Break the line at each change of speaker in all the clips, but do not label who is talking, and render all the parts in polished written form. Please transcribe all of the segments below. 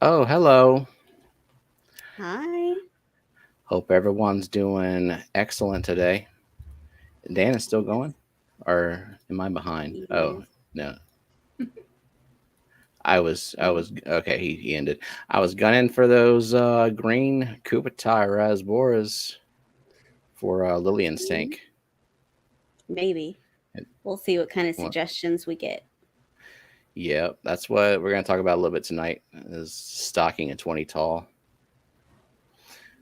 Oh, hello.
Hi.
Hope everyone's doing excellent today. Dan is still
Yes,
going? Or am I behind?
he
Oh,
is.
no. I was okay, he ended. I was gunning for those green Kubitai Rasboras for Lillian's
Mhm.
tank.
Maybe.
It-
We'll see what kind of
well,
suggestions we get.
yeah, that's what we're gonna talk about a little bit tonight is stocking a 20 tall.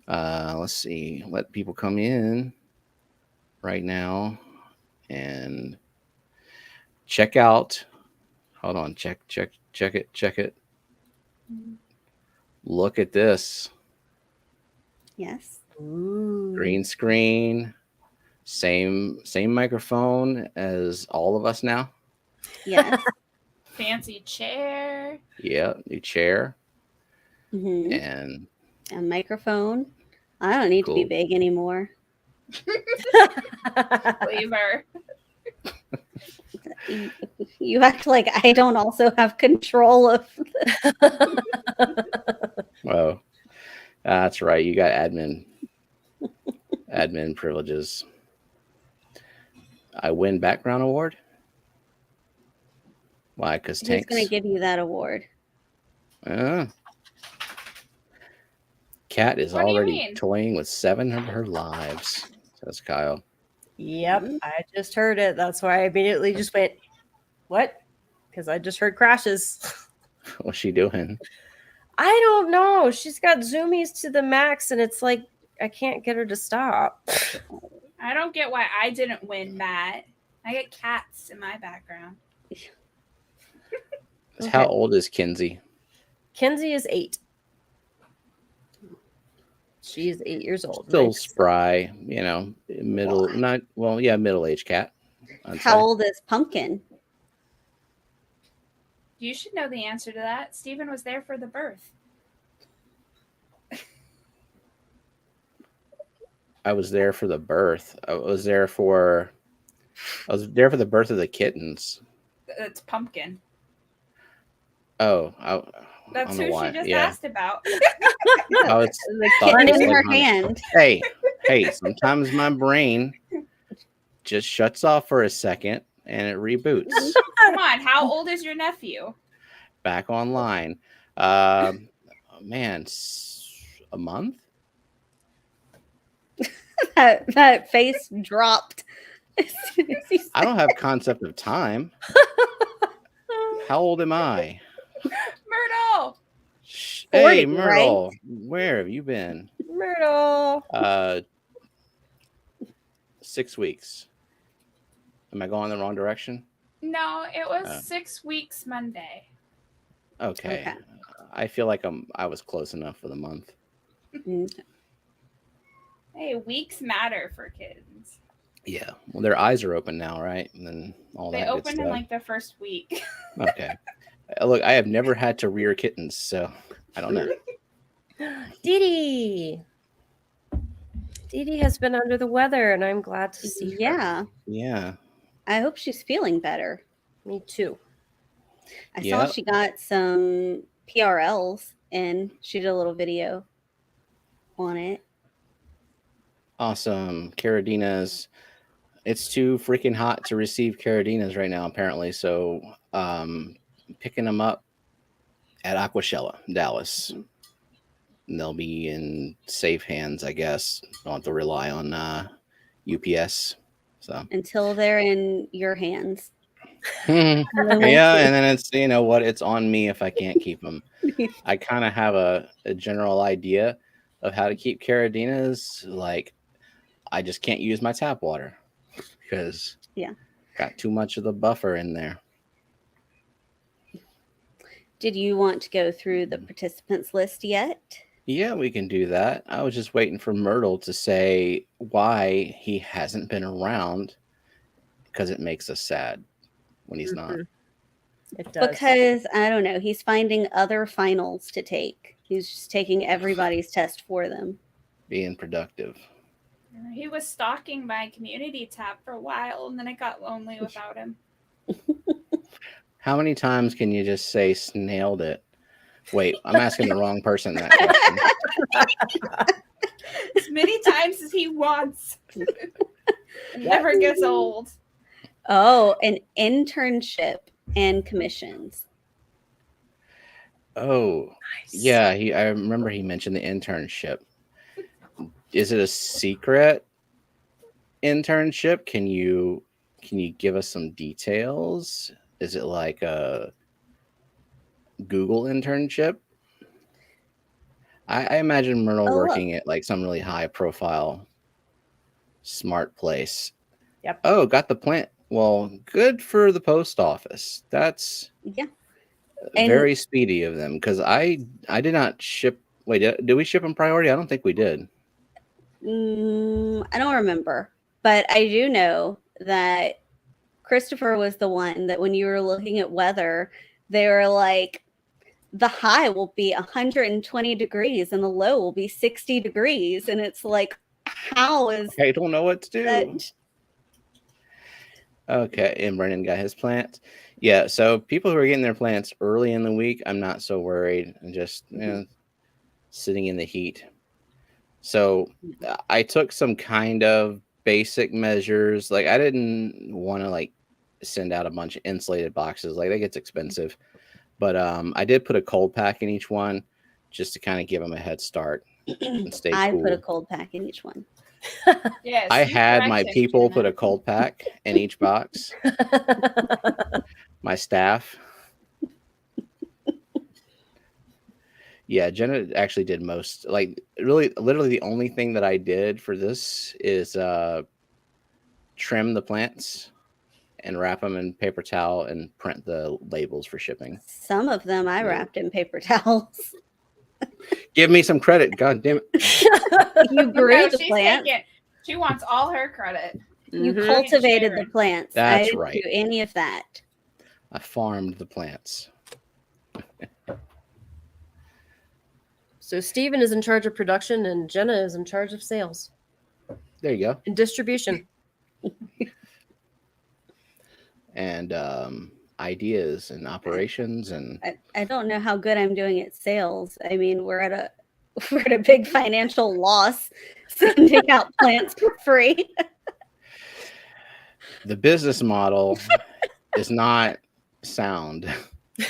Let's see, let people come in right now and check out. Hold on, check it. Look at this
Yes.
Ooh.
green screen, same microphone as all of us now.
Yes.
Fancy chair.
Yeah, new chair
hmm
and
A microphone. I don't need to be
cool.
big anymore.
Flavor.
You, you act like I don't also have control of.
Oh, that's right. You got admin privileges. I win background award. Why? Because
Who's going
tanks.
to give you that award?
Uh, Cat is
What do you
already
mean?
toying with 7 of her lives. Says Kyle.
Yep,
Mhm.
I just heard it. That's why I immediately just went, "What?" Because I just heard crashes.
What's she doing?
I don't know. She's got zoomies to the max, and it's like I can't get her to stop.
I don't get why I didn't win that. I get cats in my background.
How
Okay.
old is Kinsey?
Kenzie is 8. She is 8 years old.
Still
Nice.
spry, middle, not well, yeah, middle-aged cat. I'd
How
say.
old is Pumpkin?
You should know the answer to that. Stephen was there for the birth.
I was there for the birth. I was there for the birth of the kittens.
It's pumpkin.
Oh, I
That's
don't know
who she
why.
just
Yeah,
asked about.
I was
The
thought
kitten
just
in
like
her
my
hand.
hey. Sometimes my brain just shuts off for a second and it reboots
Come on, how old is your nephew?
back online. Um, man, a month.
That face dropped.
I don't have concept of time. How old am I?
Myrtle!
Hey,
40, right?
Myrtle, where have you been?
Myrtle.
6 weeks. Am I going the wrong direction?
No, it was
Uh,
6 weeks Monday.
okay.
Okay.
I feel like I was close enough for the month.
Mm,
Hey, weeks matter for kids.
Yeah. Well, their eyes are open now, right? And then all
They
that good
opened in
stuff.
like the first week.
Okay. Look, I have never had to rear kittens, so I don't know.
Dee Dee has been under the weather, and I'm glad to see her.
Yeah.
Yeah.
I hope she's feeling better.
Me too.
I saw
Yep.
she got some PRLs and she did a little video on it.
Awesome. Caradinas. It's too freaking hot to receive caradinas right now, apparently. So, picking them up at Aquashella, Dallas. And they'll be in safe hands, I guess. Don't have to rely on UPS. So,
Until they're in your hands.
yeah,
And then we'll
and then it's what it's on me if I can't keep them.
see.
I kind of have a general idea of how to keep caradinas. Like, I just can't use my tap water because
Yeah.
got too much of the buffer in there.
Did you want to go through the participants list yet?
Yeah, we can do that. I was just waiting for Myrtle to say why he hasn't been around because it makes us sad when he's not.
Mhm. It does.
Because I don't know, he's finding other finals to take. He's just taking everybody's test for them.
Being productive.
He was stalking my community tab for a while and then it got lonely without him.
How many times can you just say snailed it Wait, I'm asking the wrong person that question.
As many times as he wants. It never gets old.
Oh, an internship and commissions.
Oh,
Nice.
yeah. I remember he mentioned the internship. Is it a secret internship? Can you give us some details? Is it like a Google internship? I imagine Myrtle
Oh, look.
working at like some really high profile smart place.
Yep.
Oh, got the plant. Well, good for the post office. That's
Yeah. And-
very speedy of them, because I did not ship. Wait, did we ship in priority? I don't think we did.
I don't remember, but I do know that Christopher was the one that when you were looking at weather, they were like, the high will be 120 degrees and the low will be 60 degrees. And it's like, how is
I don't know what to do.
that?
Okay, and Brennan got his plants. Yeah, so people who are getting their plants early in the week, I'm not so worried. And just sitting in the heat. So I took some kind of basic measures. Like I didn't want to like send out a bunch of insulated boxes. Like that gets expensive. But I did put a cold pack in each one just to kind of give them a head start and stay
I
cool.
put a cold pack in each one.
Yes,
I
you
had my
corrected,
people
Jenna.
put a cold pack in each box. My staff. Yeah, Jenna actually did most. Like really, literally the only thing that I did for this is trim the plants and wrap them in paper towel and print the labels for shipping.
Some of them I
Yeah.
wrapped in paper towels.
Give me some credit, god damn it!
You grew
No,
the
she's
plant.
taking. She wants all her credit.
You
Mhm.
cultivated the
Sharon.
plants. I
That's
didn't
right.
do any of that.
I farmed the plants.
So Steven is in charge of production and Jenna is in charge of sales
There you go.
and distribution.
And ideas and operations and
I don't know how good I'm doing at sales. I mean, we're at a big financial loss sending out plants for free.
the business model is not sound,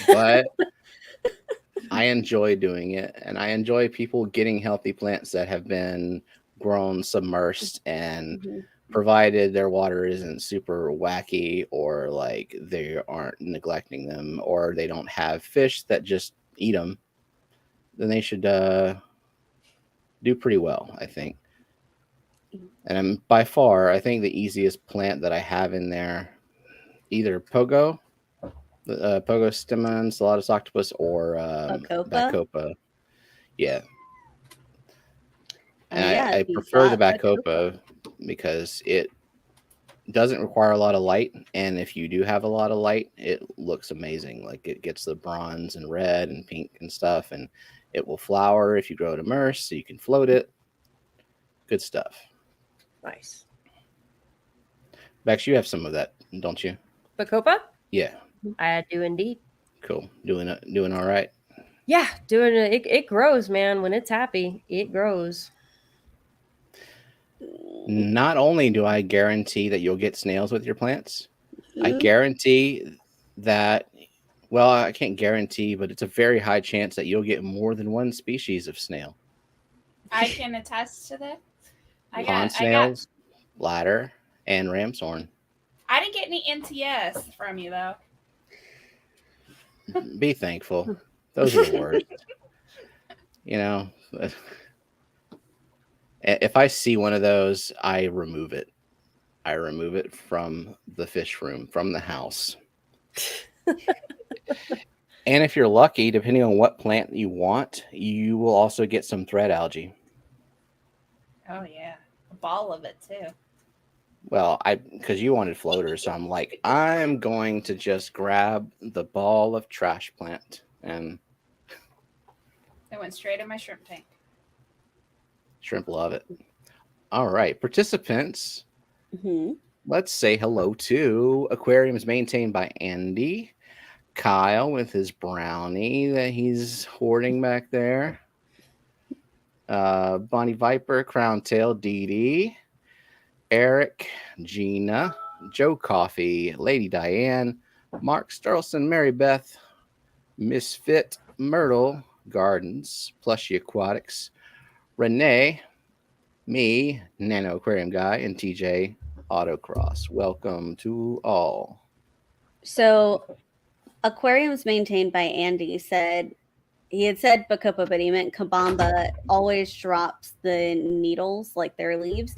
but I enjoy doing it, and I enjoy people getting healthy plants that have been grown submersed and
Mhm.
provided their water isn't super wacky or like they aren't neglecting them or they don't have fish that just eat them, then they should do pretty well, I think. And I'm by far, I think the easiest plant that I have in there, either Pogo, Pogo stemon, Salatus octopus, or
Bacopa?
Bacopa. Yeah. And
Yeah,
I
you
prefer the
got
Bacopa because it doesn't require a lot of light. And if you do have a lot of light, it looks amazing. Like it gets the bronze and red and pink and stuff. And it will flower if you grow it immersed, so you can float it. Good stuff.
Nice.
Bex, you have some of that, don't you?
Bacopa?
Yeah.
I do indeed.
Cool. Doing all right.
Yeah, doing it. It grows, man. When it's happy, it grows.
Not only do I guarantee that you'll get snails with your plants, I
Mhm.
guarantee that, well, I can't guarantee, but it's a very high chance that you'll get more than one species of snail.
I can attest to that.
Pond snails, ladder, and ram's horn.
I didn't get any NTS from you though.
Be thankful. Those are the worst. You know, if I see one of those, I remove it. I remove it from the fish room, from the house. And if you're lucky, depending on what plant you want, you will also get some thread algae.
Oh yeah, a ball of it too.
Well, because you wanted floaters, so I'm like, I'm going to just grab the ball of trash plant, and
It went straight in my shrimp tank.
shrimp love it. All right, participants,
Mhm.
let's say hello to Aquarium is maintained by Andy, Kyle with his brownie that he's hoarding back there. Bonnie Viper, Crown Tail, Dee Dee, Eric, Gina, Joe Coffee, Lady Diane, Mark Sterlson, Mary Beth, Misfit, Myrtle, Gardens, Plushy Aquatics, Renee, me, Nano Aquarium Guy, and TJ Autocross. Welcome to all.
So, aquariums maintained by Andy said he had said Bacopa, but he meant Kabamba always drops the needles, like their leaves.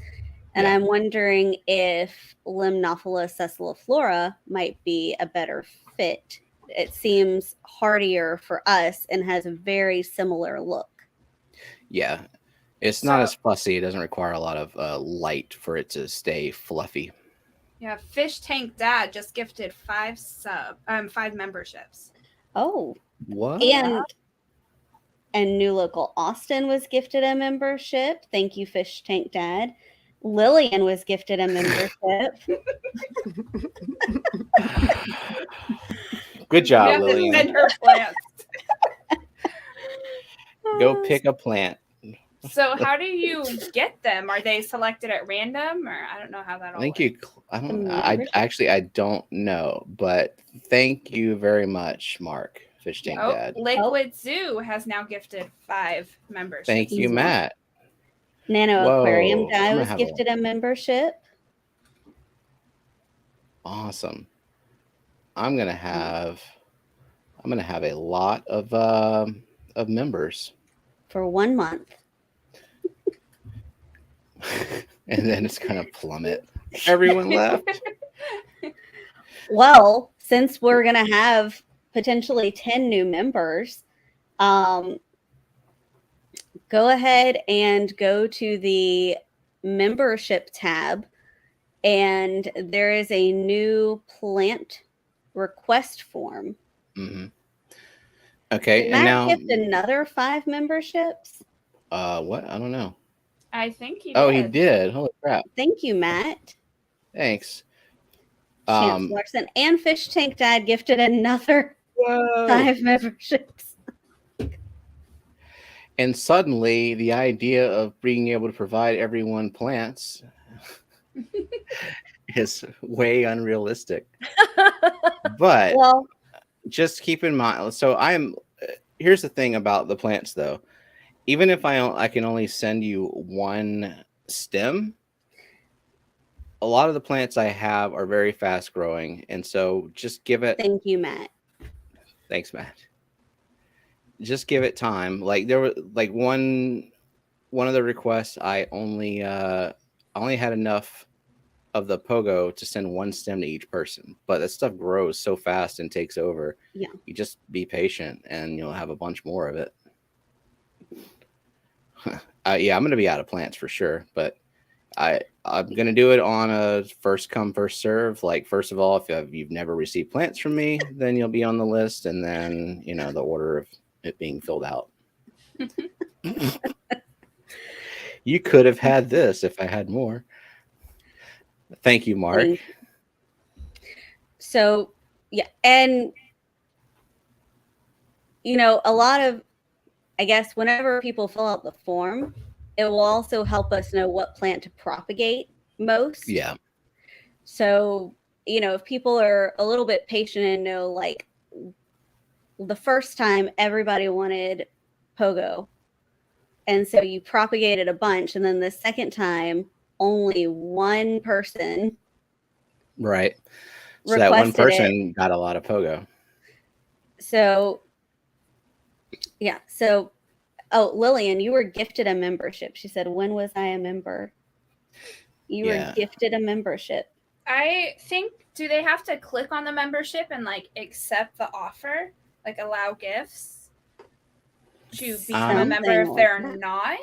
And
Yeah.
I'm wondering if Limnophila sessiliflora might be a better fit. It seems hardier for us and has a very similar look.
Yeah. It's not as fussy. It doesn't require a lot of light for it to stay fluffy.
Yeah, Fish Tank Dad just gifted 5 memberships.
Oh,
What?
and New Local Austin was gifted a membership. Thank you, Fish Tank Dad. Lillian was gifted a membership.
Good job,
You have to
Lillian.
send her plants.
Go pick a plant.
So how do you get them? Are they selected at random, or I don't know how that all
Thank
works.
you. I don't know, but thank you very much, Mark, Fish Tank
Oh,
Dad.
Liquid Zoo has now gifted 5 memberships.
Thank you,
Mhm.
Matt.
Nano
Whoa,
Aquarium
I'm
Guy
gonna
was
have
gifted a membership.
Awesome. I'm gonna have a lot of members,
For 1 month.
and then it's gonna plummet. Everyone left.
Well, since we're going to have potentially 10 new members, go ahead and go to the membership tab, and there is a new plant request form.
Mm-hmm. Okay,
Did
and
Matt
now
gift another 5 memberships?
what? I don't know.
I think he did.
Oh, he did. Holy crap!
Thank you, Matt.
Thanks.
Chance Larson and Fish Tank Dad gifted another
Whoa.
5 memberships.
And suddenly, the idea of being able to provide everyone plants is way unrealistic. But
Well,
just keep in mind. So here's the thing about the plants, though. Even if I can only send you 1 stem, a lot of the plants I have are very fast growing, and so just give it.
thank you, Matt.
Thanks, Matt. Just give it time. Like there was like one of the requests, I only had enough of the pogo to send 1 stem to each person, but that stuff grows so fast and takes over.
Yeah.
You just be patient, and you'll have a bunch more of it. Yeah, I'm gonna be out of plants for sure, but I'm gonna do it on a first come first serve. Like, first of all, if you've never received plants from me, then you'll be on the list, and then the order of it being filled out. You could have had this if I had more. Thank you, Mark.
So, yeah, and a lot of, I guess, whenever people fill out the form, it will also help us know what plant to propagate most.
Yeah.
So, if people are a little bit patient and know, like, the first time everybody wanted pogo, and so you propagated a bunch, and then the second time only 1 person,
right? So that 1 person got a lot of pogo.
So, yeah. So, Lillian, you were gifted a membership. She said, "When was I a member?" You were gifted a membership.
I think, do they have to click on the membership and like accept the offer, like allow gifts to become a member if they're not?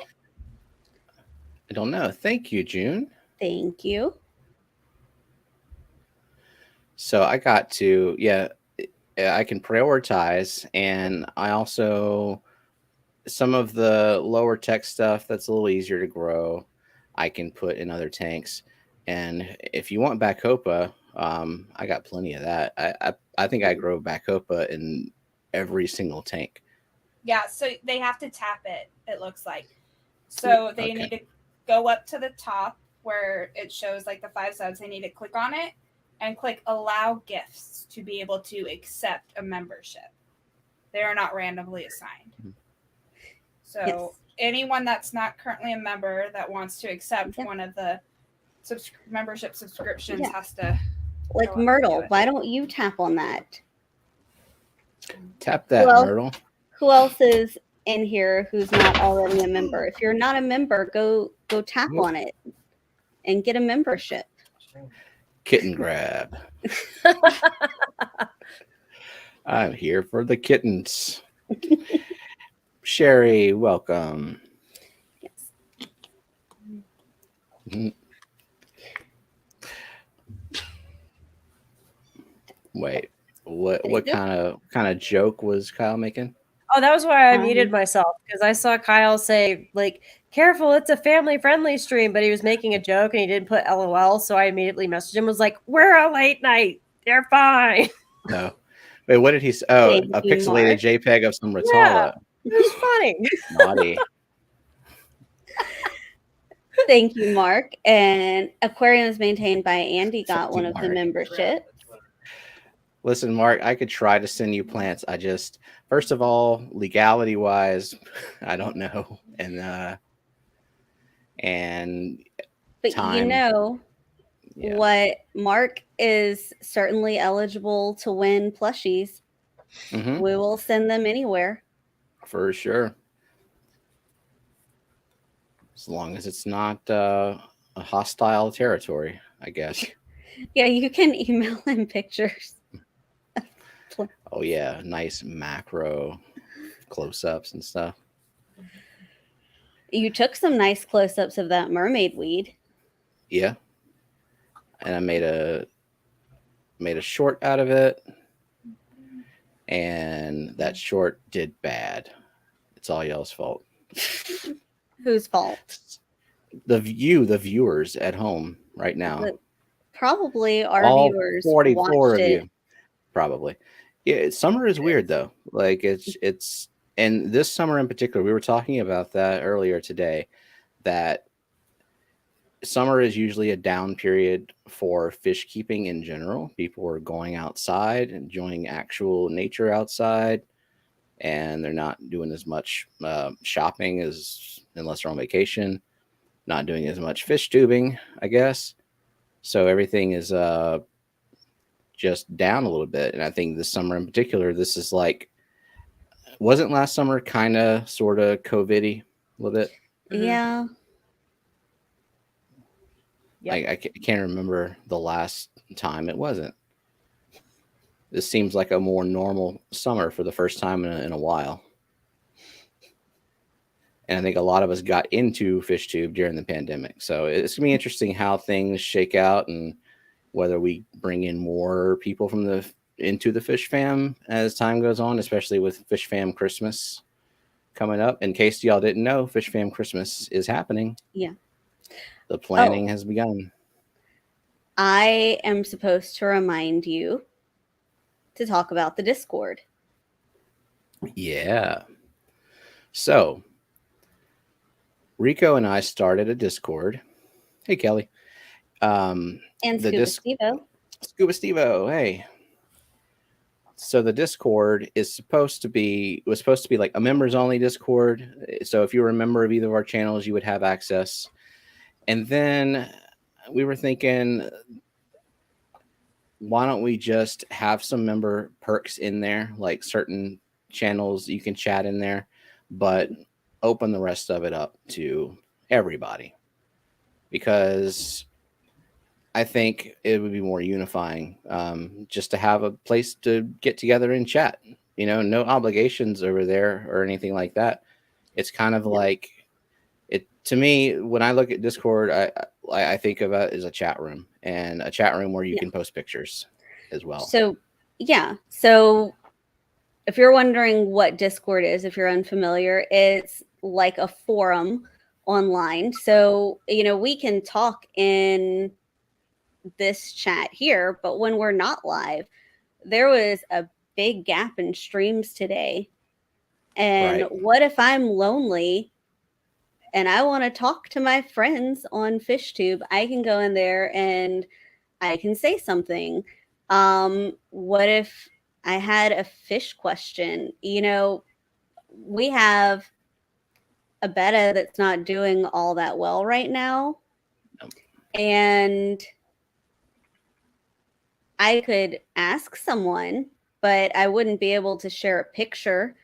I don't know. Thank you, June.
Thank you.
So I got to, I can prioritize, and I also, some of the lower tech stuff that's a little easier to grow, I can put in other tanks. And if you want Bacopa, I got plenty of that. I think I grow Bacopa in every single tank.
Yeah, so they have to tap it, it looks like. So they
Okay.
need to go up to the top where it shows like the 5 subs. They need to click on it and click allow gifts to be able to accept a membership. They are not randomly assigned. So
Yes.
anyone that's not currently a member that wants to accept
Yeah.
one of the membership subscriptions
Yeah.
has to
Like
go up and do
Myrtle,
it.
why don't you tap on that?
Tap that,
Well-
Myrtle.
Who else is in here who's not already a member? If you're not a member, go tap on it and get a membership.
Kitten grab. I'm here for the kittens. Sherry, welcome.
Yes.
Mhm. Wait, what
There you go.
kind of joke was Kyle making?
Oh, that was why I
Um,
muted myself, because I saw Kyle say, like, careful, it's a family-friendly stream, but he was making a joke and he didn't put LOL, so I immediately messaged him, was like, we're a late night. They're fine.
No. Wait, what did he say? Oh,
Thank
a
you,
pixelated
Mark.
JPEG of some
Yeah.
Ritala.
It was funny.
Naughty.
Thank you, Mark. And Aquarium is maintained by Andy. Got
Thank
one
you,
of the
Mark.
memberships.
Listen, Mark, I could try to send you plants. I just, first of all, legality wise, I don't know. And
But
time.
you know
Yeah,
what? Mark is certainly eligible to win plushies.
mhm,
We will send them anywhere.
for sure. As long as it's not a hostile territory, I guess.
Yeah, you can email him pictures.
Oh yeah, nice macro close-ups and stuff.
You took some nice close-ups of that mermaid weed.
Yeah, and I made a short out of it, and that short did bad. It's all y'all's fault.
Whose fault?
The viewers at home right now.
Probably our
All
viewers
44
watched
of
it.
you, probably. Yeah, summer is weird though. Like it's and this summer in particular, we were talking about that earlier today, that summer is usually a down period for fish keeping in general. People are going outside, enjoying actual nature outside, and they're not doing as much shopping as unless they're on vacation, not doing as much fish tubing, I guess. So everything is just down a little bit. And I think this summer in particular, this is like, wasn't last summer kind of sort of COVID-y a little bit?
Mhm.
Yeah.
Yep.
I can't remember the last time it wasn't. This seems like a more normal summer for the first time in a while. And I think a lot of us got into FishTube during the pandemic. So it's going to be interesting how things shake out and whether we bring in more people from into the Fish Fam as time goes on, especially with Fish Fam Christmas coming up. In case y'all didn't know, Fish Fam Christmas is happening.
Yeah.
The planning has begun.
I am supposed to remind you to talk about the Discord.
Yeah. So Rico and I started a Discord. Hey, Kelly.
And
The
Scuba Stevo.
Scuba Stevo, hey. So the Discord was supposed to be like a members only Discord. So if you were a member of either of our channels, you would have access. And then we were thinking, why don't we just have some member perks in there, like certain channels you can chat in there, but open the rest of it up to everybody, because I think it would be more unifying just to have a place to get together and chat. You know, no obligations over there or anything like that. It's kind of like it to me when I look at Discord. I think of it as a chat room, and a chat room where you can post pictures as well.
So, yeah. So, if you're wondering what Discord is, if you're unfamiliar, it's like a forum online. So, you know, we can talk in this chat here, but when we're not live, there was a big gap in streams today. And
Right.
what if I'm lonely and I want to talk to my friends on FishTube? I can go in there and I can say something. What if I had a fish question? You know, we have a betta that's not doing all that well right now.
Nope.
And I could ask someone, but I wouldn't be able to share a picture.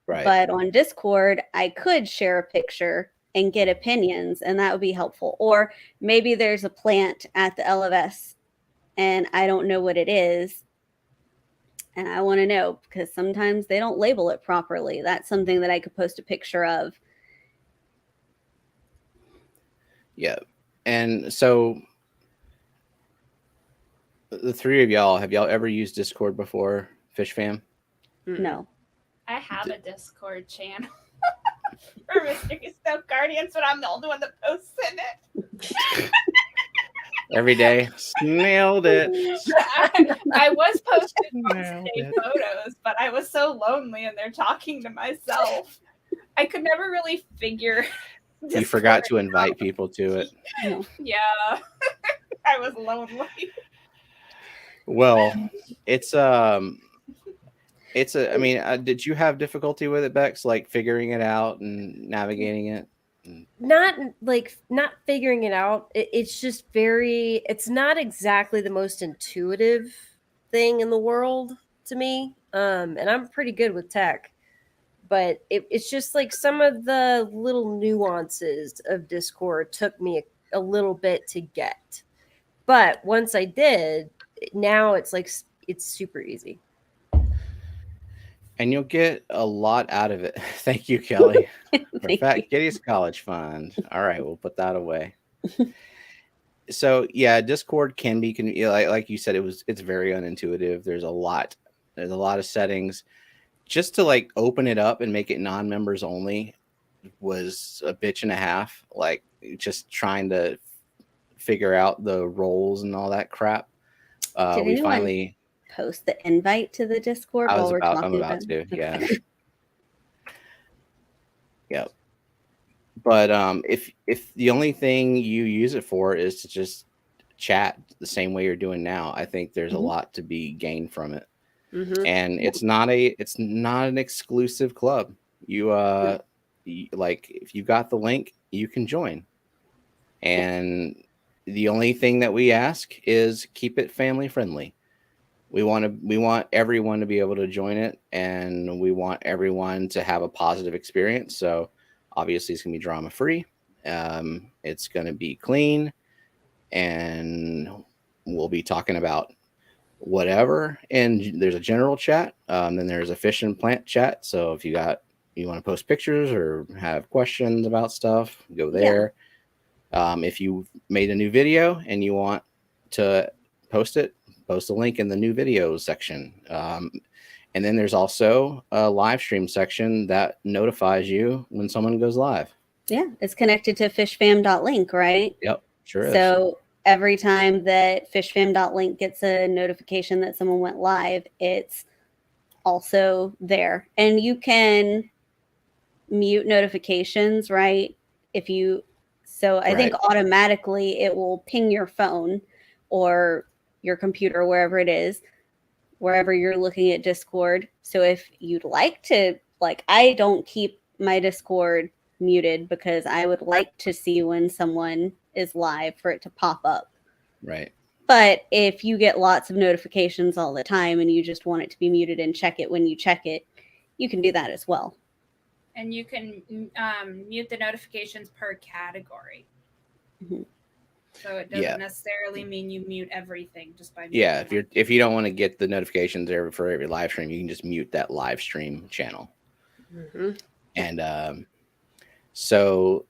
Right.
But on Discord, I could share a picture and get opinions, and that would be helpful. Or maybe there's a plant at the LFS and I don't know what it is. And I want to know because sometimes they don't label it properly. That's something that I could post a picture of.
Yeah. And so the three of y'all, have y'all ever used Discord before, Fish Fam?
No.
I have a Discord channel for Mysterious Snow Guardians, but I'm the only one that posts in it.
Every day. Nailed it.
I was posting
Nailed
day
it.
photos, but I was so lonely and they're talking to myself. I could never really figure.
You forgot to
Discord
invite
out.
people to it.
No.
Yeah, I was lonely.
Well, it's I mean, did you have difficulty with it, Bex? Like figuring it out and navigating it?
Not figuring it out. It's just it's not exactly the most intuitive thing in the world to me. And I'm pretty good with tech, but it's just like some of the little nuances of Discord took me a little bit to get. But once I did, now it's like it's super easy.
And you'll get a lot out of it. Thank you, Kelly. For Fat Kitty's College Fund. All right, we'll put that away. So yeah, Discord can be like you said, it's very unintuitive. There's a lot of settings. Just to like open it up and make it non-members only was a bitch and a half. Like just trying to figure out the roles and all that crap.
Did
We
anyone
finally
post the invite to the Discord
I'm
while we're talking
about to, yeah.
Okay.
Yep. But if the only thing you use it for is to just chat the same way you're doing now, I think there's a lot to be gained from it.
Mm-hmm.
And it's not an exclusive club. You like if you got the link, you can join. And the only thing that we ask is keep it family friendly. We want everyone to be able to join it, and we want everyone to have a positive experience. So obviously it's gonna be drama free. It's gonna be clean, and we'll be talking about whatever. And there's a general chat. Then there's a fish and plant chat. So if you want to post pictures or have questions about stuff, go there. If you made a new video and you want to post it, post a link in the new videos section. And then there's also a live stream section that notifies you when someone goes live.
Yeah, it's connected to fishfam.link, right?
Yep, sure is.
So every time that fishfam.link gets a notification that someone went live, it's also there. And you can mute notifications, right? I think automatically it will ping your phone or your computer, wherever it is, wherever you're looking at Discord. So if you'd like to, like, I don't keep my Discord muted because I would like to see when someone is live for it to pop up.
Right.
But if you get lots of notifications all the time and you just want it to be muted and check it when you check it, you can do that as well.
And you can mute the notifications per category.
Mm-hmm.
So it doesn't necessarily mean you mute everything just by
muting if you don't want to get the notifications for every live stream, you can just mute that live stream channel.
Mm-hmm.
And so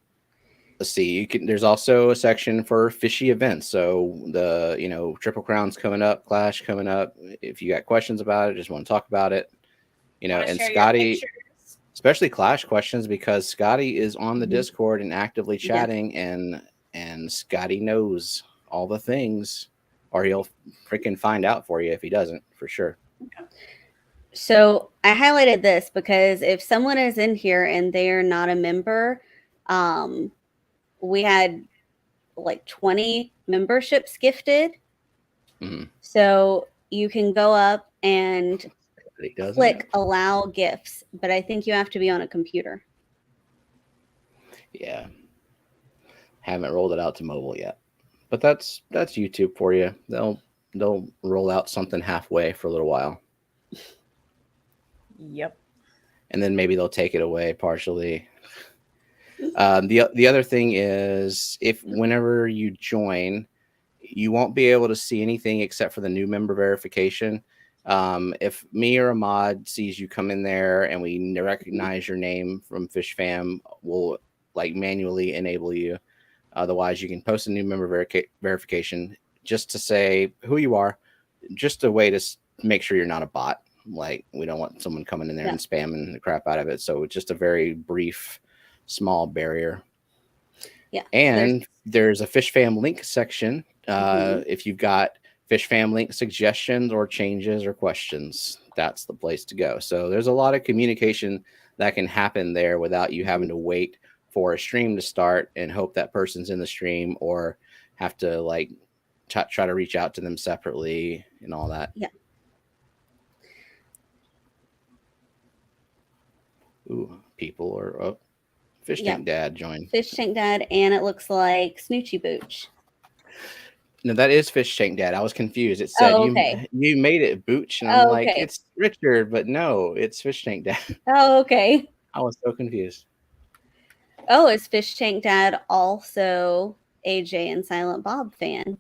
let's see, there's also a section for fishy events. So the Triple Crown's coming up, Clash coming up. If you got questions about it, just want to talk about it, and Scotty, especially Clash questions, because Scotty is on the Discord and actively chatting, and Scotty knows all the things or he'll freaking find out for you if he doesn't, for sure.
So I highlighted this because if someone is in here and they're not a member, we had like 20 memberships gifted.
Mhm.
So you can go up and
But he doesn't.
click allow gifts, but I think you have to be on a computer.
Yeah. Haven't rolled it out to mobile yet. But that's YouTube for you. They'll roll out something halfway for a little while.
Yep.
And then maybe they'll take it away partially. The other thing is, if whenever you join, you won't be able to see anything except for the new member verification. If me or a mod sees you come in there and we recognize your name from Fish Fam, we'll like manually enable you. Otherwise, you can post a new member verification just to say who you are, just a way to make sure you're not a bot. Like, we don't want someone coming in there and spamming the crap out of it. So it's just a very brief, small barrier.
Yeah.
And there's a Fish Fam link section. If you've got Fish Fam link suggestions or changes or questions, that's the place to go. So there's a lot of communication that can happen there without you having to wait for a stream to start and hope that person's in the stream, or have to like try to reach out to them separately and all that.
Yeah.
Ooh, people are Fish Tank Dad joined.
Fish Tank Dad, and it looks like Snoochie Booch.
No, that is Fish Tank Dad. I was confused. It said you made it Booch, and I'm like, it's Richard, but no, it's Fish Tank Dad.
Oh, okay.
I was so confused.
Oh, is Fish Tank Dad also AJ and Silent Bob fan?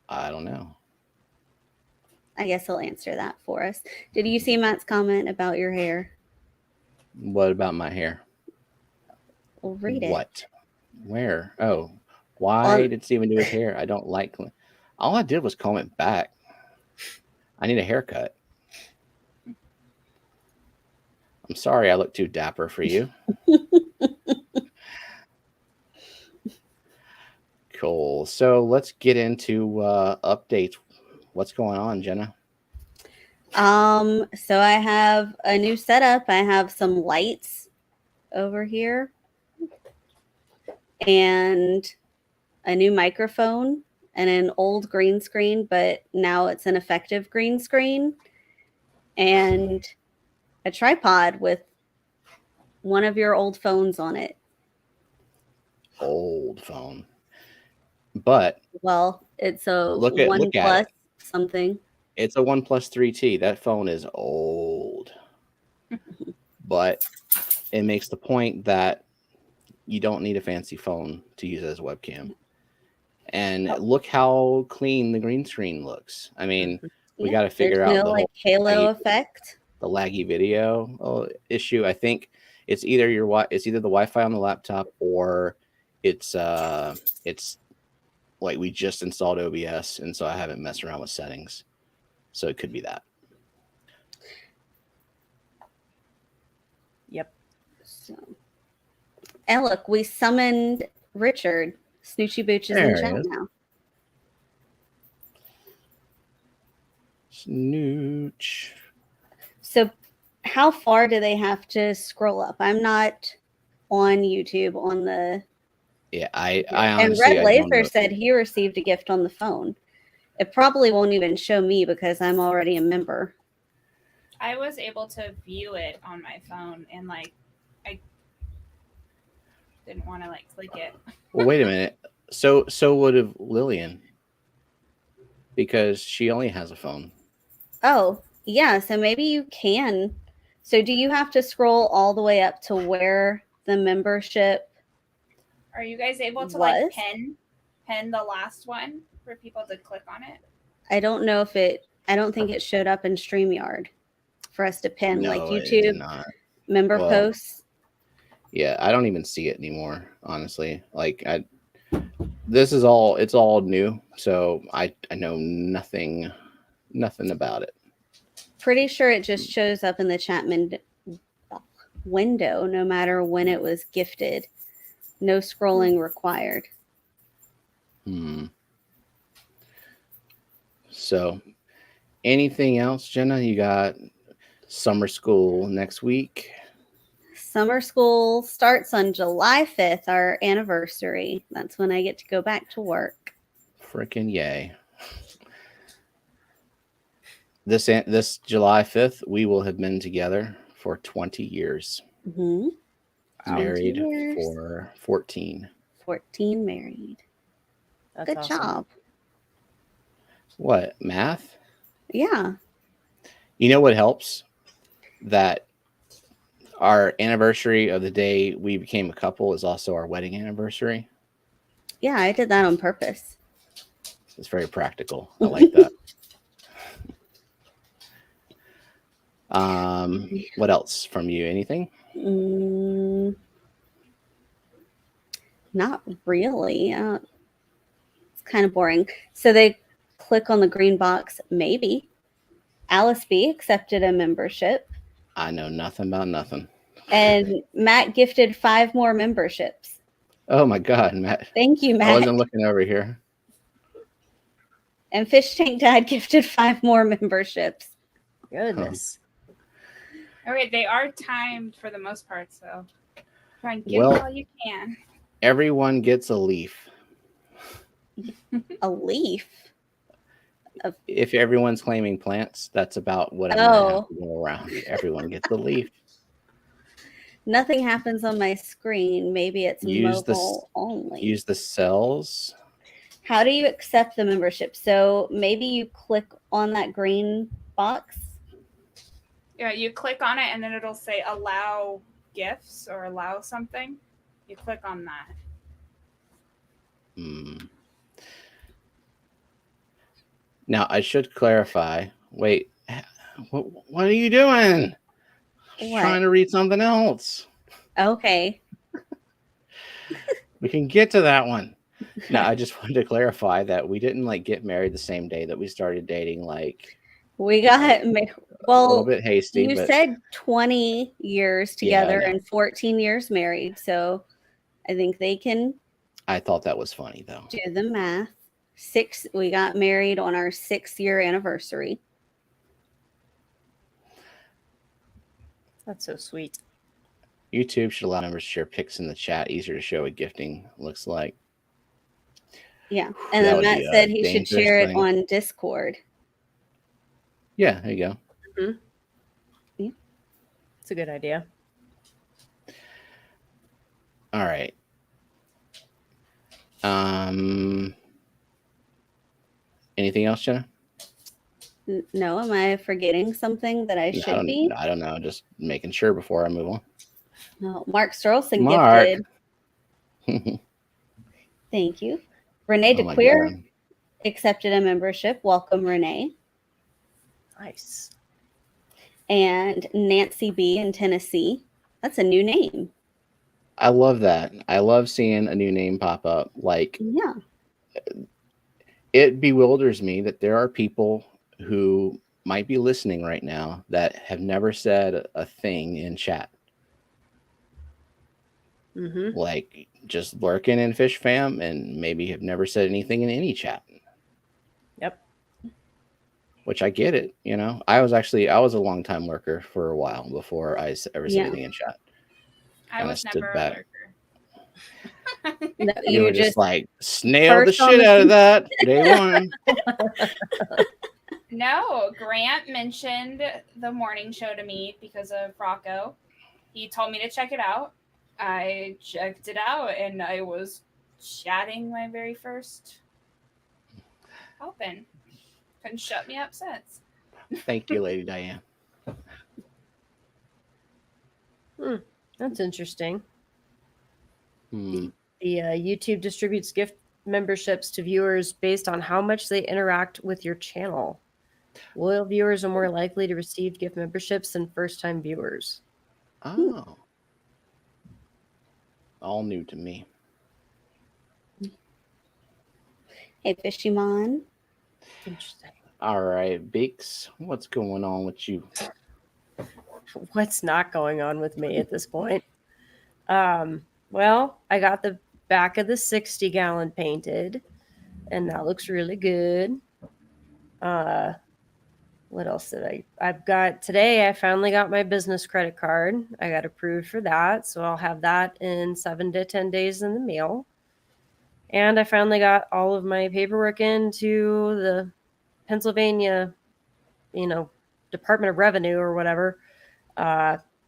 I don't know.
I guess he'll answer that for us. Did you see Matt's comment about your hair?
What about my hair?
We'll read it.
What? Where? Oh, why did Steven do his hair? I don't like. All I did was comb it back. I need a haircut. I'm sorry I look too dapper for you. Cool. So let's get into updates. What's going on, Jenna?
So I have a new setup. I have some lights over here and a new microphone and an old green screen, but now it's an effective green screen, and a tripod with one of your old phones on it.
Old phone. But
well, it's a
look
OnePlus
at it.
Something.
It's a OnePlus 3T. That phone is old. But it makes the point that you don't need a fancy phone to use as a webcam. And look how clean the green screen looks. I mean, we got to figure out the
like halo effect.
The laggy video issue. I think it's either the Wi-Fi on the laptop, or it's like we just installed OBS, and so I haven't messed around with settings. So it could be that.
Yep.
So, and look, we summoned Richard. Snoochie Booch is in chat now.
Snooch.
So how far do they have to scroll up? I'm not on YouTube on the...
Yeah, I honestly...
And Red Laser said he received a gift on the phone. It probably won't even show me because I'm already a member.
I was able to view it on my phone, and like I didn't want to like click it.
Well, wait a minute. So would have Lillian, because she only has a phone.
Oh, yeah. So maybe you can. So do you have to scroll all the way up to where the membership?
Are you guys able to like pin the last one for people to click on it?
I don't know if I don't think it showed up in StreamYard for us to pin,
No,
like YouTube member posts.
Yeah, I don't even see it anymore, honestly. Like it's all new, so I know nothing about it.
Pretty sure it just shows up in the chat window no matter when it was gifted. No scrolling required.
So, anything else, Jenna? You got summer school next week.
Summer school starts on July 5th, our anniversary. That's when I get to go back to work.
Freaking yay. This July 5th, we will have been together for 20 years.
Mm-hmm.
Married
20 years.
for 14.
14 married.
That's
Good
awesome.
job.
What, math?
Yeah.
You know what helps? That our anniversary of the day we became a couple is also our wedding anniversary.
Yeah, I did that on purpose.
It's very practical. I like that. What else from you? Anything?
Not really. It's kind of boring. So they click on the green box, maybe. Alice B accepted a membership.
I know nothing about nothing.
And Matt gifted 5 more memberships.
Oh my God, Matt.
Thank you, Matt.
I wasn't looking over here.
And Fish Tank Dad gifted 5 more memberships.
Goodness.
Okay, they are timed for the most part, so try and get
Well,
all you can.
Everyone gets a leaf.
A leaf?
If everyone's claiming plants, that's about what I'm going to have to go around. Everyone gets a leaf.
Nothing happens on my screen. Maybe it's mobile only.
Use the cells.
How do you accept the membership? So maybe you click on that green box.
Yeah, you click on it and then it'll say allow gifts or allow something. You click on that.
Now, I should clarify. Wait, what are you doing?
What?
Trying to read something else.
Okay.
We can get to that one. No, I just wanted to clarify that we didn't get married the same day that we started dating.
We got
a little bit hasty.
You said 20 years together and 14 years married. So I think they can.
I thought that was funny, though.
Do the math. We got married on our 6-year anniversary.
That's so sweet.
YouTube should allow members to share pics in the chat. Easier to show what gifting looks like.
Yeah. And then Matt said he should share it on Discord.
Yeah, there you go.
Mm-hmm. Yeah. It's a good idea.
All right. Anything else, Jenna?
No, am I forgetting something that I should be?
I don't know. Just making sure before I move on.
No, Mark Strollson gifted. Thank you. Renee DeQueer accepted a membership. Welcome, Renee.
Nice.
And Nancy B in Tennessee. That's a new name.
I love that. I love seeing a new name pop up.
Yeah.
It bewilders me that there are people who might be listening right now that have never said a thing in chat.
Mm-hmm.
Just lurking in Fish Fam and maybe have never said anything in any chat.
Yep.
Which I get it, I was a long time lurker for a while before I ever said anything in chat.
I was never a lurker.
No,
you were just snailed the shit out of that day one.
No, Grant mentioned the morning show to me because of Rocco. He told me to check it out. I checked it out and I was chatting my very first open. Couldn't shut me up since.
Thank you, Lady Diane.
That's interesting.
The
YouTube distributes gift memberships to viewers based on how much they interact with your channel. Loyal viewers are more likely to receive gift memberships than first-time viewers.
Oh. All new to me.
Hey, Fishymon.
Interesting.
All right, Beaks, what's going on with you?
What's not going on with me at this point? Well, I got the back of the 60-gallon painted, and that looks really good. What else did I've got today? I finally got my business credit card. I got approved for that. So I'll have that in 7 to 10 days in the mail. And I finally got all of my paperwork into the Pennsylvania, Department of Revenue or whatever,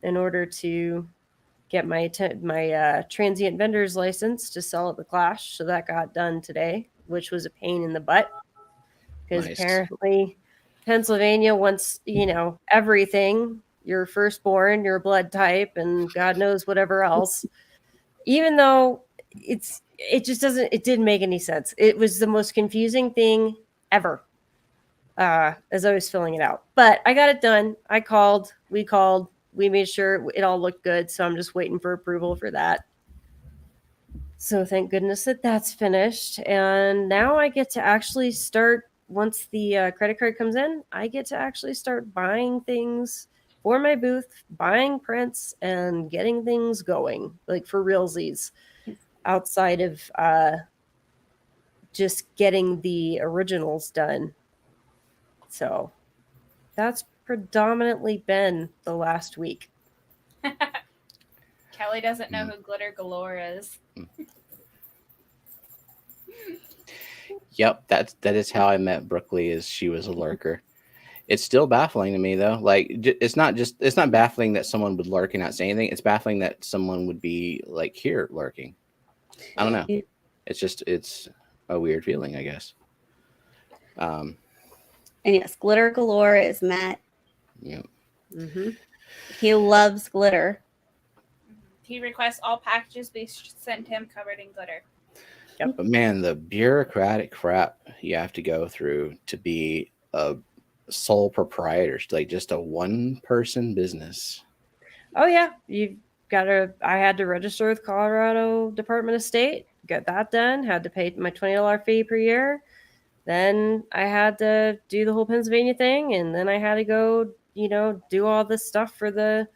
in order to get my transient vendor's license to sell at the Clash. So that got done today, which was a pain in the butt because
Nice.
apparently Pennsylvania wants, everything, your firstborn, your blood type, and God knows whatever else, even though it didn't make any sense. It was the most confusing thing ever as I was filling it out. But I got it done. We made sure it all looked good. So I'm just waiting for approval for that. So thank goodness that that's finished. And now I get to actually start, once the credit card comes in, I get to actually start buying things for my booth, buying prints, and getting things going, like for realsies, outside of just getting the originals done. So that's predominantly been the last week.
Kelly doesn't know who Glitter Galore is.
Yep, that is how I met Brooklyn. Is she was a lurker. It's still baffling to me though. Like it's not baffling that someone would lurk and not say anything. It's baffling that someone would be like here lurking. I don't know. It's a weird feeling, I guess.
And yes, Glitter Galore is Matt.
Yep.
Mm-hmm.
He loves glitter.
He requests all packages be sent to him covered in glitter.
Yep.
But man, the bureaucratic crap you have to go through to be a sole proprietor, like just a one-person business.
Oh yeah, I had to register with Colorado Department of State, get that done, had to pay my $20 fee per year. Then I had to do the whole Pennsylvania thing, and then I had to go, do all this stuff for the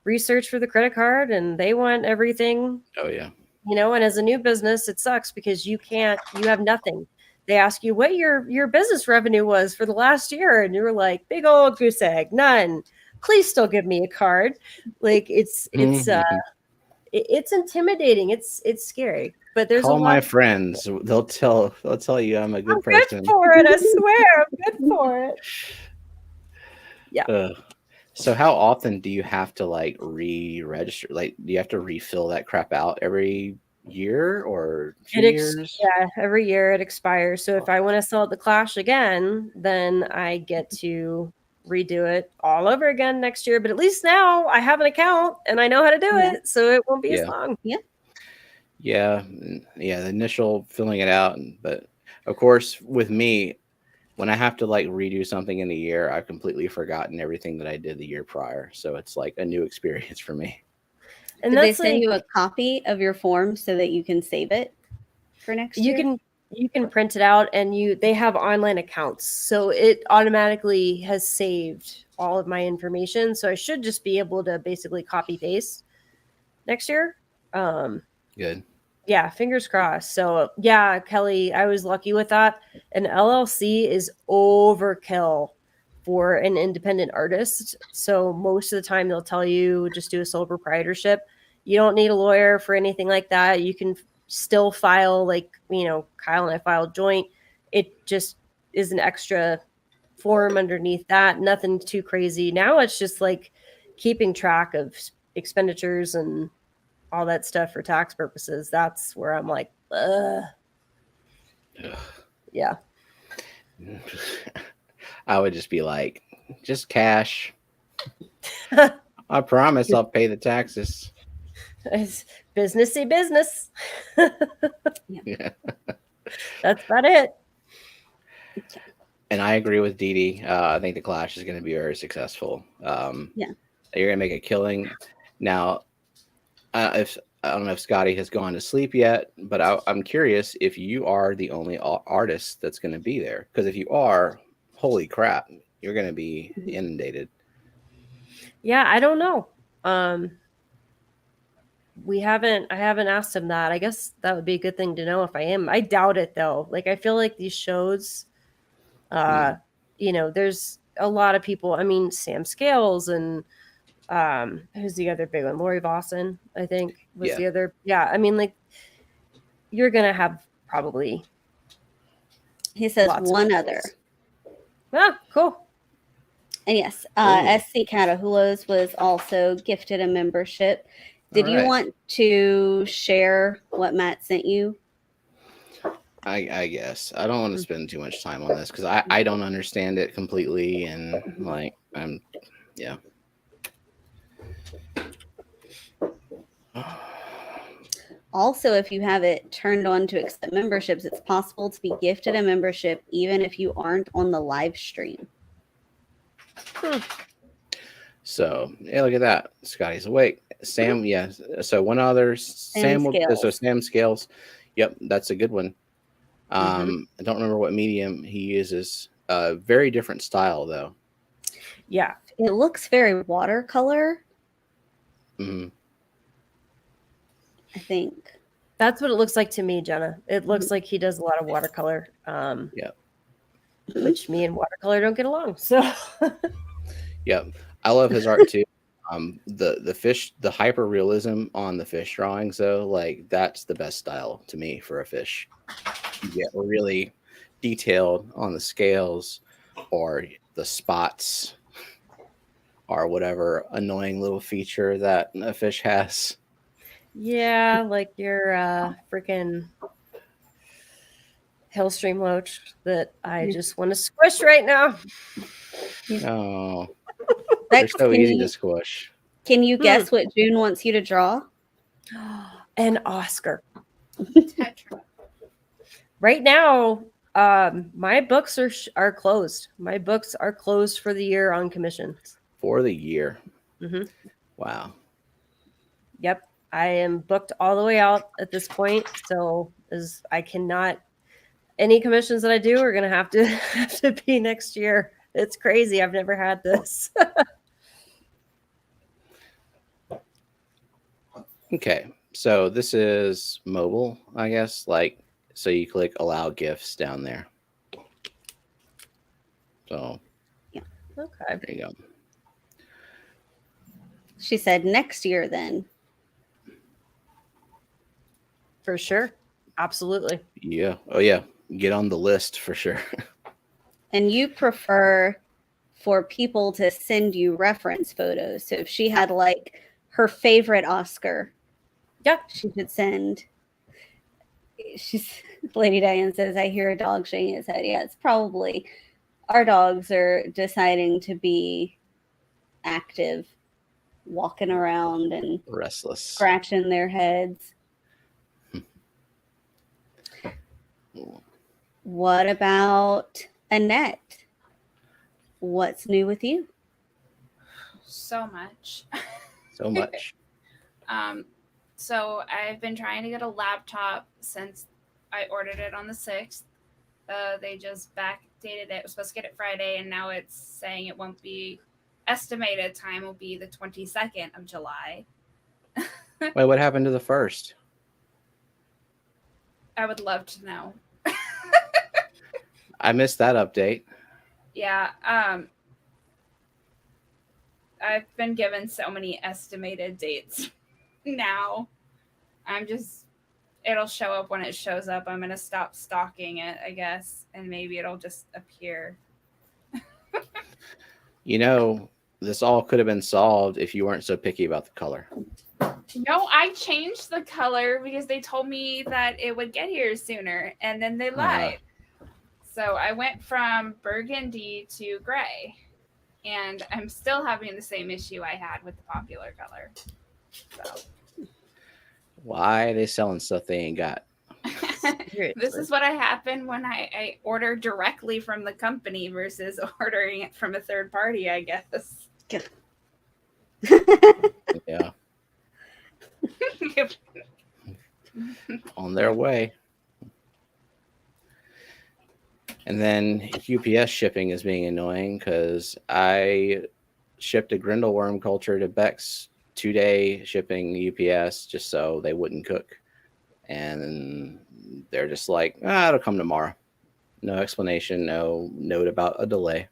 research for the credit card, and they want everything.
Oh yeah.
And as a new business, it sucks because you have nothing. They ask you what your business revenue was for the last year, and you're like, big old goose egg, none. Please still give me a card. Like it's intimidating. It's scary. But there's
Call
a lot
my friends. They'll tell you I'm a good person.
Good for it. I swear, I'm good for it. Yeah.
So how often do you have to like re-register? Like, do you have to refill that crap out every year or 2 years?
Yeah, every year it expires. So if I want to sell at the Clash again, then I get to redo it all over again next year. But at least now I have an account and I know how to do it, so it won't be as long.
Yeah, the initial filling it out, but of course with me, when I have to like redo something in a year, I've completely forgotten everything that I did the year prior. So it's like a new experience for me.
And did they send you a copy of your form so that you can save it for next year?
You can print it out, and they have online accounts, so it automatically has saved all of my information. So I should just be able to basically copy paste next year.
Good.
Yeah, fingers crossed. So yeah, Kelly, I was lucky with that. An LLC is overkill for an independent artist. So most of the time they'll tell you just do a sole proprietorship. You don't need a lawyer for anything like that. You can still file Kyle and I filed joint. It just is an extra form underneath that. Nothing too crazy. Now it's just like keeping track of expenditures and all that stuff for tax purposes. That's where I'm like, ugh. Yeah.
I would just be like, just cash. I promise I'll pay the taxes.
It's businessy business.
Yeah.
That's about it.
And I agree with Dee Dee. I think the Clash is going to be very successful. You're going to make a killing. Now, I don't know if Scotty has gone to sleep yet, but I'm curious if you are the only artist that's going to be there. Because if you are, holy crap, you're going to be inundated.
Yeah, I don't know. I haven't asked him that. I guess that would be a good thing to know if I am. I doubt it though. Like I feel like these shows, there's a lot of people. I mean, Sam Scales and who's the other big one? Lori Vosson, I think, was the other. Yeah, I mean, like, you're gonna have probably.
He says one other.
Ah, cool.
And yes, SC Catahulos was also gifted a membership. Did you want to share what Matt sent you?
I guess I don't want to spend too much time on this because I don't understand it completely, and like yeah.
Also, if you have it turned on to accept memberships, it's possible to be gifted a membership even if you aren't on the live stream.
So yeah, look at that. Scotty's awake. Sam, yeah. So one other Sam Scales. Yep, that's a good one. I don't remember what medium he uses. Very different style though.
Yeah,
it looks very watercolor. I think
that's what it looks like to me, Jenna. It looks like he does a lot of watercolor.
Yeah,
which me and watercolor don't get along. So,
yeah, I love his art too. The fish, the hyper realism on the fish drawings, though, like that's the best style to me for a fish. You get really detailed on the scales or the spots or whatever annoying little feature that a fish has.
Yeah, like your freaking Hillstream loach that I just want to squish right now.
Oh, they're so easy to squish.
Can you guess what June wants you to draw?
An Oscar. Right now, my books are closed. My books are closed for the year on commission.
For the year. Wow.
Yep. I am booked all the way out at this point. So I cannot, any commissions that I do are going to have to be next year. It's crazy. I've never had this.
Okay. So this is mobile, I guess. Like, so you click allow gifts down there. So,
yeah.
Okay.
There you go.
She said next year then.
For sure. Absolutely.
Yeah. Oh, yeah. Get on the list for sure.
And you prefer for people to send you reference photos. So if she had like her favorite Oscar, she should send. Lady Diane says, I hear a dog shaking his head. Yeah, it's probably our dogs are deciding to be active, walking around and
restless,
scratching their heads. What about Annette? What's new with you?
So much.
So much.
So I've been trying to get a laptop since I ordered it on the 6th. They just backdated it. I was supposed to get it Friday, and now it's saying it won't be. Estimated time will be the 22nd of July.
Wait, what happened to the 1st?
I would love to know.
I missed that update.
Yeah. I've been given so many estimated dates now. It'll show up when it shows up. I'm going to stop stalking it, I guess, and maybe it'll just appear.
This all could have been solved if you weren't so picky about the color.
No, I changed the color because they told me that it would get here sooner, and then they lied. So I went from burgundy to gray, and I'm still having the same issue I had with the popular color. So.
Why are they selling stuff they ain't got?
This is what happened when I order directly from the company versus ordering it from a third party, I guess.
Yeah. On their way. And then UPS shipping is being annoying because I shipped a grindleworm culture to Beck's 2-day shipping UPS just so they wouldn't cook. And they're just like, it'll come tomorrow. No explanation. No note about a delay.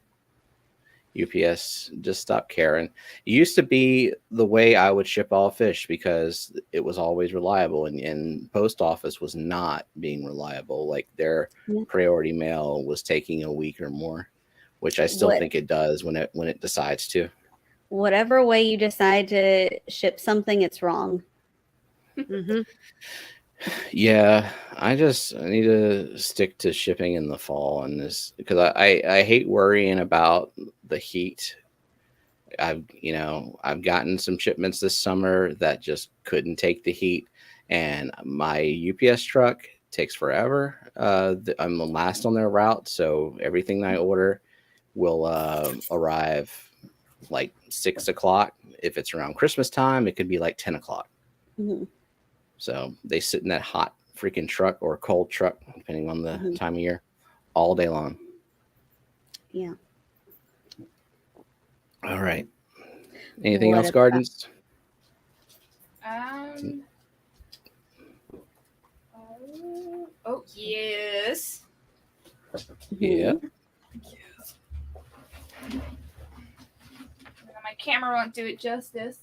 UPS just stopped caring. It used to be the way I would ship all fish because it was always reliable, and post office was not being reliable. Like their
Yeah.
priority mail was taking a week or more, which I still
What-
think it does when it decides to.
Whatever way you decide to ship something, it's wrong.
Mm-hmm.
Yeah, I need to stick to shipping in the fall on this because I hate worrying about the heat. I've gotten some shipments this summer that just couldn't take the heat, and my UPS truck takes forever. I'm the last on their route, so everything I order will arrive like 6 o'clock. If it's around Christmas time, it could be like 10 o'clock.
Mhm.
So they sit in that hot freaking truck or cold truck, depending on the
Mhm.
time of year, all day long.
Yeah.
All right. Anything
What
else,
about-
Gardens?
Oh yes.
Yeah.
My camera won't do it justice.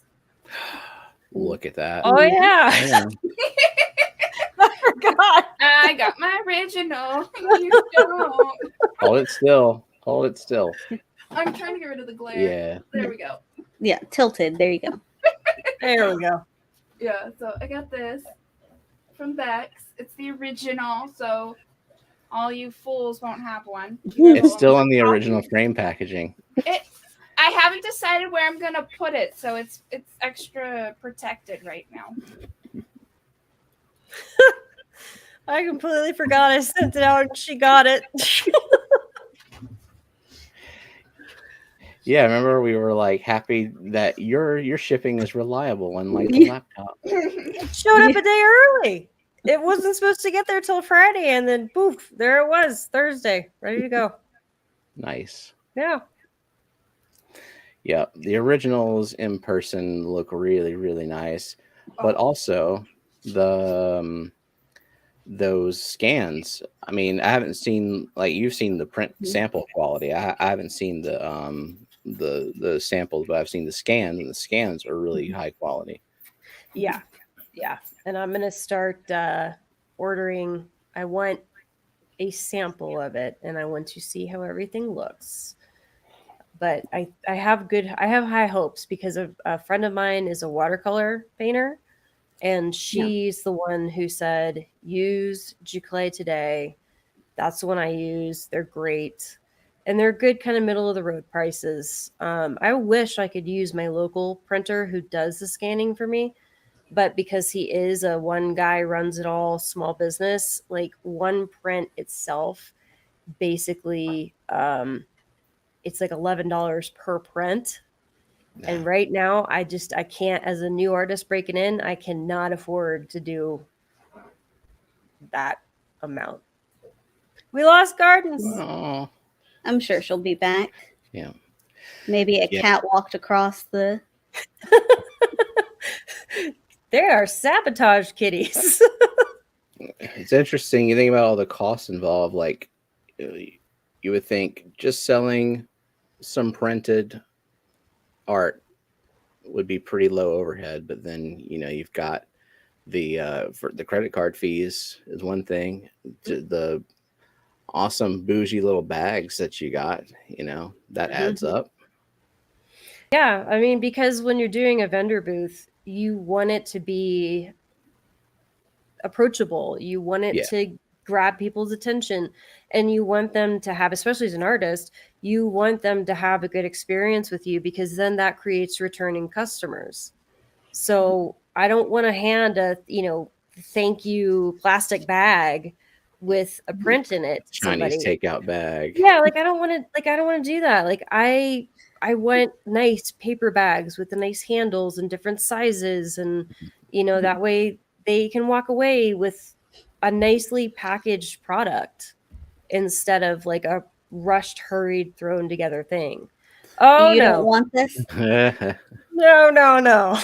Look at that.
Oh yeah,
Yeah.
I forgot.
I got my original. You don't.
Hold it still. Hold it still.
I'm trying to get rid of the glare.
Yeah.
There we go.
Yeah, tilted. There you go.
There we go.
Yeah, so I got this from Bex. It's the original, so all you fools won't have one.
It's still on the original frame packaging.
I haven't decided where I'm gonna put it, so it's extra protected right now.
I completely forgot I sent it out and she got it.
Yeah, remember we were like happy that your shipping is reliable, unlike the laptop.
It showed up a day early. It wasn't supposed to get there till Friday, and then poof, there it was, Thursday, ready to go.
Nice.
Yeah.
Yeah, the originals in person look really, really nice, but also the those scans. I mean, I haven't seen, like, you've seen the print sample quality. I haven't seen the samples, but I've seen the scans, and the scans are really high quality.
Yeah. And I'm gonna start ordering. I want a sample of it, and I want to see how everything looks. But I have high hopes because a friend of mine is a watercolor painter, and she's the one who said, use Giclée today. That's the one I use. They're great. And they're good kind of middle of the road prices. I wish I could use my local printer who does the scanning for me. But because he is a one guy runs it all small business, like one print itself, basically, it's like $11 per print. And right now, I can't, as a new artist breaking in, I cannot afford to do that amount. We lost Gardens.
Oh,
I'm sure she'll be back.
yeah.
Maybe a cat walked across the.
They are sabotage kitties.
It's interesting. You think about all the costs involved. Like, you would think just selling some printed art would be pretty low overhead, but then you've got the for the credit card fees is one thing. The awesome bougie little bags that you got, that adds up.
Yeah, I mean, because when you're doing a vendor booth, you want it to be approachable. You want it to grab people's attention, and you want them to have, especially as an artist, you want them to have a good experience with you, because then that creates returning customers. So I don't want to hand a, thank you plastic bag with a print in it.
Chinese takeout bag.
Yeah, I don't want to do that. Like I want nice paper bags with the nice handles and different sizes, and that way they can walk away with a nicely packaged product instead of like a rushed, hurried, thrown together thing. Oh,
you
no.
don't want this?
No.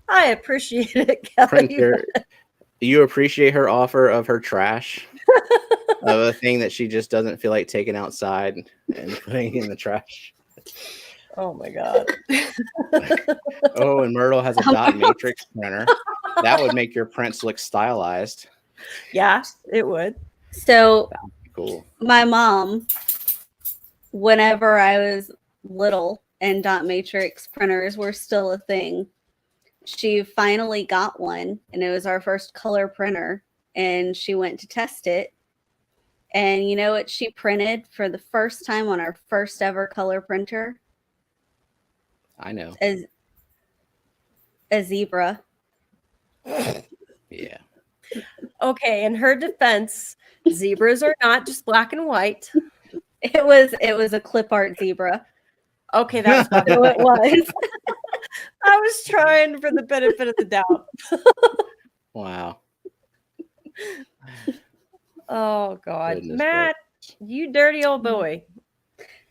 I appreciate it, Kelly.
Printer, you appreciate her offer of her trash? of a thing that she just doesn't feel like taking outside and putting in the trash.
Oh my god.
Oh, and Myrtle has a dot matrix printer. That would make your prints look stylized.
Yeah, it would.
So
Cool.
my mom, whenever I was little and dot matrix printers were still a thing, she finally got one, and it was our first color printer, and she went to test it. And you know what she printed for the first time on our first ever color printer?
I know.
As a zebra.
Yeah.
Okay, in her defense, zebras are not just black and white.
It was a clip art zebra.
Okay, that's what
So it was.
I was trying for the benefit of the doubt.
Wow.
Oh God,
Goodness,
Matt, you dirty old boy.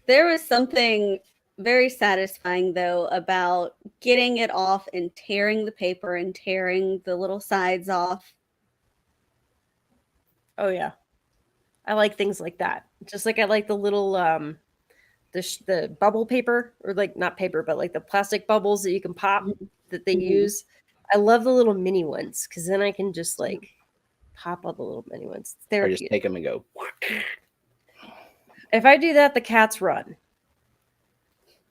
There was something very satisfying though about getting it off and tearing the paper and tearing the little sides off.
Oh yeah, I like things like that. Just like I like the little the bubble paper, or like not paper, but like the plastic bubbles that you can pop that they use. I love the little mini ones because then I can just like pop all the little mini ones. They're
Or just take them and go.
If I do that, the cats run.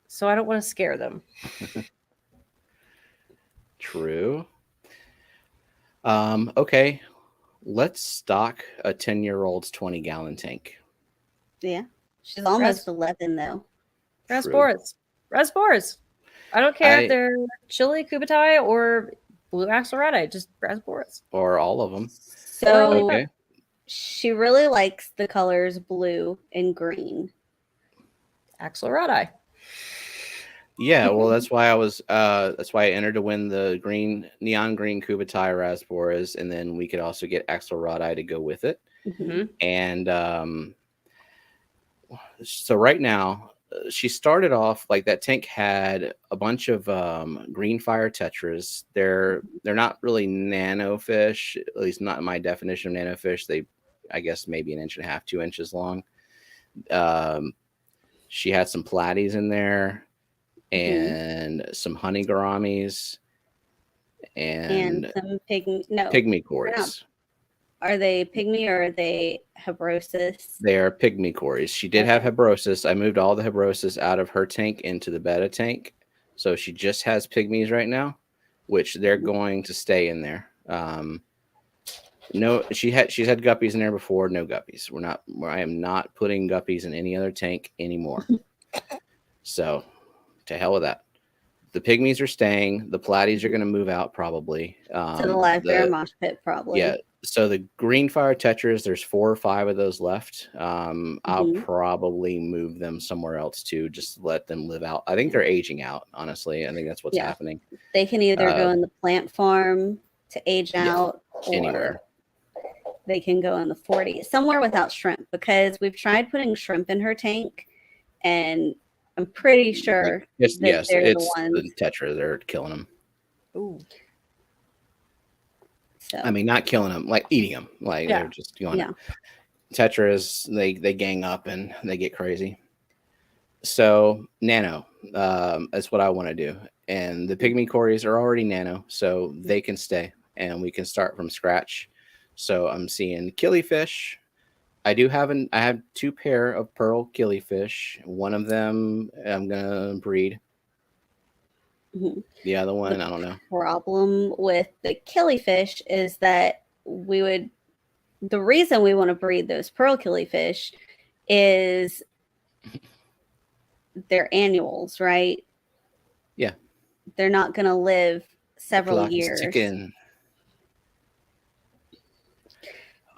So I don't want to scare them.
True. Okay. Let's stock a 10-year-old's 20-gallon tank.
Yeah. She's almost 11 though.
Raspboras. Raspboras. I don't care if they're chili kubatai or blue axolotl, just raspboras.
Or all of them.
So
Okay.
she really likes the colors blue and green.
Axolotl.
Yeah, well, that's why I entered to win the neon green kubatai raspboras, and then we could also get axolotl to go with it.
Mm-hmm.
And so right now, she started off like that tank had a bunch of green fire tetras. They're not really nano fish, at least not in my definition of nano fish. They, I guess, maybe 1.5 inches, 2 inches long. She had some platies in there, and some honey gouramis, and
some
pygmy cories.
Are they pygmy or are they hebrosis?
They are pygmy cories. She did have hebrosis. I moved all the hebrosis out of her tank into the betta tank, so she just has pygmies right now, which they're going to stay in there. No, she's had guppies in there before. No guppies. I am not putting guppies in any other tank anymore. So, to hell with that. The pygmies are staying. The platies are going to move out probably.
To the live bear mosh pit, probably.
Yeah. So the green fire tetras, there's 4 or 5 of those left. I'll probably move them somewhere else too. Just let them live out. I think they're aging out. Honestly, I think that's what's happening.
They can either go in the plant farm to age out, or
anywhere.
They can go in the 40 somewhere without shrimp, because we've tried putting shrimp in her tank, and I'm pretty sure
Yes,
it's
the tetra. They're killing them.
Ooh.
So.
I mean, not killing them, like eating them. Like they're just going. Yeah. Tetras, they gang up and they get crazy. So nano, that's what I want to do. And the pygmy cories are already nano, so they can stay, and we can start from scratch. So I'm seeing killifish. I have 2 pair of pearl killifish. One of them I'm gonna breed. The other one, I don't know.
Problem with the killifish is that the reason we want to breed those pearl killifish is they're annuals, right?
Yeah.
They're not going to live several years.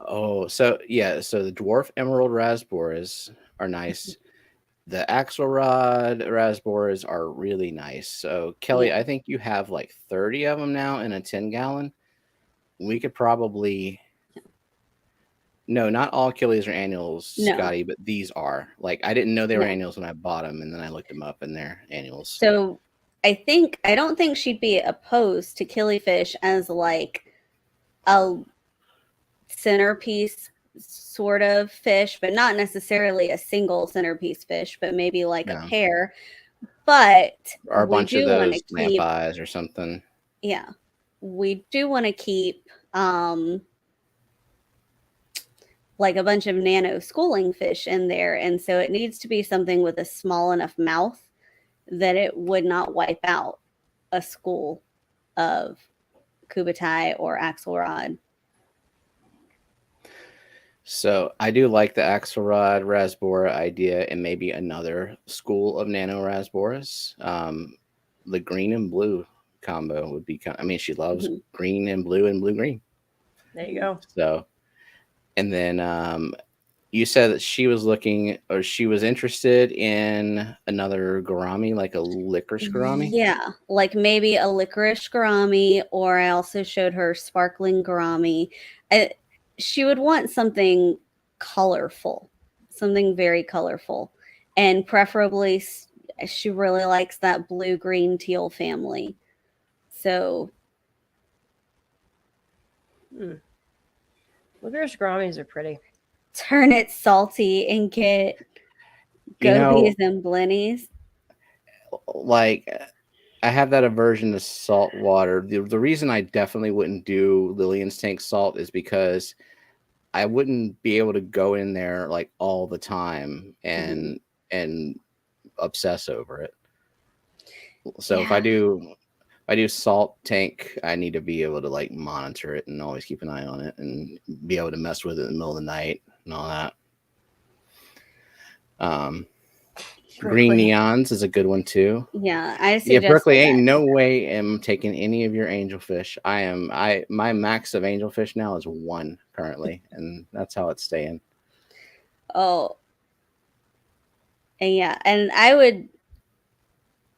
Oh, so yeah. So the dwarf emerald raspboras are nice. The axelrod raspboras are really nice. So Kelly, I think you have like 30 of them now in a 10-gallon. We could probably. No, not all killies are annuals, Scotty, but these are. Like, I didn't know they were annuals when I bought them, and then I looked them up, and they're annuals.
So I don't think she'd be opposed to killifish as like a centerpiece sort of fish, but not necessarily a single centerpiece fish, but maybe like a
No.
pair. But
Or a
we
bunch of
do want
those
to
lamp
keep,
eyes or something.
yeah, we do want to keep like a bunch of nano schooling fish in there. And so it needs to be something with a small enough mouth that it would not wipe out a school of kubatai or axelrod.
So I do like the Axelrod Rasbora idea and maybe another school of nano Rasboras. The green and blue combo would be kind of, I mean, she loves green and blue green.
There you go.
So, and then you said that she was looking, or she was interested in another Gourami, like a licorice Gourami.
Yeah, like maybe a licorice Gourami, or I also showed her sparkling Gourami. She would want something colorful, something very colorful, and preferably she really likes that blue, green, teal family. So,
Licorice Gouramis are pretty.
turn it salty and get gobies and blennies.
Like, I have that aversion to salt water. The reason I definitely wouldn't do Lillian's tank salt is because I wouldn't be able to go in there like all the time and obsess over it. So if I do salt tank, I need to be able to like monitor it and always keep an eye on it and be able to mess with it in the middle of the night and all that. Green neons is a good one too.
Yeah, I suggest
Berkeley ain't no way am taking any of your angelfish. My max of angelfish now is 1 currently, and that's how it's staying.
Oh, and yeah, and I would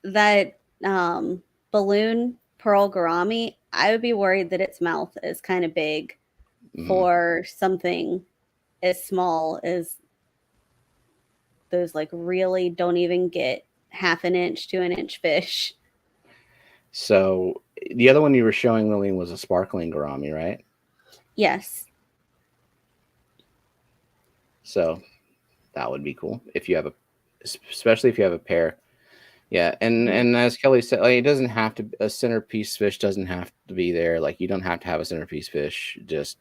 that balloon pearl gourami. I would be worried that its mouth is kind of big for something as small as those. Like, really don't even get half an inch to an inch fish.
So the other one you were showing, Lillian, was a sparkling Gourami, right?
Yes.
So that would be cool if you have especially if you have a pair. Yeah, and as Kelly said, like, it doesn't have to, a centerpiece fish doesn't have to be there. Like, you don't have to have a centerpiece fish. Just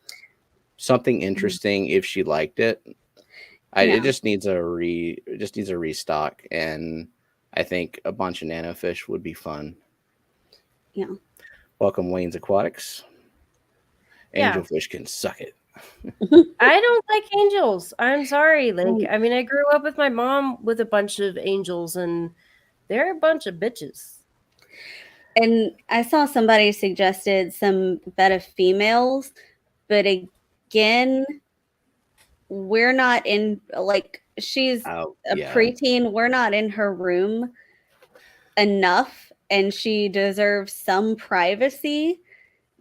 something interesting if she liked it. It just needs a restock, and I think a bunch of nano fish would be fun.
Yeah.
Welcome, Wayne's Aquatics. Angelfish can suck it.
I don't like angels. I'm sorry. Like, I mean, I grew up with my mom with a bunch of angels, and they're a bunch of bitches.
And I saw somebody suggested some betta females, but again, we're not in, like, she's a preteen. We're not in her room enough, and she deserves some privacy.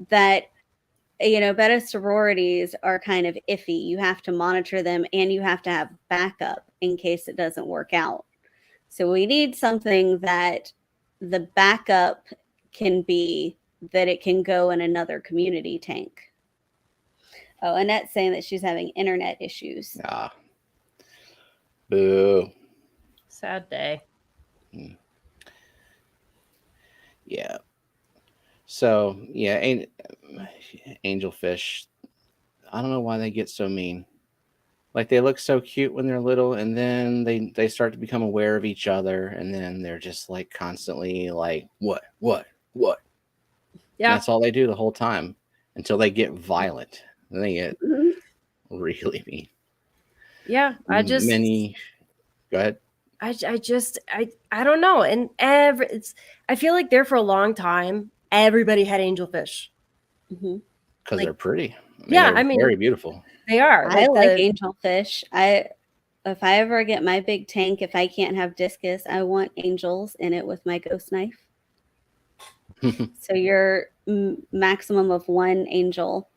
That, you know, betta sororities are kind of iffy. You have to monitor them, and you have to have backup in case it doesn't work out. So we need something that the backup can be that it can go in another community tank. Oh, Annette's saying that she's having internet issues.
Boo.
Sad day.
Yeah. So, yeah, angelfish, I don't know why they get so mean. Like, they look so cute when they're little, and then they start to become aware of each other, and then they're just like constantly like, what? Yeah. And that's all they do the whole time until they get violent. Then they get really mean.
Yeah,
go ahead.
I don't know. And I feel like there for a long time, everybody had angelfish.
Because they're pretty.
I mean,
very beautiful.
They are.
I like angelfish. If I ever get my big tank, if I can't have discus, I want angels in it with my ghost knife. So you're maximum of 1 angel.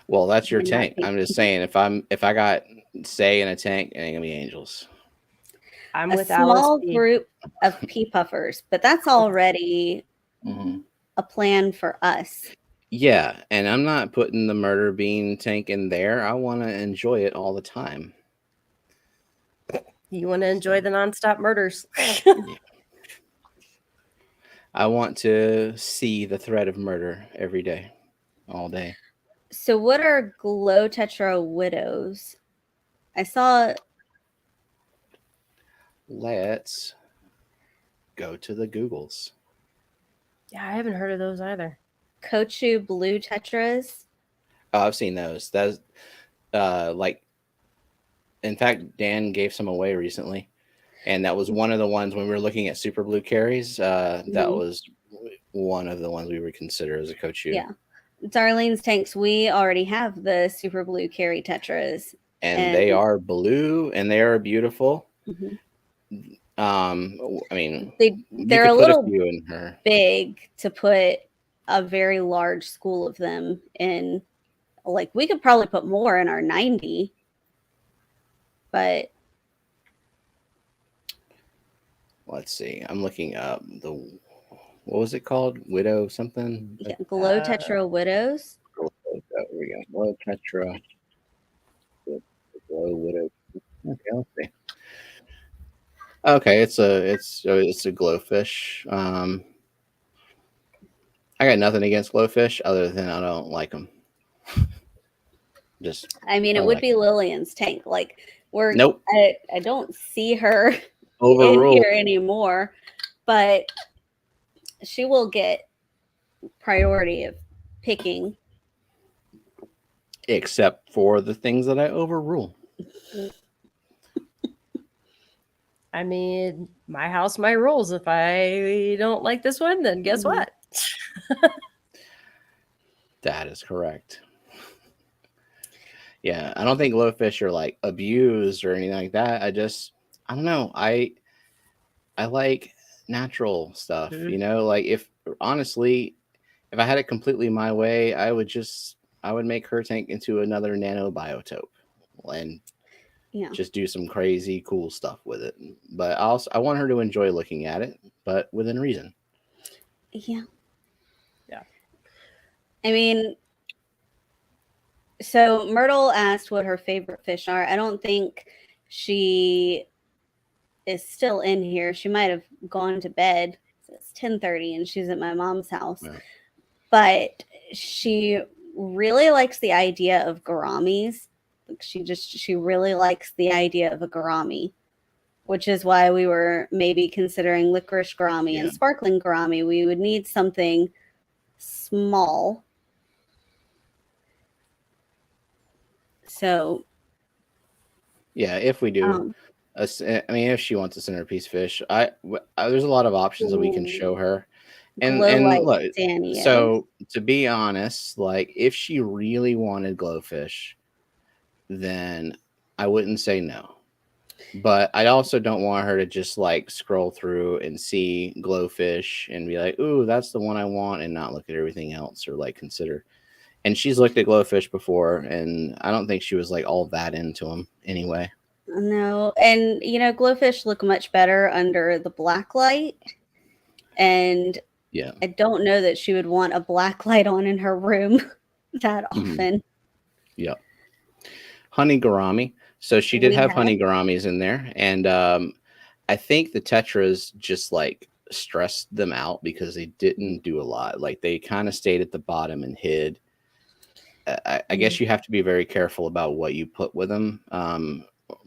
Well, that's your tank. I'm just saying, if I got say in a tank, it ain't gonna be angels.
I'm
with a small group of pea puffers, but that's already a plan for us.
Yeah, and I'm not putting the murder bean tank in there. I want to enjoy it all the time.
You want to enjoy the nonstop murders.
Yeah. I want to see the threat of murder every day, all day.
So what are glow tetra widows? I saw
Let's go to the Googles.
Yeah, I haven't heard of those either.
Kochu blue tetras.
Oh, I've seen those. That's like, in fact, Dan gave some away recently, and that was one of the ones when we were looking at super blue carries. That
Mhm.
was one of the ones we would consider as a Kochu.
Yeah. Darlene's tanks, we already have the super blue carry tetras.
And they are blue and they are beautiful.
Mhm.
I mean,
they're
you
a
could put
little
a few in her.
big to put a very large school of them in. Like, we could probably put more in our 90, but
Let's see. I'm looking up the, what was it called? Widow something?
yeah, glow tetra widows.
There we go. Glow Tetra. Glow Widow. Okay, let's see. Okay, it's a glowfish. I got nothing against glowfish other than I don't like them. Just
I mean, it
I
would
like
be Lillian's tank. Like,
nope.
I don't see her in
Overruled.
here anymore, but she will get priority of picking.
Except for the things that I overrule.
I mean, my house, my rules. If I don't like this one, then guess
Mhm.
what?
That is correct. Yeah, I don't think glowfish are like abused or anything like that. I don't know. I like natural stuff,
Mhm.
you know, like if honestly, if I had it completely my way, I would make her tank into another nano biotope and
Yeah.
just do some crazy cool stuff with it. But I want her to enjoy looking at it, but within reason.
Yeah.
Yeah.
I mean, so Myrtle asked what her favorite fish are. I don't think she is still in here. She might have gone to bed. It's 10:30 and she's at my mom's house.
Yeah.
But she really likes the idea of gouramis. Like, she really likes the idea of a gourami, which is why we were maybe considering licorice gourami
Yeah.
and sparkling gourami. We would need something small. So
Yeah, if we do, I mean, if she wants a centerpiece fish, there's a lot of options that we can show her. And
glow light
look,
Daniel.
so to be honest, like if she really wanted glowfish, then I wouldn't say no. But I also don't want her to just like scroll through and see glowfish and be like, "Ooh, that's the one I want," and not look at everything else or like consider. And she's looked at glowfish before, and I don't think she was like all that into them anyway.
No, and glowfish look much better under the black light. And
Yeah,
I don't know that she would want a black light on in her room that often.
Yeah. Honey gourami. So she did
We
have
have.
honey gouramis in there, and I think the tetras just like stressed them out because they didn't do a lot. Like they kind of stayed at the bottom and hid. I guess you have to be very careful about what you put with them.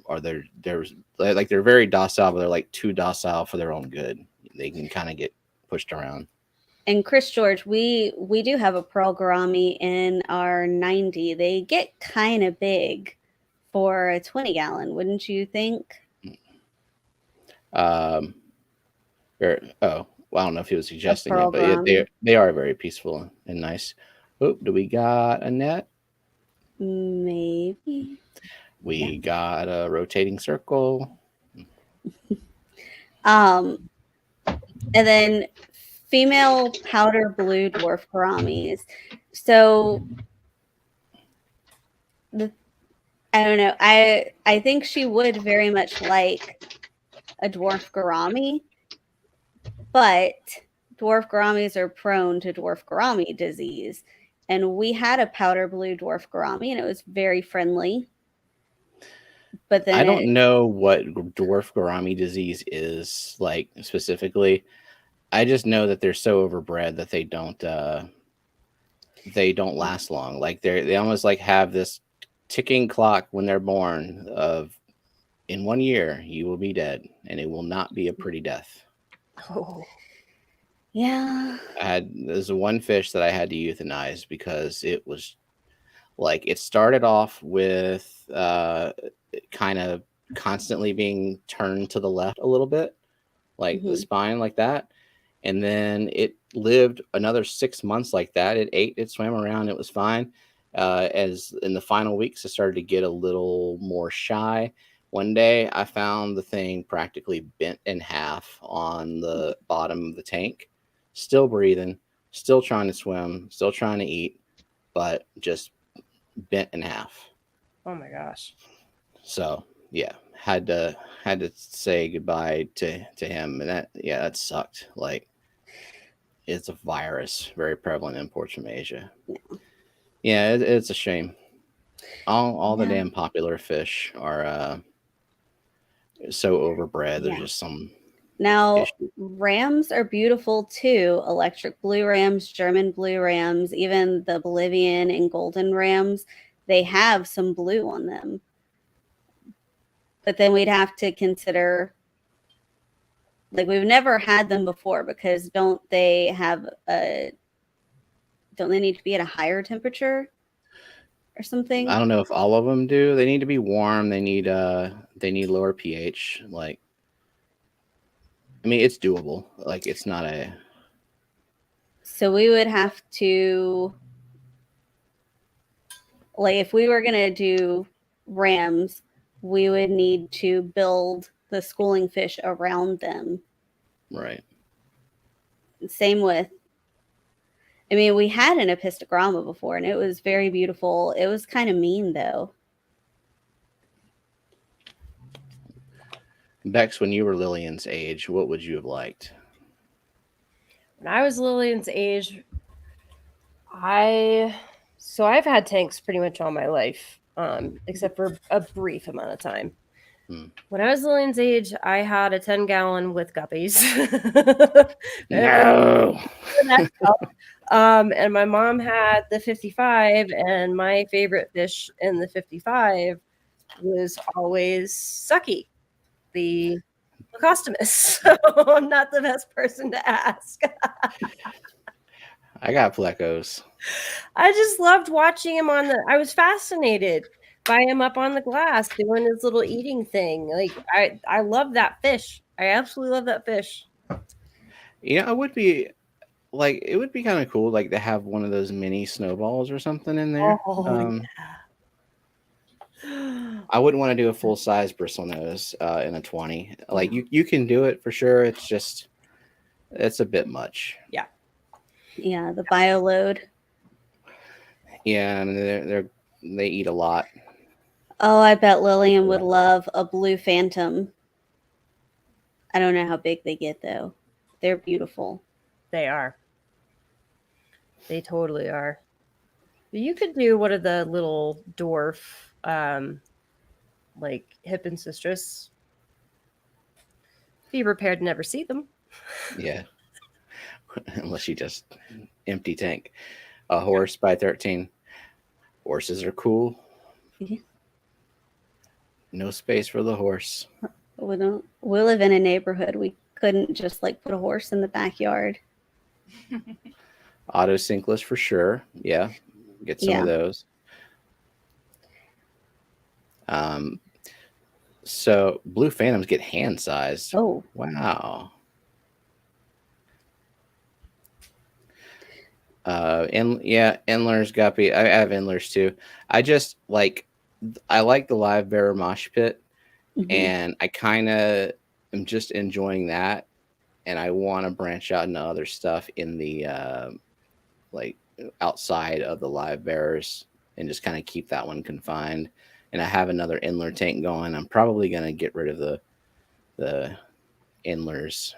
Or they're very docile, but they're like too docile for their own good. They can kind of get pushed around.
And Chris George, we do have a pearl gourami in our 90. They get kind of big for a 20-gallon, wouldn't you think?
Well, I don't know if he was suggesting
pearl
it, but yeah,
gourami.
they are very peaceful and nice. Oh, do we got a net?
Maybe.
We got a rotating circle.
And then female powder blue dwarf gouramis. So I don't know. I think she would very much like a dwarf gourami, but dwarf gouramis are prone to dwarf gourami disease. and we had a powder blue dwarf gourami, and it was very friendly. But then
I don't know what dwarf gourami disease is like specifically. I just know that they're so overbred that they don't last long. Like they almost like have this ticking clock when they're born of in 1 year you will be dead, and it will not be a pretty death.
Oh.
Yeah.
There's one fish that I had to euthanize because it was like it started off with kind of constantly being turned to the left a little bit, like the spine like that. And then it lived another 6 months like that. It ate, it swam around, it was fine. As in the final weeks, it started to get a little more shy. One day, I found the thing practically bent in half on the bottom of the tank, still breathing, still trying to swim, still trying to eat, but just bent in half.
Oh my gosh.
So yeah, had to say goodbye to him, and that sucked. Like, it's a virus, very prevalent imports from Asia. Yeah, it's a shame. All the damn popular fish are so overbred. There's just some
now
issue.
Rams are beautiful too. Electric blue rams, German blue rams, even the Bolivian and golden rams, they have some blue on them. But then we'd have to consider, like, we've never had them before because don't they need to be at a higher temperature or something?
I don't know if all of them do. They need to be warm. They need lower pH. Like, I mean, it's doable. Like, it's not a.
So we would have to, like, if we were gonna do rams, we would need to build the schooling fish around them.
Right.
Same with, I mean, we had an epistogramma before, and it was very beautiful. It was kind of mean, though.
Bex, when you were Lillian's age, what would you have liked?
When I was Lillian's age, I've had tanks pretty much all my life, except for a brief amount of time. When I was Lillian's age, I had a 10-gallon with guppies.
No.
And my mom had the 55, and my favorite fish in the 55 was always Sucky, the Lacostomus. So I'm not the best person to ask.
I got plecos.
I just loved watching him I was fascinated by him up on the glass doing his little eating thing. Like, I love that fish. I absolutely love that fish.
Yeah, it would be kind of cool, like, to have one of those mini snowballs or something in there. I wouldn't want to do a full size bristlenose in a 20. Like, you can do it for sure. It's just, it's a bit much.
Yeah.
Yeah, the bio load.
Yeah, and they eat a lot.
Oh, I bet Lillian would love a blue phantom. I don't know how big they get, though. They're beautiful.
They are. They totally are. You could do one of the little dwarf, like hip and cistrus. Be prepared to never see them.
Yeah. Unless you just empty tank. A horse by 13. Horses are cool.
Yeah.
No space for the horse.
We live in a neighborhood. We couldn't just like put a horse in the backyard.
Auto sinkless for sure. Yeah. Get some of those. So blue phantoms get hand sized.
Oh,
wow. Endlers, guppy. I have endlers too. I like the live bearer mosh pit, and I kind of am just enjoying that, and I want to branch out into other stuff in the like outside of the live bearers, and just kind of keep that one confined. And I have another endler tank going. I'm probably gonna get rid of the endlers.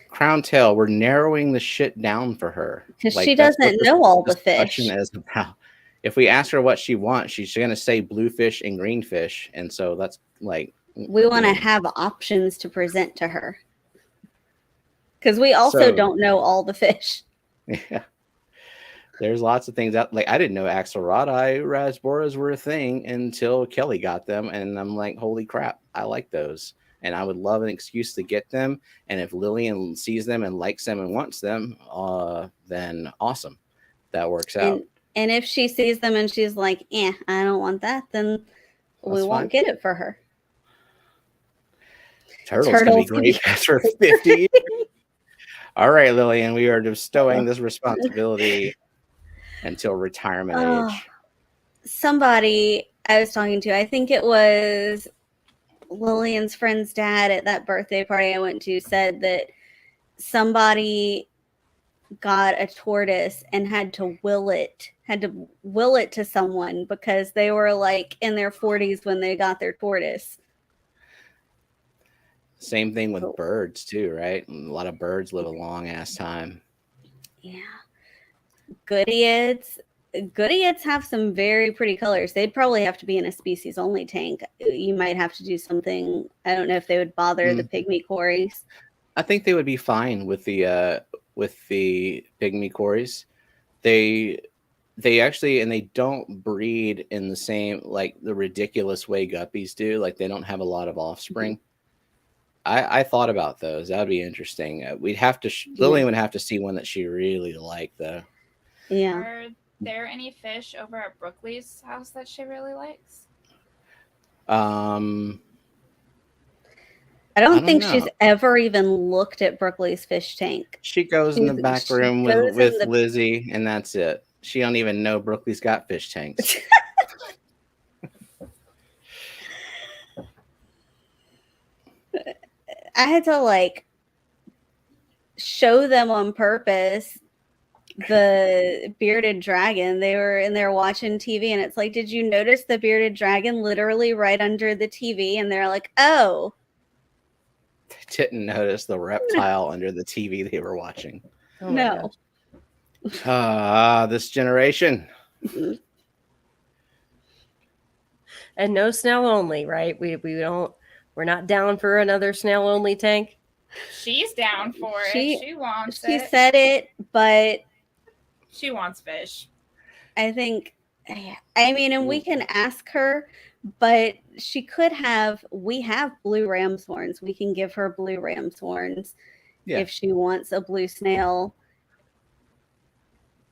Crown tail, we're narrowing the shit down for her.
Because
Like,
she
that's what
doesn't
this
know all the
discussion
fish.
is about. If we ask her what she wants, she's going to say bluefish and greenfish. And so that's like.
We want to
boom.
have options to present to her. Because we also don't know all the fish.
Yeah. There's lots of things out. Like, I didn't know axolotl rasboras were a thing until Kelly got them. And I'm like, holy crap, I like those. And I would love an excuse to get them. And if Lillian sees them and likes them and wants them, then awesome. That works out.
And if she sees them and she's like, I don't want that, then we won't get it for her.
Turtles can be great after 50 years. All right, Lillian, we are bestowing this responsibility until retirement age.
Somebody I was talking to, I think it was Lillian's friend's dad at that birthday party I went to, said that somebody got a tortoise and had to will it to someone because they were like in their 40s when they got their tortoise.
Same thing with birds too, right? A lot of birds live a long ass time.
Yeah. Goodeids have some very pretty colors. They'd probably have to be in a species only tank. You might have to do something. I don't know if they would bother the pygmy quarries.
I think they would be fine with the pygmy quarries. They actually, and they don't breed in the same, like the ridiculous way guppies do. Like, they don't have a lot of offspring. I thought about those. That would be interesting. We'd have to Lillian would have to see one that she really liked, though.
Yeah.
Are there any fish over at Brookley's house that she really likes?
I don't think she's ever even looked at Brookley's fish tank.
She goes in the back room with Lizzie, and that's it. She don't even know Brookley's got fish tanks.
I had to show them on purpose the bearded dragon. They were in there watching TV, and it's like, did you notice the bearded dragon literally right under the TV? And they're like, oh.
They didn't notice the reptile under the TV they were watching.
Oh, no.
This generation.
And no snail only, right? We're not down for another snail only tank.
She's down for it. She wants it.
She said it, but
she wants fish.
I think, and we can ask her, but she could have, we have blue ram's horns. We can give her blue ram's horns if she wants a blue snail.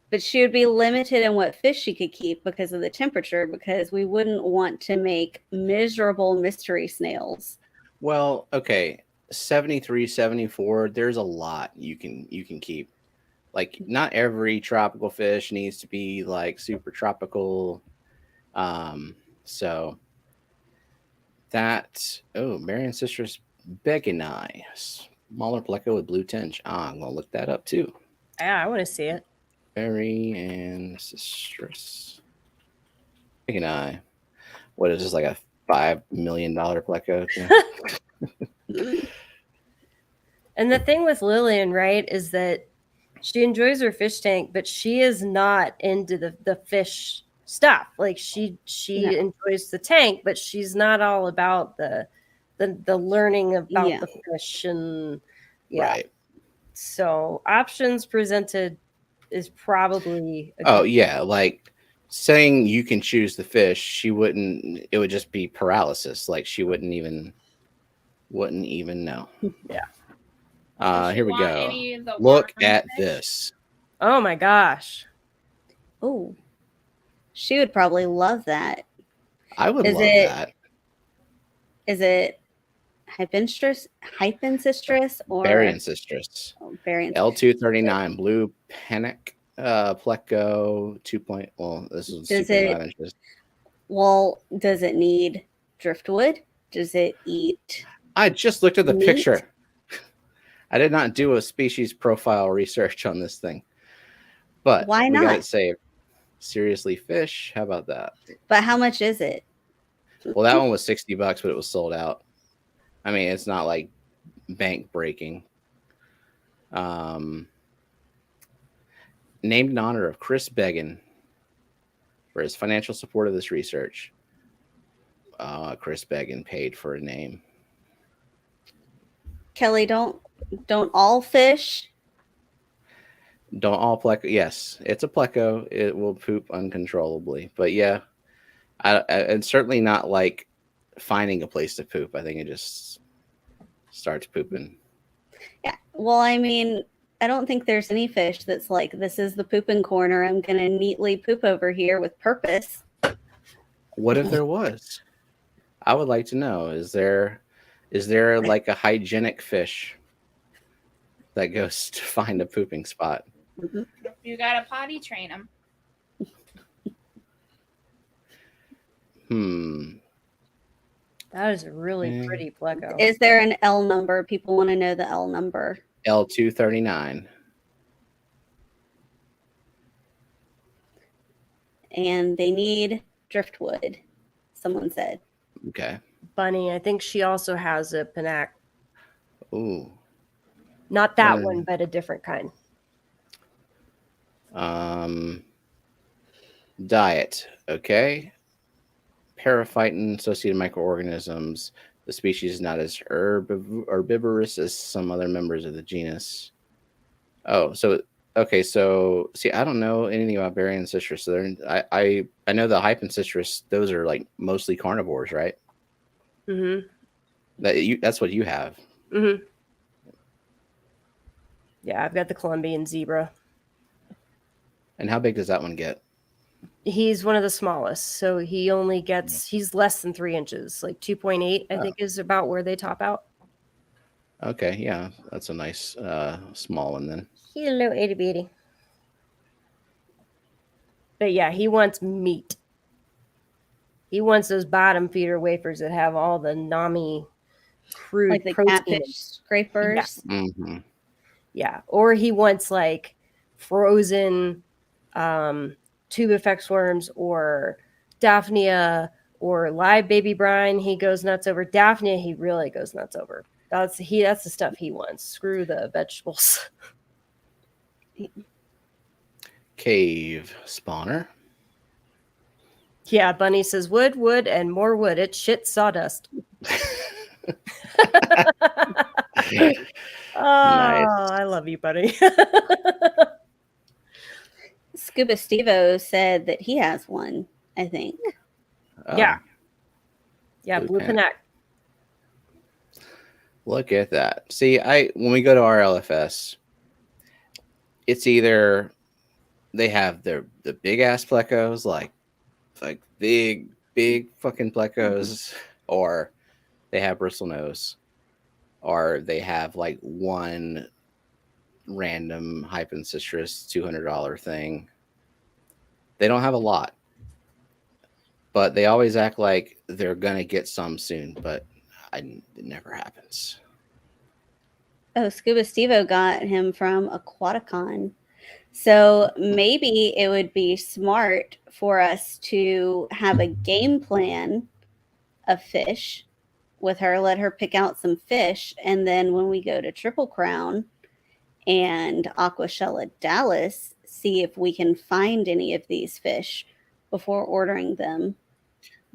But she would be limited in what fish she could keep because of the temperature, because we wouldn't want to make miserable mystery snails.
Well, okay. 73, 74, there's a lot you can keep. Like, not every tropical fish needs to be like super tropical. So that, Marian citrus begani, smaller pleco with blue tinge. I'm gonna look that up too.
Yeah, I want to see it.
Berry and citrus. Begani. What is this, like a $5 million pleco?
And the thing with Lillian, right, is that she enjoys her fish tank, but she is not into the fish stuff. Like, she enjoys the tank, but she's not all about the learning about the fish and
right.
So options presented is probably
like saying you can choose the fish, she wouldn't. It would just be paralysis. Like, she wouldn't even know.
Yeah.
Here we go. Look at this.
Oh my gosh.
Oh, she would probably love that.
I would love that.
Is it hypensistrus or
Bariancistrus?
Bariancistrus.
L239 blue panic pleco 2. Well, this is 2.5 inches.
Well, does it need driftwood? Does it eat?
I just looked at the
meat?
picture. I did not do a species profile research on this thing, but
why not?
We got it saved. Seriously, fish. How about that?
But how much is it?
Well, that one was $60, but it was sold out. I mean, it's not like bank breaking. Named in honor of Chris Began for his financial support of this research. Chris Began paid for a name.
Kelly, don't all fish?
Don't all pleco. Yes, it's a pleco. It will poop uncontrollably. But yeah, it's certainly not like finding a place to poop. I think it just starts pooping.
Yeah. Well, I mean, I don't think there's any fish that's like, this is the pooping corner. I'm going to neatly poop over here with purpose.
What if there was? I would like to know. Is there like a hygienic fish that goes to find a pooping spot?
You gotta potty train them.
That is a really pretty pleco.
Is there an L number? People want to know the L number.
L239.
And they need driftwood, someone said.
Okay.
Bunny, I think she also has a panac.
Ooh.
Not that one, but a different kind.
Diet. Okay. Paraphyton associated microorganisms. The species is not as herbivorous as some other members of the genus. Oh, so okay. So see, I don't know anything about berry and citrus. So I know the hype and citrus. Those are like mostly carnivores, right?
Mm-hmm.
That's what you have.
Mm-hmm. Yeah, I've got the Colombian zebra.
And how big does that one get?
He's one of the smallest, so he only gets, he's less than 3 inches, like 2.8, I think is about where they top out.
Okay, yeah, that's a nice small one then.
He's a little itty bitty. But yeah, he wants meat. He wants those bottom feeder wafers that have all the NAMI crude
Like the
protein.
catfish scrapers.
Yeah.
Mm-hmm.
Yeah, or he wants like frozen tube effects worms or Daphnia or live baby brine. He goes nuts over Daphnia. He really goes nuts over. That's the stuff he wants. Screw the vegetables.
Cave spawner.
Yeah, Bunny says wood, and more wood. It's shit sawdust.
Nice.
I love you, Bunny.
Scuba Stevo said that he has one, I think.
Oh,
Yeah. Yeah, blue
Okay.
panac.
Look at that. See, when we go to our LFS, it's either they have the big ass plecos, like big fucking plecos, or they have bristlenose, or they have like one random hype and citrus $200 thing. They don't have a lot, but they always act like they're gonna get some soon, but it never happens.
Oh, Scuba Stevo got him from Aquaticon. So maybe it would be smart for us to have a game plan of fish with her, let her pick out some fish, and then when we go to Triple Crown and Aquashella Dallas, see if we can find any of these fish before ordering them.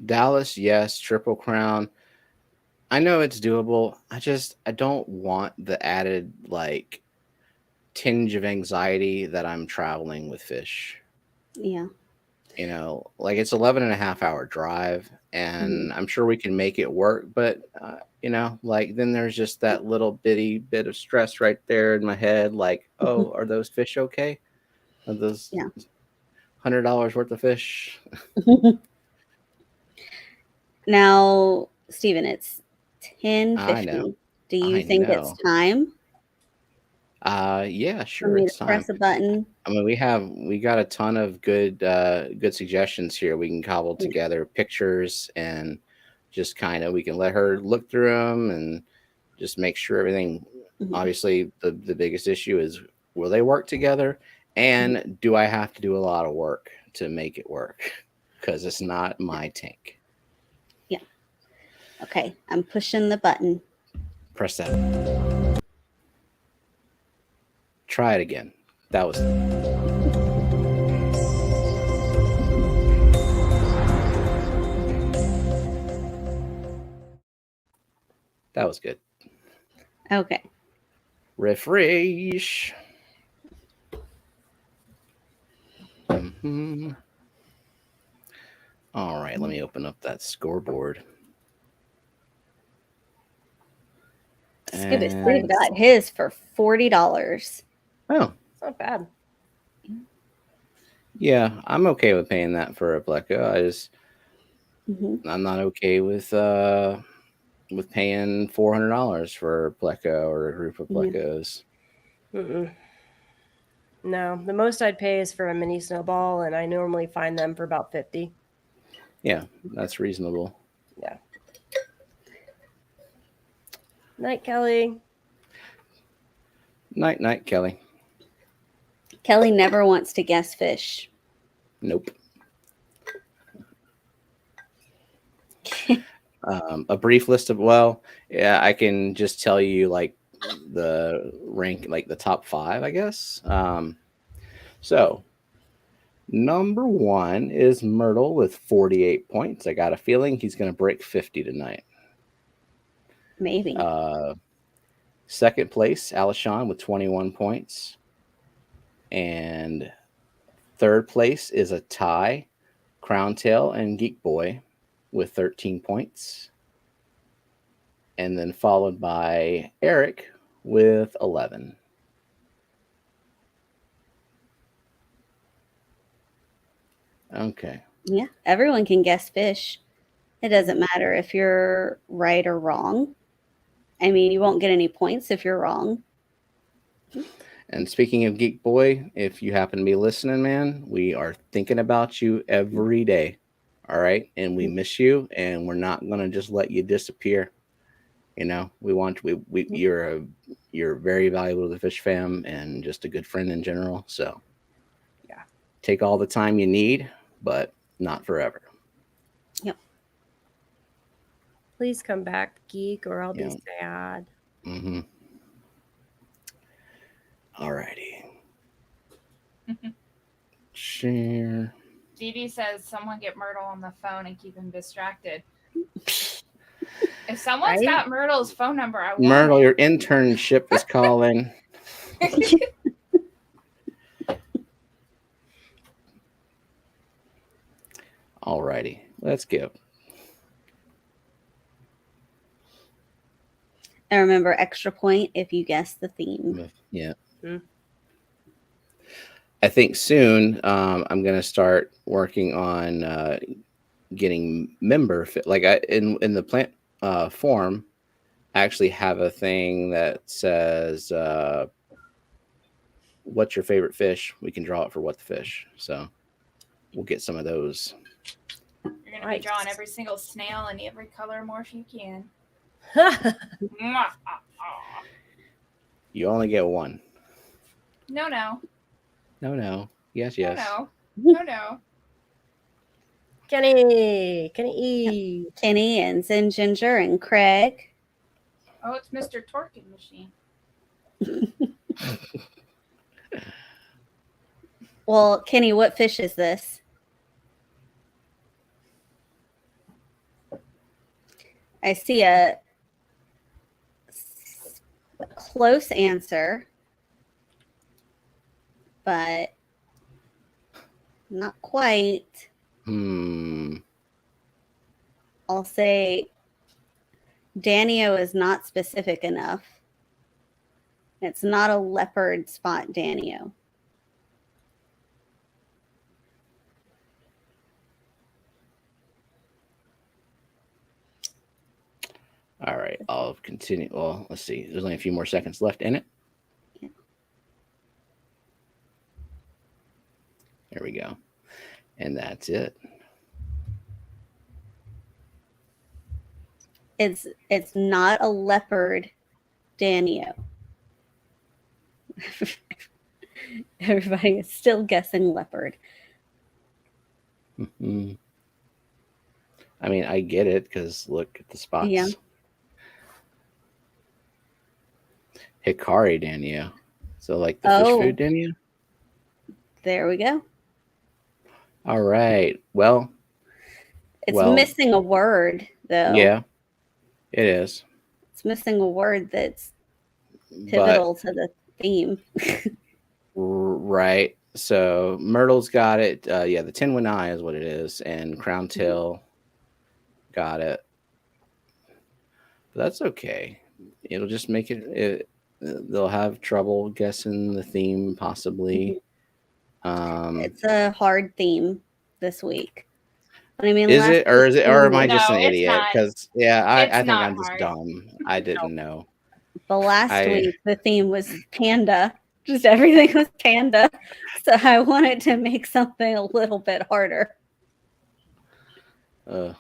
Dallas, yes. Triple Crown, I know it's doable. I don't want the added like tinge of anxiety that I'm traveling with fish.
Yeah.
You know, like it's 11.5 hour drive, and I'm sure we can make it work, but you know, like then there's just that little bitty bit of stress right there in my head, like, oh, are those fish okay? Are those $100 worth of fish?
Now, Stephen, it's 10:50.
I know.
Do you
I
think
know.
it's time
Yeah,
for
sure,
me
it's
to
time.
press a button?
I mean, we got a ton of good suggestions here. We can cobble together pictures and just kind of, we can let her look through them and just make sure everything. Obviously, the biggest issue is, will they work together? And do I have to do a lot of work to make it work? Because it's not my tank.
Yeah. Okay, I'm pushing the button.
Press that. Try it again. That was good.
Okay.
Refresh. Mhm. All right, let me open up that scoreboard.
Scuba
And-
Steve got his for $40.
Oh,
It's not bad.
yeah, I'm okay with paying that for a pleco.
Mhm.
I'm not okay with paying $400 for a pleco or a group of
Yeah.
plecos.
Mm-mm. No, the most I'd pay is for a mini snowball, and I normally find them for about 50.
Yeah, that's reasonable.
Yeah. Night, Kelly.
Night, Kelly.
Kelly never wants to guess fish.
Nope. A brief list of, yeah, I can just tell you like the rank, like the top 5, I guess. So number 1 is Myrtle with 48 points. I got a feeling he's going to break 50 tonight.
Maybe.
Second place, Alishon with 21 points. And third place is a tie, Crowntail and Geek Boy with 13 points. And then followed by Eric with 11. Okay.
Yeah, everyone can guess fish. It doesn't matter if you're right or wrong. I mean, you won't get any points if you're wrong.
And speaking of Geek Boy, if you happen to be listening, man, we are thinking about you every day. All right. And we miss you, and we're not going to just let you disappear. You know, you're very valuable to the Fish Fam and just a good friend in general. So
Yeah.
Take all the time you need, but not forever.
Yep.
Please come back, Geek, or I'll
Yeah.
be sad.
Mm-hmm. All righty. Share.
Dee Dee says someone get Myrtle on the phone and keep him distracted. If someone's
Right?
got Myrtle's phone number, I want
Myrtle,
it.
your internship is calling. All righty. Let's go.
And remember, extra point if you guess the theme.
Yeah.
Mm.
I think soon I'm going to start working on getting member fit. Like in the plant form, I actually have a thing that says, what's your favorite fish? We can draw it for what the fish. So we'll get some of those.
You're going to be drawing every single snail in every color morph you can.
You only get one.
No.
No. Yes.
No.
Kenny E.
Kenny and Zen Ginger and Craig.
Oh, it's Mr. Torkin Machine.
Well, Kenny, what fish is this? I see a close answer, but not quite. I'll say Danio is not specific enough. It's not a leopard spot Danio.
All right. I'll continue. Well, let's see. There's only a few more seconds left in it.
Yeah.
There we go. And that's it.
It's not a leopard Danio. Everybody is still guessing leopard.
Mm-hmm. I mean, I get it because look at the spots.
Yeah.
Hikari Danio. It's So like the fish
Oh.
food, didn't you?
There we go.
All right. Well,
It's
Well-
missing a word, though.
yeah, it is.
It's missing a word that's
But
pivotal to the theme.
right. So Myrtle's got it. Yeah, the Tin Win Eye is what it is, and Crown Tail got it. But that's okay. It'll just make it. They'll have trouble guessing the theme, possibly.
It's a hard theme this week. But I mean,
Is
last
it, or is it, or am I
No,
just an
it's
idiot?
not.
Because I
It's
think
not
I'm just
hard.
dumb. I didn't know.
But last
I-
week the theme was panda. Just everything was panda. So I wanted to make something a little bit harder.
All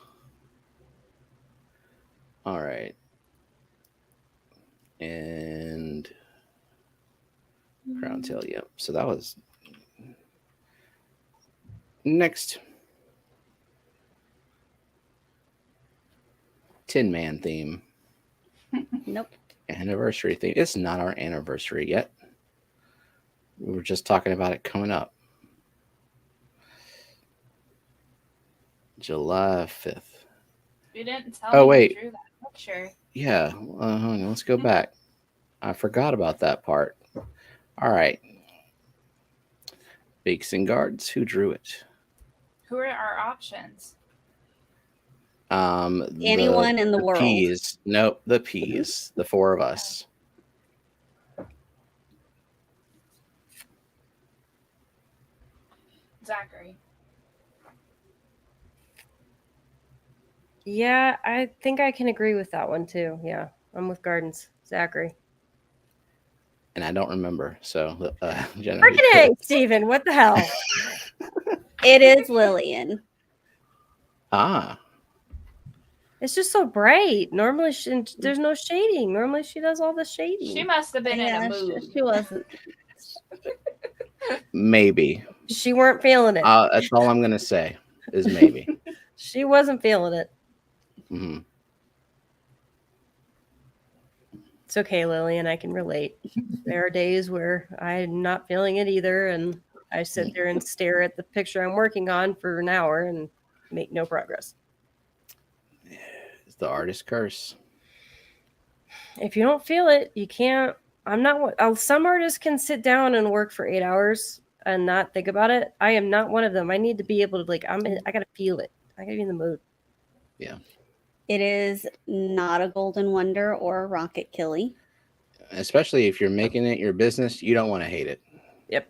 right. And Crown Tail, yep. So that was next. Tin Man theme.
Nope.
Anniversary theme. It's not our anniversary yet. We were just talking about it coming up. July 5th.
You didn't tell
Oh,
me
wait.
you drew that picture.
Yeah. Hang on, let's go back. I forgot about that part. All right. Beaks and Guards. Who drew it?
Who are our options?
Anyone in the world.
Peas. Nope, the peas. The four of us.
Zachary.
Yeah, I think I can agree with that one too. Yeah, I'm with Gardens. Zachary.
And I don't remember. So, Jenna.
Freaking A, Steven, what the hell?
It is Lillian.
Ah,
It's just so bright. Normally, there's no shading. Normally, she does all the shading.
She must have been in a mood.
She wasn't.
maybe.
She weren't feeling it.
That's all I'm gonna say is maybe.
She wasn't feeling it.
Hmm.
It's okay, Lillian. I can relate. There are days where I'm not feeling it either, and I sit there and stare at the picture I'm working on for an hour and make no progress.
It's the artist curse.
If you don't feel it, you can't. I'm not. Some artists can sit down and work for 8 hours and not think about it. I am not one of them. I need to be able to I gotta feel it. I gotta be in the mood.
Yeah.
It is not a Golden Wonder or a Rocket Killy.
Especially if you're making it your business, you don't want to hate it.
Yep.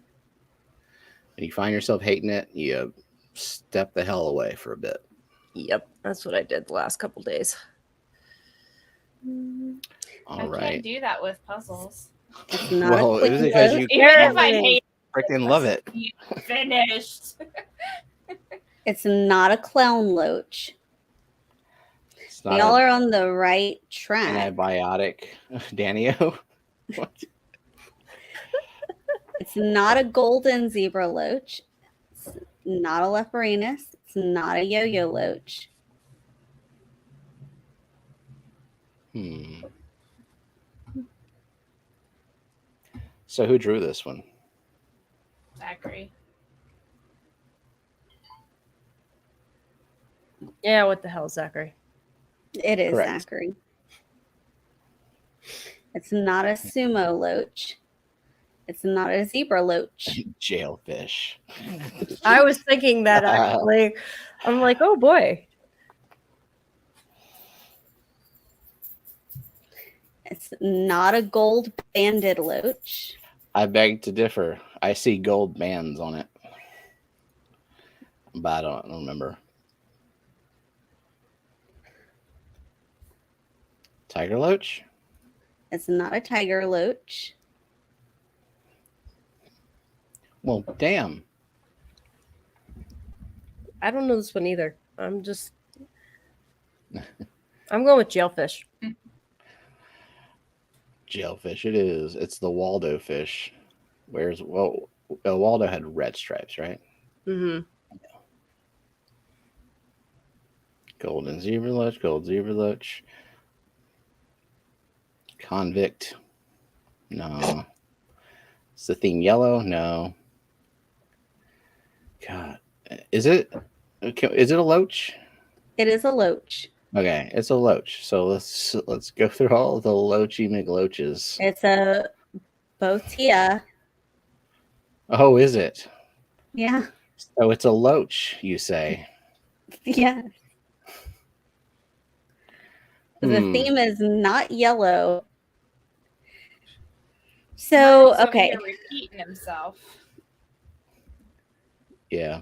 And you find yourself hating it, you step the hell away for a bit.
Yep. That's what I did the last couple days.
All
I
right.
can't do that with puzzles.
It's not
Well,
a
it was
quick
because
load.
you
Even if I hate
freaking love it.
you finished.
It's not a clown loach.
It's not
Y'all
an
are on the right track.
antibiotic, Danio. What?
It's not a golden zebra loach. It's not a leporinus. It's not a yo-yo loach.
So who drew this one?
Zachary.
Yeah. What the hell, Zachary?
It is
Correct.
Zachary. It's not a sumo loach. It's not a zebra loach.
Jailfish.
I was thinking that actually. I'm like, oh boy.
It's not a gold banded loach.
I beg to differ. I see gold bands on it, but I don't remember. Tiger Loach?
It's not a tiger loach.
Well, damn.
I don't know this one either. I'm going with jailfish.
Jailfish it is. It's the Waldo fish. Waldo had red stripes, right?
Mm-hmm.
Golden zebra loach, gold zebra loach. Convict. No. Is the theme yellow? No. God, is it? Is it a loach?
It is a loach.
Okay, it's a loach. So let's go through all of the loachy McLoaches.
It's a botia.
Oh, is it?
Yeah.
So it's a loach, you say?
Yeah. The theme is not yellow. So,
Merle's over
okay.
here repeating himself.
Yeah.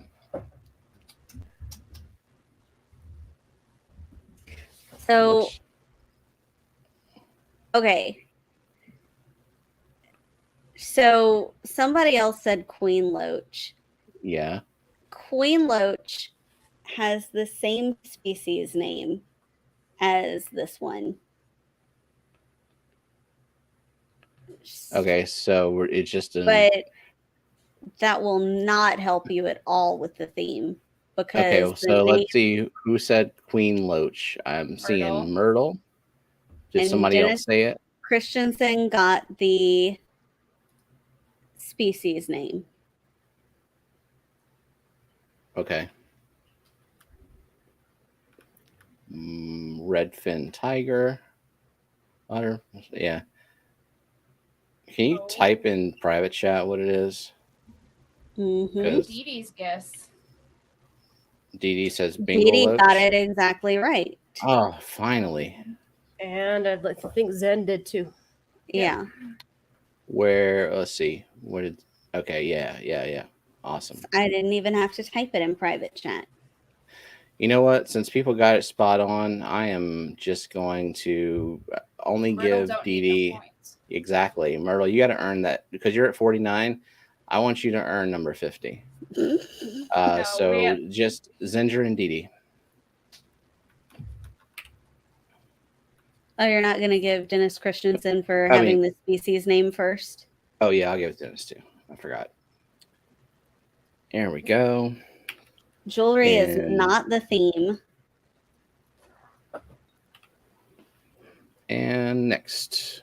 So, okay. So, somebody else said queen loach.
Yeah.
Queen loach has the same species name as this one.
Okay, so it's just an.
But that will not help you at all with the theme because
Okay,
the
so
name
let's see who said Queen Loach. I'm seeing Myrtle. Did
And
somebody
Dennis
else say it?
Christensen got the species name.
Okay. Redfin tiger. Otter. Yeah. Can you type in private chat what it is?
Mm-hmm.
Dee Dee's guess.
Dee Dee says bingo
Dee Dee
loach.
got it exactly right.
Oh, finally.
And I'd like to think Zen did too.
Yeah.
Where, let's see. Where did, okay, yeah. Awesome.
I didn't even have to type it in private chat.
You know what? Since people got it spot on, I am just going to only give Dee Dee. Exactly. Myrtle, you got to earn that because you're at 49. I want you to earn number 50. So just Zinger and Dee Dee.
Oh, you're not going to give Dennis Christensen for having the species name first?
Oh, yeah, I'll give it to Dennis too. I forgot. There we go.
Jewelry is not the theme.
And next.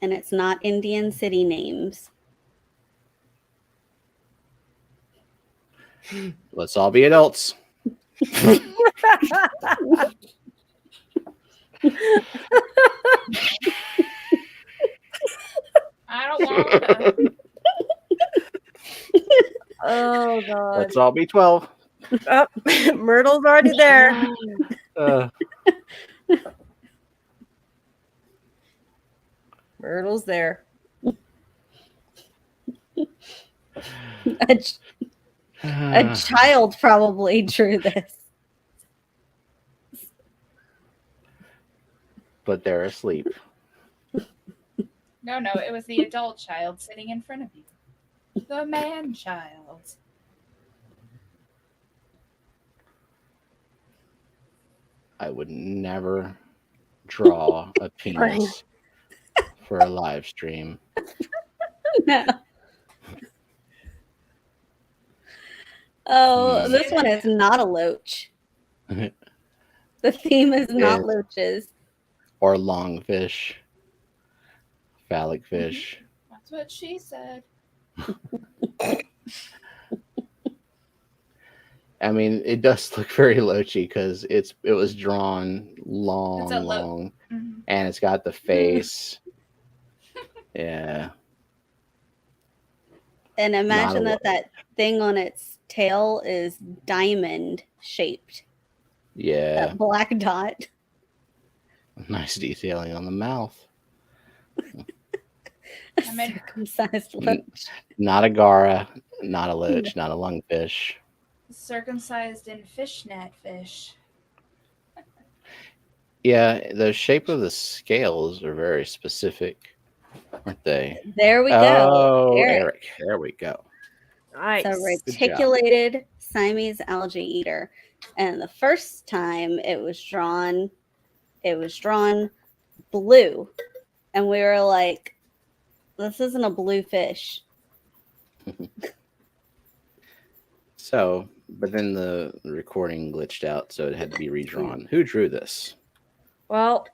And it's not Indian city names.
Let's all be adults.
I don't want to.
Oh, God.
Let's all be 12.
Oh, Myrtle's already there. Myrtle's there.
A child probably drew this.
But they're asleep.
No, it was the adult child sitting in front of you. The man child.
I would never draw a penis for a live stream.
No. Oh, this one is not a loach. The theme is not loaches.
Or long fish. Phallic fish.
That's what she said.
I mean, it does look very loachy because it was drawn long, and it's got the face. Yeah.
And imagine that thing on its tail is diamond shaped.
Yeah.
That black dot.
Nice detailing on the mouth.
A circumcised loach.
Not a gara, not a loach, not a lungfish.
Circumcised in fishnet fish.
Yeah, the shape of the scales are very specific, aren't they?
There we go.
Oh, Eric. There we go.
Nice.
So reticulated Siamese algae eater. And the first time it was drawn blue. And we were like, this isn't a blue fish.
So, but then the recording glitched out, so it had to be redrawn. Who drew this?
Well,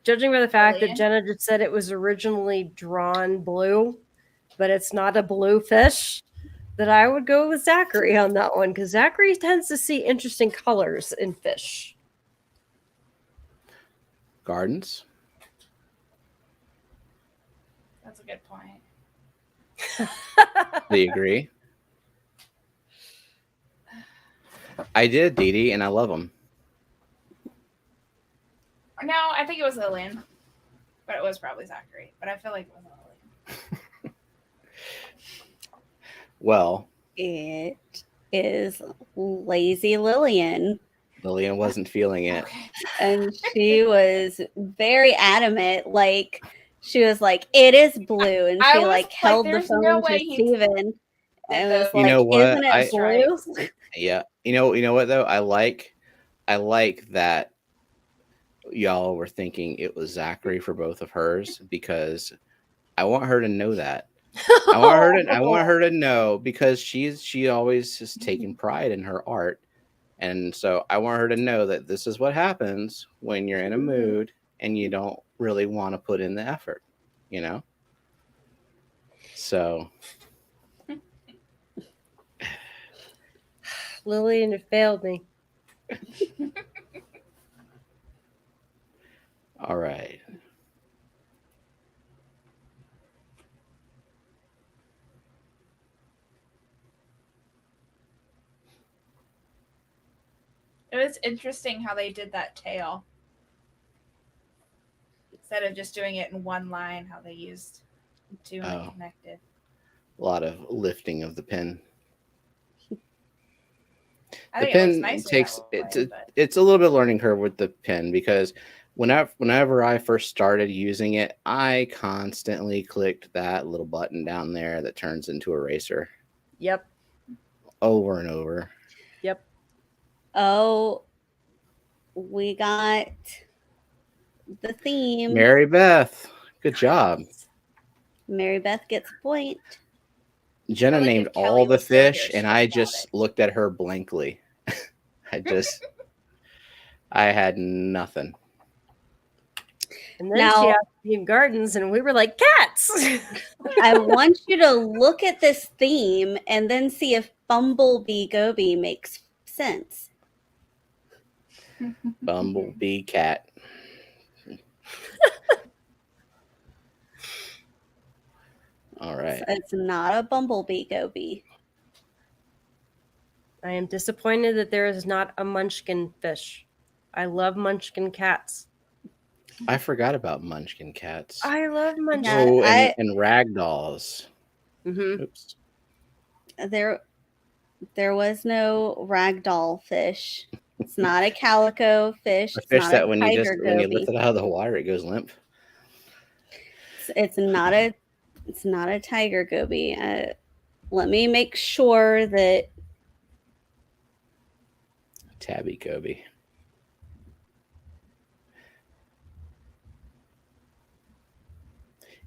judging by the fact that Jenna just said it was originally drawn blue, but it's not a blue fish, that I would go with Zachary on that one, because Zachary tends to see interesting colors in fish.
Gardens.
That's a good point.
Do you agree? I did, Dee Dee, and I love them.
No, I think it was Lillian, but it was probably Zachary. But I feel like it was Lillian.
Well,
It is Lazy Lillian.
Lillian wasn't feeling it.
Okay.
And she was very adamant. Like, she was like, it is blue. And
I
she
was
like
like,
held the
there's
phone
no
to
way he
Steven and was
You
like,
know what?
isn't it blue?
Yeah. You know what though? I like that y'all were thinking it was Zachary for both of hers, because I want her to know that. I want her to know, because she always is taking pride in her art. And so I want her to know that this is what happens when you're in a mood and you don't really want to put in the effort, you know? So
Lillian, it failed me.
all right.
It was interesting how they did that tail. Instead of just doing it in one line, how they used two and connected.
A lot of lifting of the pen.
I
The
think it
pen
looks nicer
takes
that way, but
it's a little bit learning curve with the pen, because whenever I first started using it, I constantly clicked that little button down there that turns into eraser
Yep.
over and over.
Yep.
Oh, we got the theme.
Mary Beth, good job.
Mary Beth gets a point.
Jenna
I like
named
if Kelly
all the
was still here,
fish,
she
and
would've
I
got
just
it.
looked at her blankly. I had nothing.
And then
Now-
she asked me in gardens, and we were like, cats.
I want you to look at this theme and then see if Bumblebee Goby makes sense.
Bumblebee cat. All right.
It's not a Bumblebee Goby.
I am disappointed that there is not a munchkin fish. I love munchkin cats.
I forgot about munchkin cats.
I love munchkin.
Yeah,
Oh,
I-
and ragdolls.
Mm-hmm.
Oops.
There was no ragdoll fish. It's not a calico fish.
A
It's
fish
not
that
a
when you
tiger
lift
goby.
it out of the water, it goes limp.
It's not a tiger goby. Let me make sure that
Tabby goby.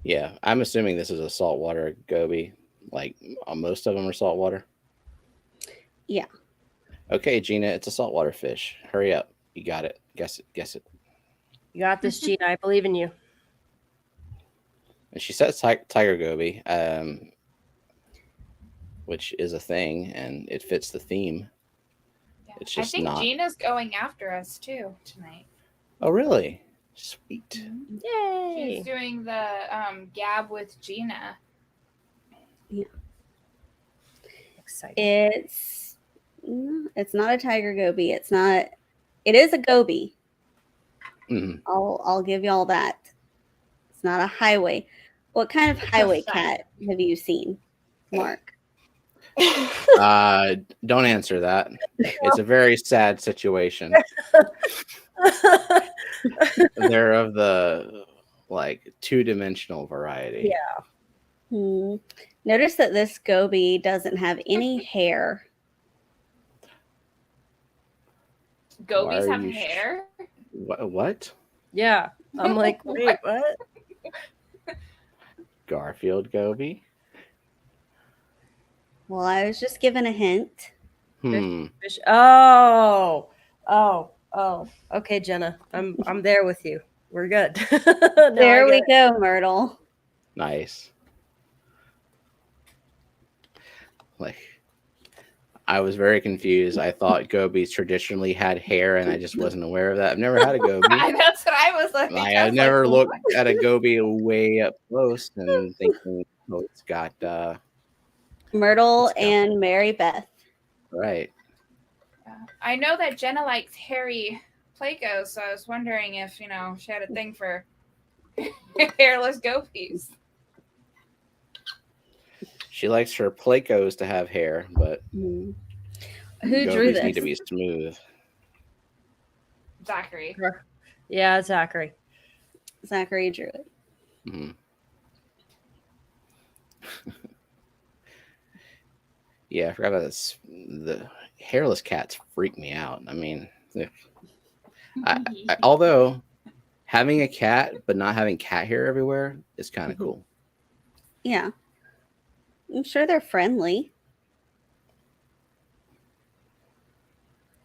Yeah, I'm assuming this is a saltwater goby. Like most of them are saltwater.
Yeah.
Okay, Gina, it's a saltwater fish. Hurry up. You got it. Guess it.
You got this, Gina. I believe in you.
And she says tiger goby, which is a thing, and it fits the theme.
Yeah.
It's
I
just
think
not.
Gina's going after us too tonight.
Oh, really? Sweet.
Yay!
She's doing the gab with Gina.
Excited.
it's not a tiger goby. It is a goby.
Mhm.
I'll give y'all that. It's not a highway. What kind of highway cat have you seen, Mark?
Don't answer that. It's a very sad situation. They're of the like two-dimensional variety.
Yeah.
Notice that this goby doesn't have any hair.
Gobies
Why are
have
you
hair.
What?
Yeah. I'm like, wait, what?
Garfield goby?
Well, I was just given a hint.
Fish. Oh. Okay, Jenna. I'm there with you. We're good. Now
There
I
we
get it.
go, Myrtle.
Nice. Like, I was very confused. I thought gobies traditionally had hair, and I just wasn't aware of that. I've never had a goby.
That's what I was like.
I had never looked at a goby way up close and thinking, oh, it's got
Myrtle and Mary Beth.
right.
I know that Jenna likes hairy Plecos, so I was wondering if she had a thing for hairless gobies.
She likes her Plecos to have hair, but
Who drew this?
Need to be smooth.
Zachary.
Yeah, Zachary.
Zachary drew it.
Mm-hmm. Yeah, I forgot about this. The hairless cats freak me out. I mean, although having a cat but not having cat hair everywhere is kind of cool.
Yeah. I'm sure they're friendly.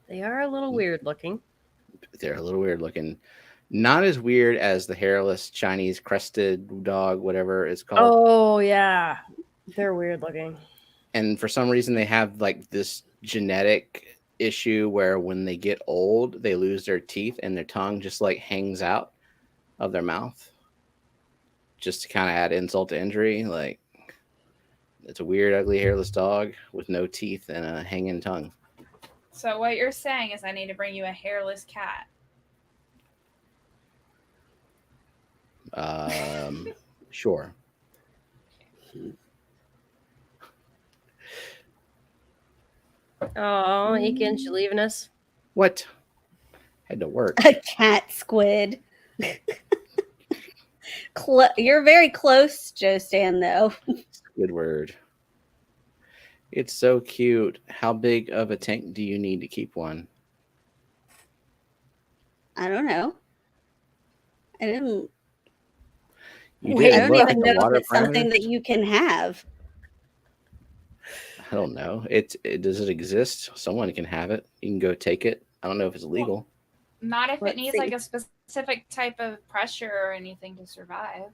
They are a little weird looking.
They're a little weird looking. Not as weird as the hairless Chinese crested dog, whatever it's called.
Oh, yeah. They're weird looking.
And for some reason, they have like this genetic issue where when they get old, they lose their teeth and their tongue just like hangs out of their mouth. Just to kind of add insult to injury. Like, it's a weird, ugly, hairless dog with no teeth and a hanging tongue.
So what you're saying is I need to bring you a hairless cat.
Sure.
Oh, Ekin, you leaving us?
What? Had to work.
A cat squid. You're very close, Joe Stan, though.
Squidward. It's so cute. How big of a tank do you need to keep one?
I don't know. I didn't.
You
I
didn't
don't
look at
even
the
know
water
if it's something
parameters?
that you can have.
I don't know. Does it exist? Someone can have it. You can go take it. I don't know if it's legal.
Not if
Let's
it needs
see.
like a specific type of pressure or anything to survive.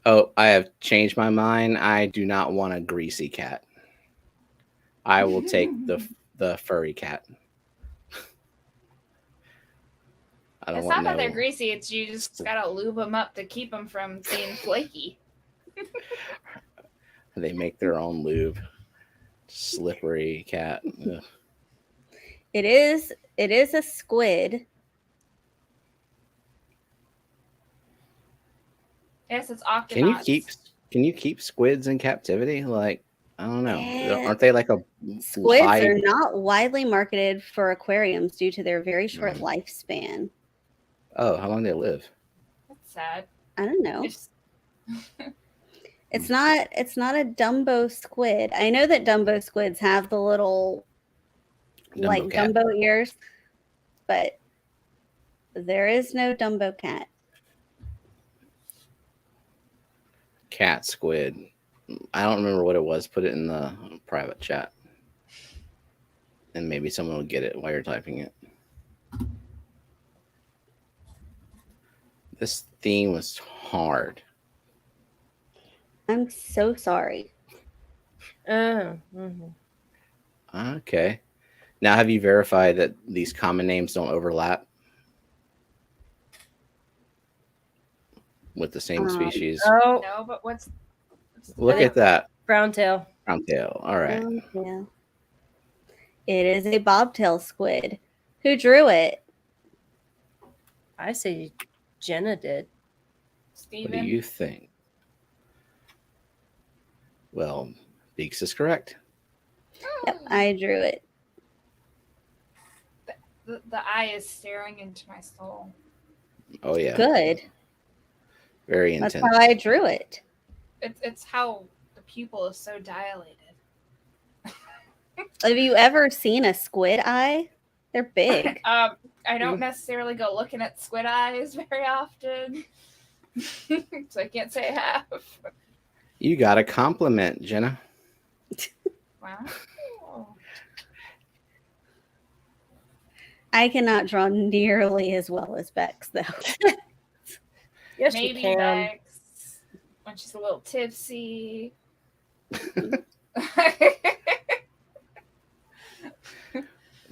Oh, I have changed my mind. I do not want a greasy cat. I will take the furry cat. I don't
It's
want
not that they're
no.
greasy. It's you just gotta lube them up to keep them from being flaky.
They make their own lube. Slippery cat. Ugh.
It is a squid.
Yes, it's octonauts.
Can you keep squids in captivity? Like, I don't know.
Yeah.
Aren't they like a
Squids
high-
are not widely marketed for aquariums due to their very short lifespan.
Oh, how long do they live?
That's sad.
I don't know.
It's-
It's not a Dumbo squid. I know that Dumbo squids have the little
Dumbo cat.
Dumbo ears, but there is no Dumbo cat.
Cat squid. I don't remember what it was. Put it in the private chat. And maybe someone will get it while you're typing it. This theme was hard.
I'm so sorry.
Oh. Mm-hmm.
Okay. Now, have you verified that these common names don't overlap with the same species?
Oh,
No, but what's
Look at that.
brown tail.
Brown tail. All right.
Yeah. It is a bobtail squid. Who drew it?
I say Jenna did.
What
Steven?
do you think? Well, Beaks is correct.
Yep, I drew it.
The eye is staring into my soul.
Oh, yeah.
Good.
Very intense.
That's how I drew it.
It's how the pupil is so dilated.
Have you ever seen a squid eye? They're big.
I don't necessarily go looking at squid eyes very often. So I can't say I have.
You got a compliment, Jenna.
Wow.
I cannot draw nearly as well as Bex, though.
Yes,
Maybe
you can.
Bex when she's a little tipsy.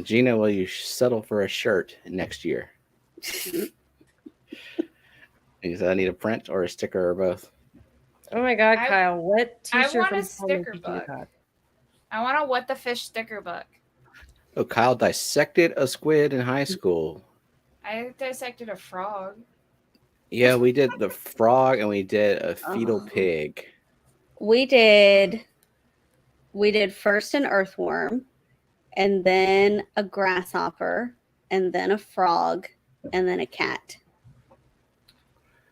Gina, will you settle for a shirt next year? Is that I need a print or a sticker or both?
Oh my God,
I-
Kyle! What
I
T-shirt
want
from
a
home
sticker
did you do
book.
that?
I want a What the Fish sticker book.
Oh, Kyle dissected a squid in high school.
I dissected a frog.
Yeah, we did the frog and we did a fetal
Oh.
pig.
We did first an earthworm, and then a grasshopper, and then a frog, and then a cat.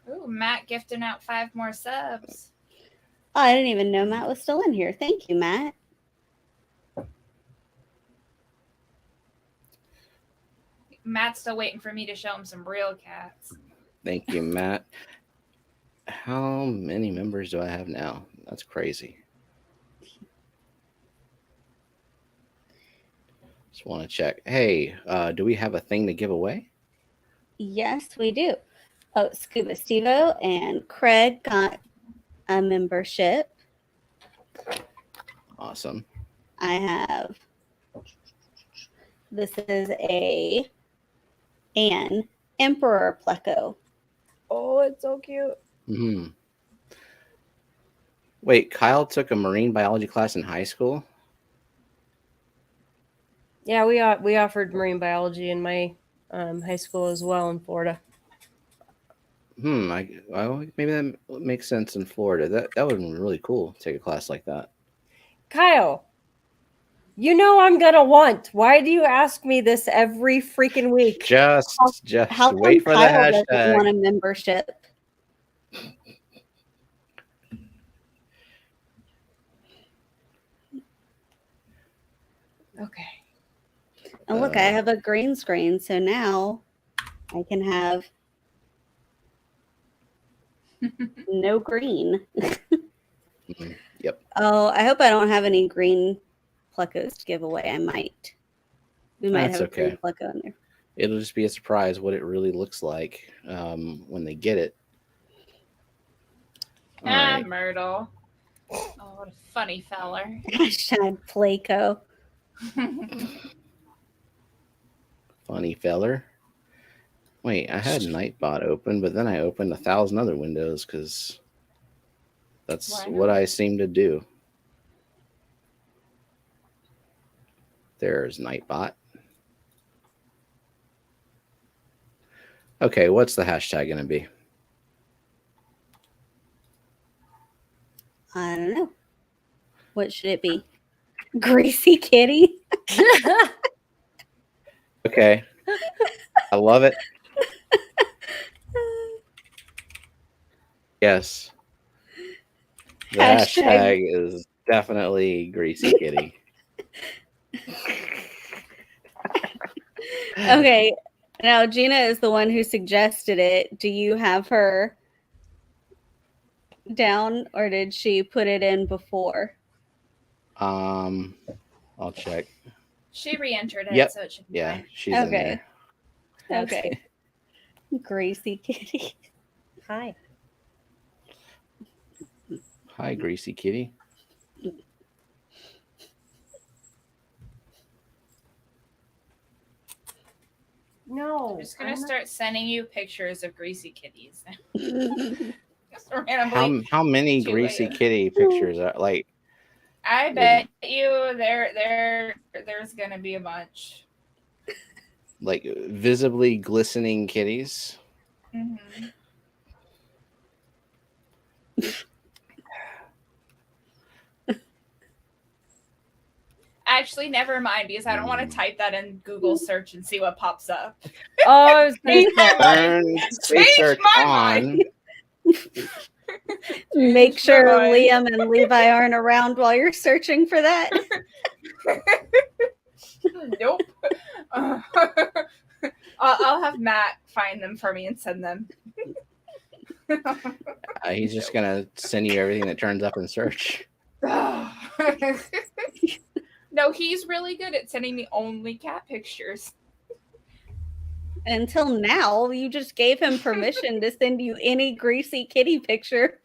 Ooh, Matt gifting out 5 more subs.
Oh, I didn't even know Matt was still in here. Thank you, Matt.
Matt's still waiting for me to show him some real cats.
Thank you, Matt. How many members do I have now? That's crazy. Just want to check. Hey, do we have a thing to give away?
Yes, we do. Oh, Scuba Stevo and Craig got a membership.
Awesome.
I have. This is an Emperor Pleco.
Oh, it's so cute.
Hmm. Wait, Kyle took a marine biology class in high school?
Yeah, we offered marine biology in my high school as well in Florida.
Well, maybe that makes sense in Florida. That would have been really cool to take a class like that.
Kyle, you know I'm gonna want. Why do you ask me this every freaking week?
Just
How come
wait for the
Kyle doesn't
hashtag.
want a membership?
Okay.
And look, I have a green screen, so now I can have no green.
Yep.
Oh, I hope I don't have any green plecos to give away. I might. We might
That's
have a green
okay.
pleco in there.
It'll just be a surprise what it really looks like when they get it. All right.
Myrtle. Oh, what a funny feller.
Hashtag Pleco.
Funny feller. Wait, I had Nightbot open, but then I opened 1,000 other windows because that's
Why
what
not?
I seem to do. There's Nightbot. Okay, what's the hashtag going to be?
I don't know. What should it be? Greasy kitty?
Okay. I love it. Yes. The hashtag is definitely Greasy Kitty.
Okay. Now, Gina is the one who suggested it. Do you have her down, or did she put it in before?
I'll check.
She re-entered it,
Yep.
so it should be
Yeah,
fine.
she's in
Okay.
there.
Okay. Greasy kitty.
Hi.
Hi, Greasy Kitty.
No.
I'm just gonna start sending you pictures of greasy kitties.
I
Just randomly.
How many
to
Greasy
a-
Kitty pictures are like?
I bet you there's gonna be a bunch.
Like visibly glistening kitties?
Mm-hmm. Actually, never mind, because I don't want to type that in Google search and see what pops up.
Oh, I was gonna
Change my
say.
mind.
Turn
Change
research
my
on.
mind.
Make sure
my mind.
Liam and Levi aren't around while you're searching for that.
Nope. I'll have Matt find them for me and send them.
He's just gonna send you everything that turns up in search.
No, he's really good at sending me only cat pictures.
Until now, you just gave him permission to send you any greasy kitty picture.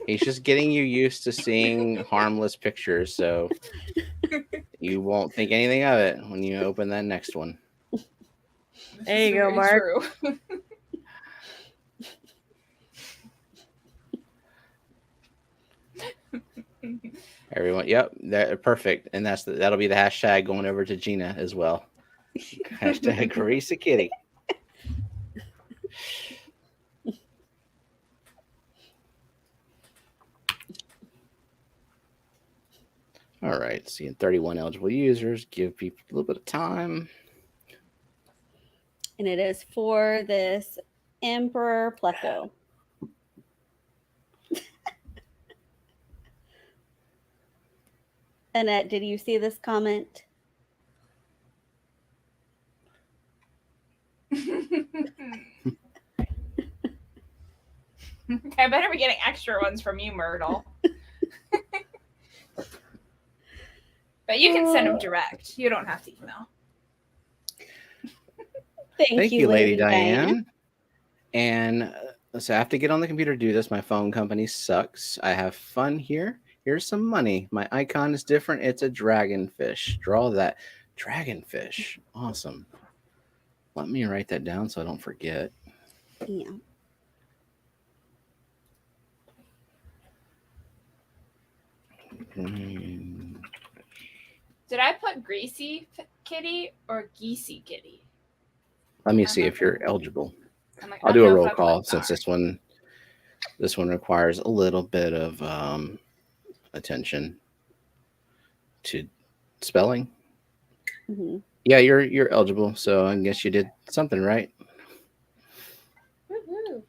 He's just getting you used to seeing harmless pictures, so you won't think anything of it when you open that next one.
There you go, Mark.
True.
Everyone, yep, that perfect, and that'll be the hashtag going over to Gina as well. Hashtag Grease a Kitty. All right, seeing 31 eligible users. Give people a little bit of time.
And it is for this Emperor Pleco. Annette, did you see this comment?
I better be getting extra ones from you, Myrtle. But you can send them direct. You don't have to email.
Thank you,
Lady Diane. And so I have to get on the computer to do this. My phone company sucks. I have fun here. Here's some money. My icon is different. It's a dragonfish. Draw that. Dragonfish. Awesome. Let me write that down so I don't forget.
Yeah.
Did I put Greasy Kitty or Geesey Kitty?
Let me see if you're eligible.
Like,
I'll do a roll call since this one requires a little bit of attention to spelling.
Mm-hmm.
Yeah, you're eligible, so I guess you did something right.
Woo-hoo.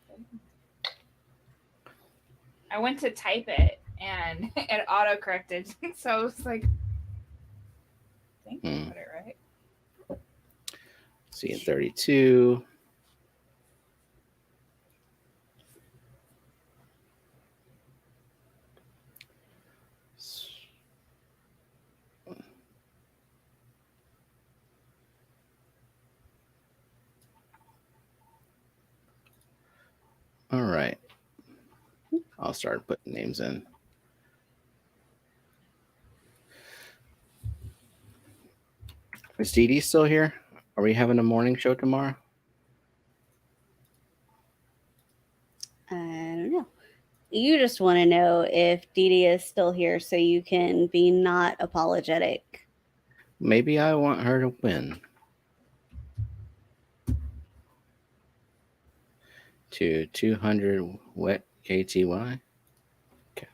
I went to type it and it auto-corrected, so it's like, I think I put it right.
Seeing 32. All right. I'll start putting names in. Is Dee Dee still here? Are we having a morning show tomorrow?
I don't know. You just want to know if Dee Dee is still here so you can be not apologetic.
Maybe I want her to win. To 200 wet KTY. Okay.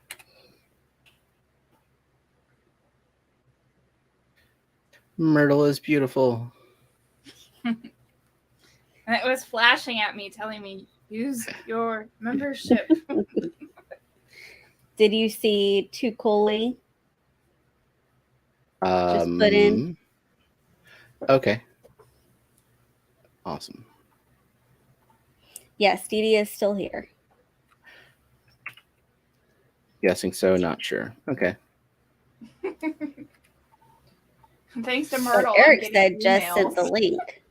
Myrtle is beautiful.
And it was flashing at me, telling me, use your membership.
Did you see Tukoli? Just put in.
Okay. Awesome.
Yes, Dee Dee is still here.
Guessing so, not sure. Okay.
Thanks to
But
Myrtle.
Eric said just sent the link.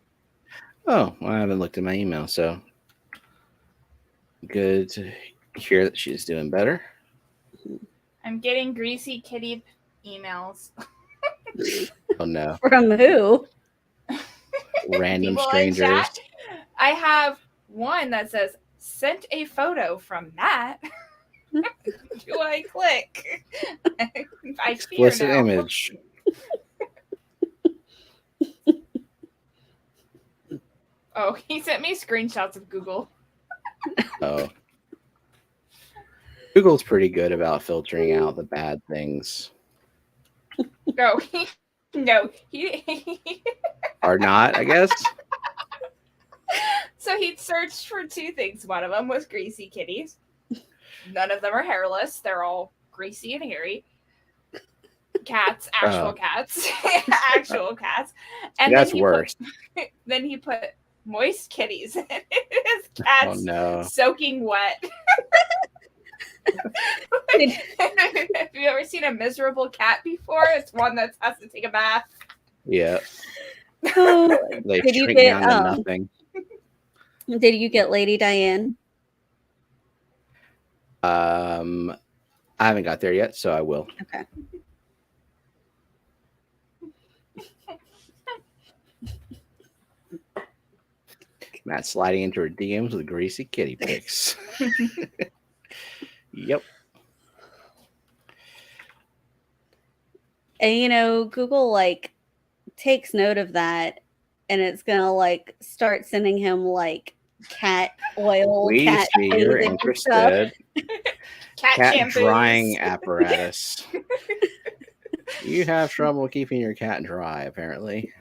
Oh, well, I haven't looked at my email, so good to hear that she's doing better.
I'm getting Greasy Kitty emails.
Oh, no.
From who?
Random
People in
strangers.
chat. I have one that says, sent a photo from Matt. Do I click? I
Explicit
fear now.
image.
Oh, he sent me screenshots of Google.
Oh. Google's pretty good about filtering out the bad things.
No, no,
Or not, I guess.
So he searched for two things. One of them was greasy kitties. None of them are hairless. They're all greasy and hairy. Cats, actual cats, actual cats. And
That's
then
worse.
Then he put moist kitties. His cats soaking wet. Have you ever seen a miserable cat before? It's one that has to take a bath.
Yeah.
Oh,
They
did you
shrink
get
down to nothing.
Did you get Lady Diane?
I haven't got there yet, so I will.
Okay.
Matt sliding into her DMs with greasy kitty pics. Yep.
And Google like takes note of that, and it's gonna like start sending him like cat oil,
We
cat
see you're
bathing stuff.
interested.
Cat shampoos.
Drying apparatus. You have trouble keeping your cat dry, apparently.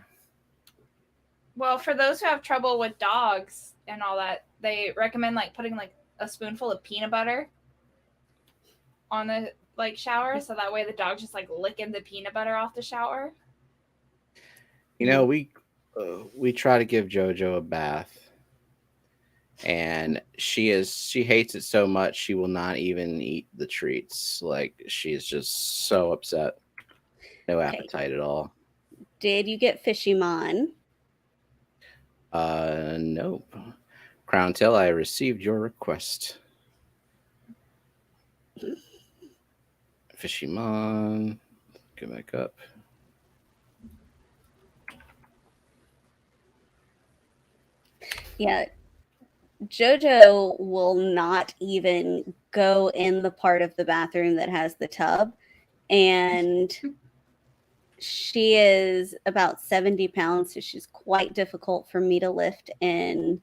Well, for those who have trouble with dogs and all that, they recommend like putting like a spoonful of peanut butter on the like shower, so that way the dog's just like licking the peanut butter off the shower.
You know, we try to give JoJo a bath, and she hates it so much she will not even eat the treats. Like, she's just so upset. No appetite at all.
Did you get Fishy Mon?
Nope. Crown Tail, I received your request. Fishy Mon. Go back up.
Yeah. JoJo will not even go in the part of the bathroom that has the tub. And she is about 70 pounds, so she's quite difficult for me to lift in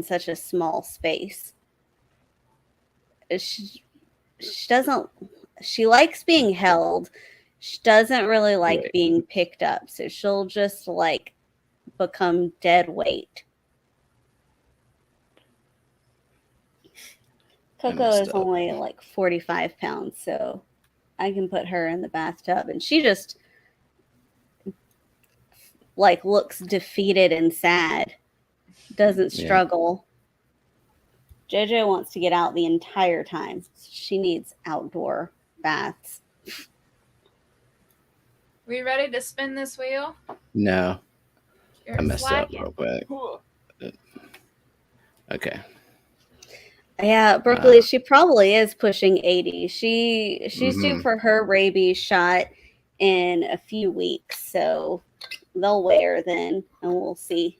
such a small space. She likes being held. She doesn't really like
Right.
being picked up, so she'll just like become dead weight. Coco
messed
is
up.
only like 45 pounds, so I can put her in the bathtub, and she just like looks defeated and sad. Doesn't
Yeah.
struggle. JoJo wants to get out the entire time. She needs outdoor baths.
We ready to spin this wheel?
No,
You're
I messed
slacking.
up real quick.
Cool.
Okay.
Yeah, Brooklyn, she probably is pushing 80. She's due
Mhm.
for her rabies shot in a few weeks, so they'll weigh her then, and we'll see.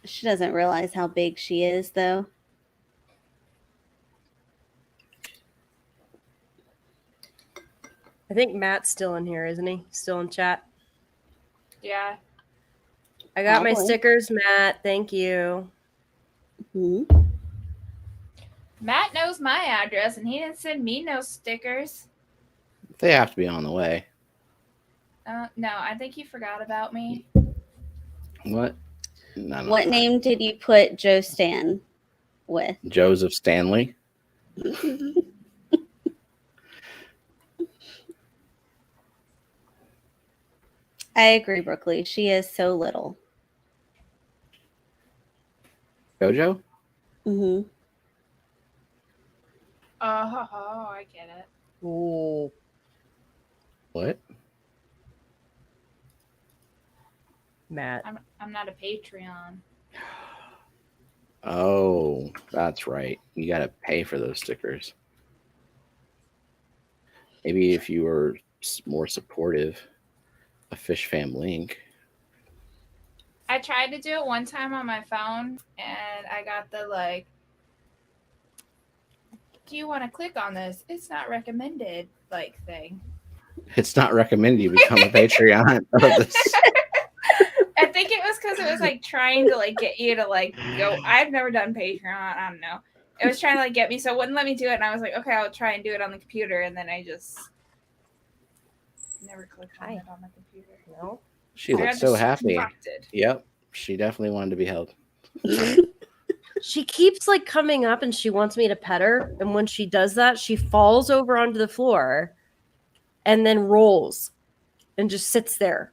She doesn't realize how big she is, though.
I think Matt's still in here, isn't he? Still in chat.
Yeah.
I got my
Probably.
stickers, Matt. Thank you.
Mhm.
Matt knows my address, and he didn't send me no stickers.
They have to be on the way.
No, I think he forgot about me.
What? No.
What name did you put Joe Stan with?
Joseph Stanley.
I agree, Brooklyn. She is so little.
JoJo?
Mm-hmm.
Oh, I get it.
Ooh.
What?
Matt.
I'm not a Patreon.
Oh, that's right. You got to pay for those stickers. Maybe if you were more supportive, a Fish Fam link.
I tried to do it one time on my phone, and I got the like, do you want to click on this? It's not recommended, like thing.
It's not recommended you become a Patreon of this.
I think it was because it was like trying to like get you to like go. I've never done Patreon. I don't know. It was trying to like get me, so it wouldn't let me do it. And I was like, okay, I'll try and do it on the computer. And then I just never clicked on it on the computer.
No.
She
I
looks
got
so happy.
distracted.
Yep. She definitely wanted to be held.
She keeps like coming up and she wants me to pet her. And when she does that, she falls over onto the floor and then rolls and just sits there,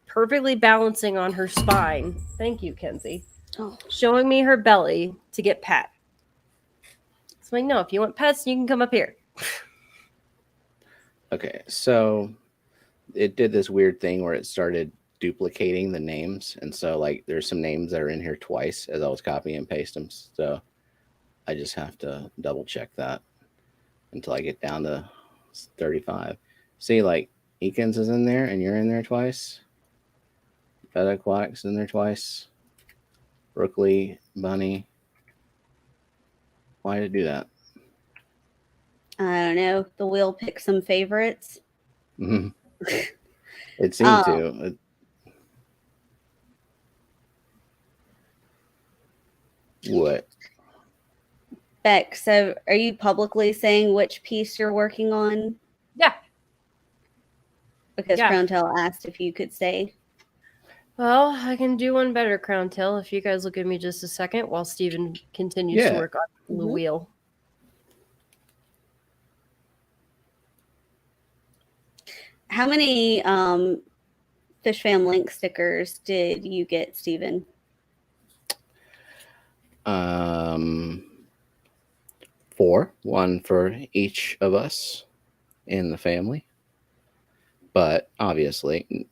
perfectly balancing on her spine. Thank you, Kenzie.
Oh.
Showing me her belly to get pet. So I'm like, no, if you want pets, you can come up here.
Okay, so it did this weird thing where it started duplicating the names, and so like there's some names that are in here twice as I was copying and paste them. So I just have to double check that until I get down to 35. See, like Eakins is in there, and you're in there twice. Beta Aquatics in there twice. Brookley, Bunny. Why did it do that?
I don't know. The wheel picked some favorites.
Mhm. It seemed to. What?
Beck, so are you publicly saying which piece you're working on?
Yeah.
Because
Yeah.
Crown Tail asked if you could say.
Well, I can do one better, Crown Tail, if you guys will give me just a second while Steven continues to
Yeah.
work on the
Mhm.
wheel.
How many Fish Fam Link stickers did you get, Steven?
4, one for each of us in the family. But obviously,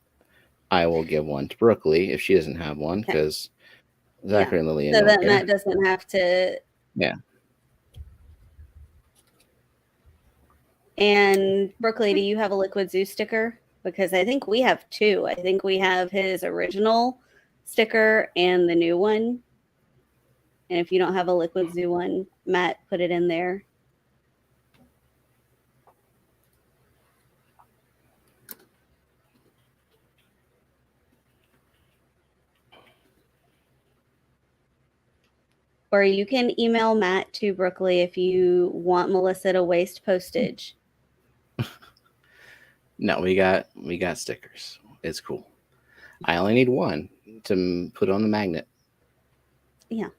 I will give one to Brookley if she doesn't have one, because Zachary and Lillian
So
don't
that
care.
Matt doesn't have to.
Yeah.
And Brookley, do you have a Liquid Zoo sticker? Because I think we have 2. I think we have his original sticker and the new one. And if you don't have a Liquid Zoo one, Matt put it in there. Or you can email Matt to Brookley if you want Melissa to waste postage.
No, we got stickers. It's cool. I only need one to put on the magnet.
Yeah.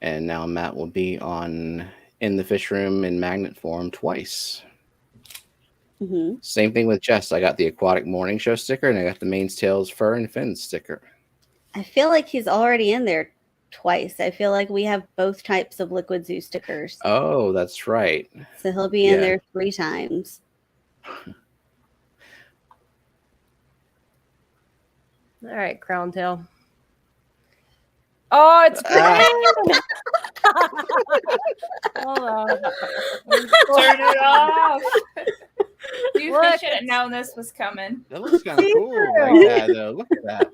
And now Matt will be in the fish room in magnet form twice.
Mm-hmm.
Same thing with Jess. I got the Aquatic Morning Show sticker, and I got the Mains, Tails, Fur, and Fins sticker.
I feel like he's already in there twice. I feel like we have both types of Liquid Zoo stickers.
Oh, that's right.
So he'll be in there 3 times.
All right, Crown Tail. Oh, it's green! Hold on.
Turn it off. You
Look,
should have known this was coming.
That looks kind of cool like that, though. Look at that.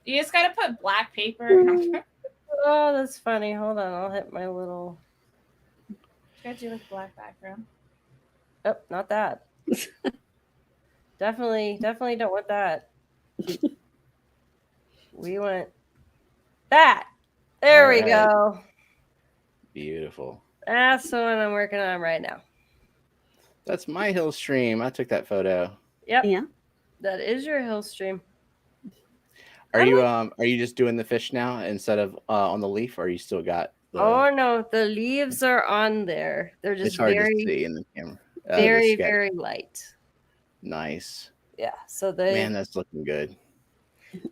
You just gotta put black paper.
Oh, that's funny. Hold on, I'll hit my little.
Gotta do like black background.
Oh, not that. definitely don't want that. We want that. There we go.
Beautiful.
That's the one I'm working on right now.
That's my hill stream. I took that photo.
Yep.
Yeah.
That is your hill stream.
Are you just doing the fish now instead of on the leaf, or you still got the...
Oh no, the leaves are on there. They're just
It's hard
very
to see in the camera.
very, very light.
Nice.
Yeah. So
Man, that's looking good.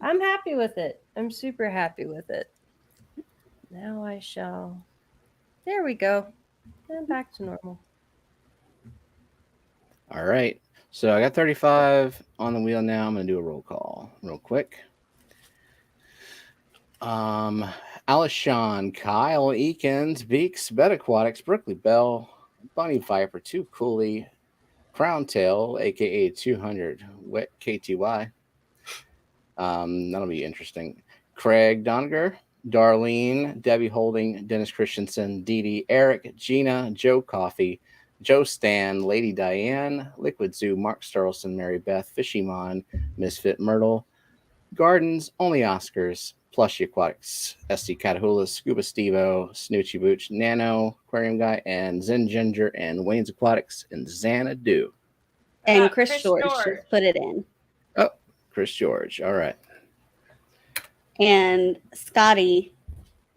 I'm happy with it. I'm super happy with it. Now I shall. There we go. And back to normal.
All right. So I got 35 on the wheel now. I'm going to do a roll call real quick. Alishon, Kyle, Eakins, Beaks, Bet Aquatics, Brookley Bell, Bunny Viper, 2 Cooley, Crown Tail, aka 200, Wet KTY. That'll be interesting. Craig Doniger, Darlene, Debbie Holding, Dennis Christensen, Dee Dee, Eric, Gina, Joe Coffee, Joe Stan, Lady Diane, Liquid Zoo, Mark Starlson, Mary Beth, Fishy Mon, Misfit Myrtle, Gardens, Only Oscars, Plushy Aquatics, SD Catahoula, Scuba Stevo, Snoochie Booch, Nano, Aquarium Guy, and Zen Ginger, and Wayne's Aquatics, and Xanadu.
And Chris George just put it in.
Oh, Chris George. All right.
And Scotty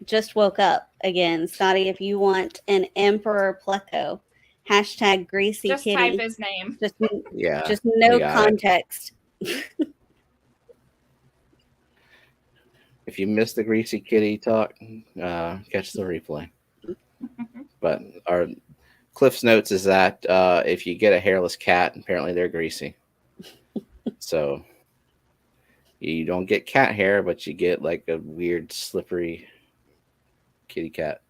just woke up again. Scotty, if you want an Emperor Pleco, hashtag Greasy
Just
Kitty.
type his name.
Just no context.
If you missed the Greasy Kitty talk, catch the replay. But our Cliff's notes is that if you get a hairless cat, apparently they're greasy. So You don't get cat hair, but you get like a weird slippery kitty cat.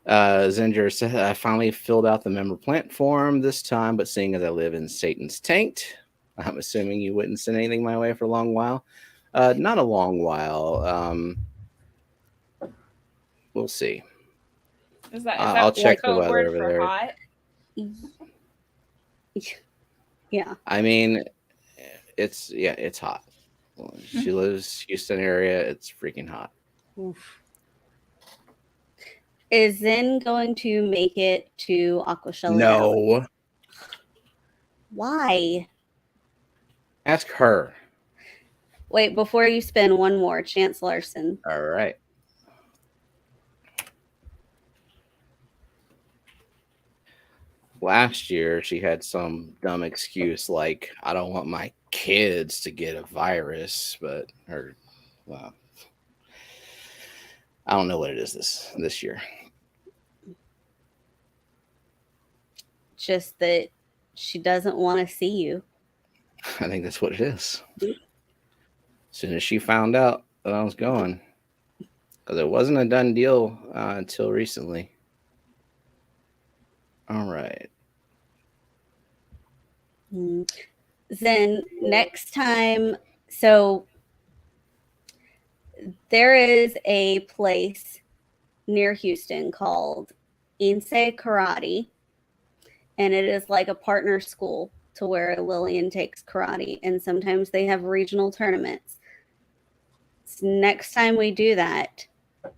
Zinger said, I finally filled out the member plant form this time, but seeing as I live in Satan's taint, I'm assuming you wouldn't send anything my way for a long while. Not a long while. We'll see.
Is that
I'll check the
code
weather
word
over
for
there.
hot?
Yeah.
I mean, it's hot. She lives Houston area. It's freaking hot.
Oof.
Is Zen going to make it to Aquashella?
No.
Why?
Ask her.
Wait, before you spin, one more. Chance Larson.
All right. Last year, she had some dumb excuse like, I don't want my kids to get a virus, but well, I don't know what it is this year.
Just that she doesn't want to see you.
I think that's what it is. As soon as she found out that I was going, because it wasn't a done deal until recently. All right.
Then next time, so there is a place near Houston called Insei Karate, and it is like a partner school to where Lillian takes karate, and sometimes they have regional tournaments. So next time we do that,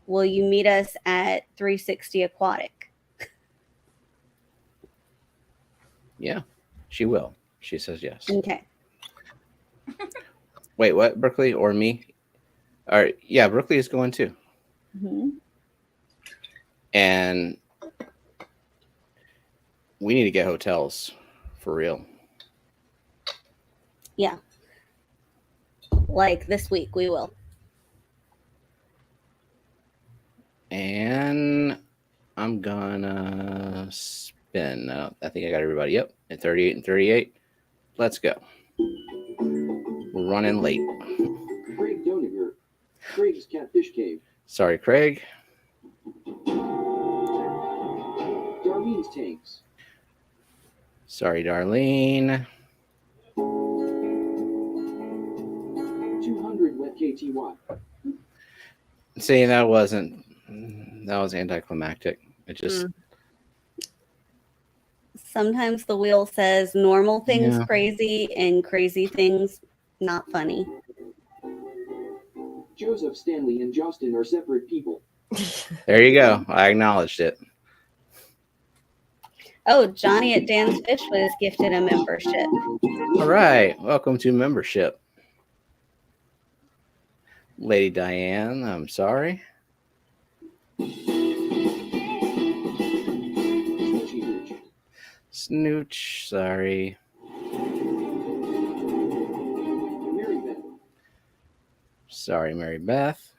will you meet us at 360 Aquatic?
Yeah, she will. She says yes.
Okay.
Wait, what? Berkeley or me? All right. Yeah, Berkeley is going too.
Mm-hmm.
And we need to get hotels for real.
Yeah. Like this week, we will.
And I'm gonna spin. I think I got everybody. Yep, at 38 and 38. Let's go. We're running late.
Craig Doniger, Craig's Catfish Cave.
Sorry, Craig.
Darlene's Tanks.
Sorry, Darlene.
200 Wet KTY.
See, that was anticlimactic. It just
Sometimes the wheel says normal things
Yeah.
crazy and crazy things not funny.
Joseph, Stanley, and Justin are separate people.
There you go. I acknowledged it.
Oh, Johnny at Dan's Fish was gifted a membership.
All right. Welcome to membership. Lady Diane, I'm sorry.
Snitchy Hooch.
Snooch, sorry.
Mary Beth.
Sorry, Mary Beth.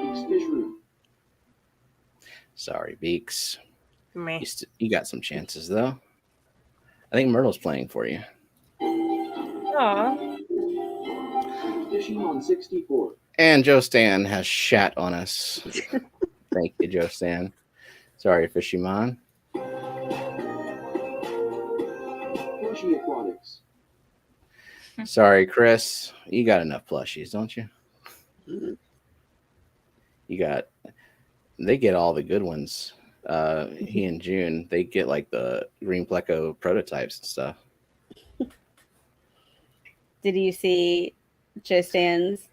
Beaks Fish Room.
Sorry, Beaks.
Meh.
You got some chances, though. I think Myrtle's playing for you.
Aw.
Fishing on 64.
And Joe Stan has shat on us. Thank you, Joe Stan. Sorry, Fishy Man.
Fishy Aquatics.
Sorry, Chris. You got enough plushies, don't you? They get all the good ones. He and June, they get like the green pleco prototypes and stuff.
Did you see Joe Stan's?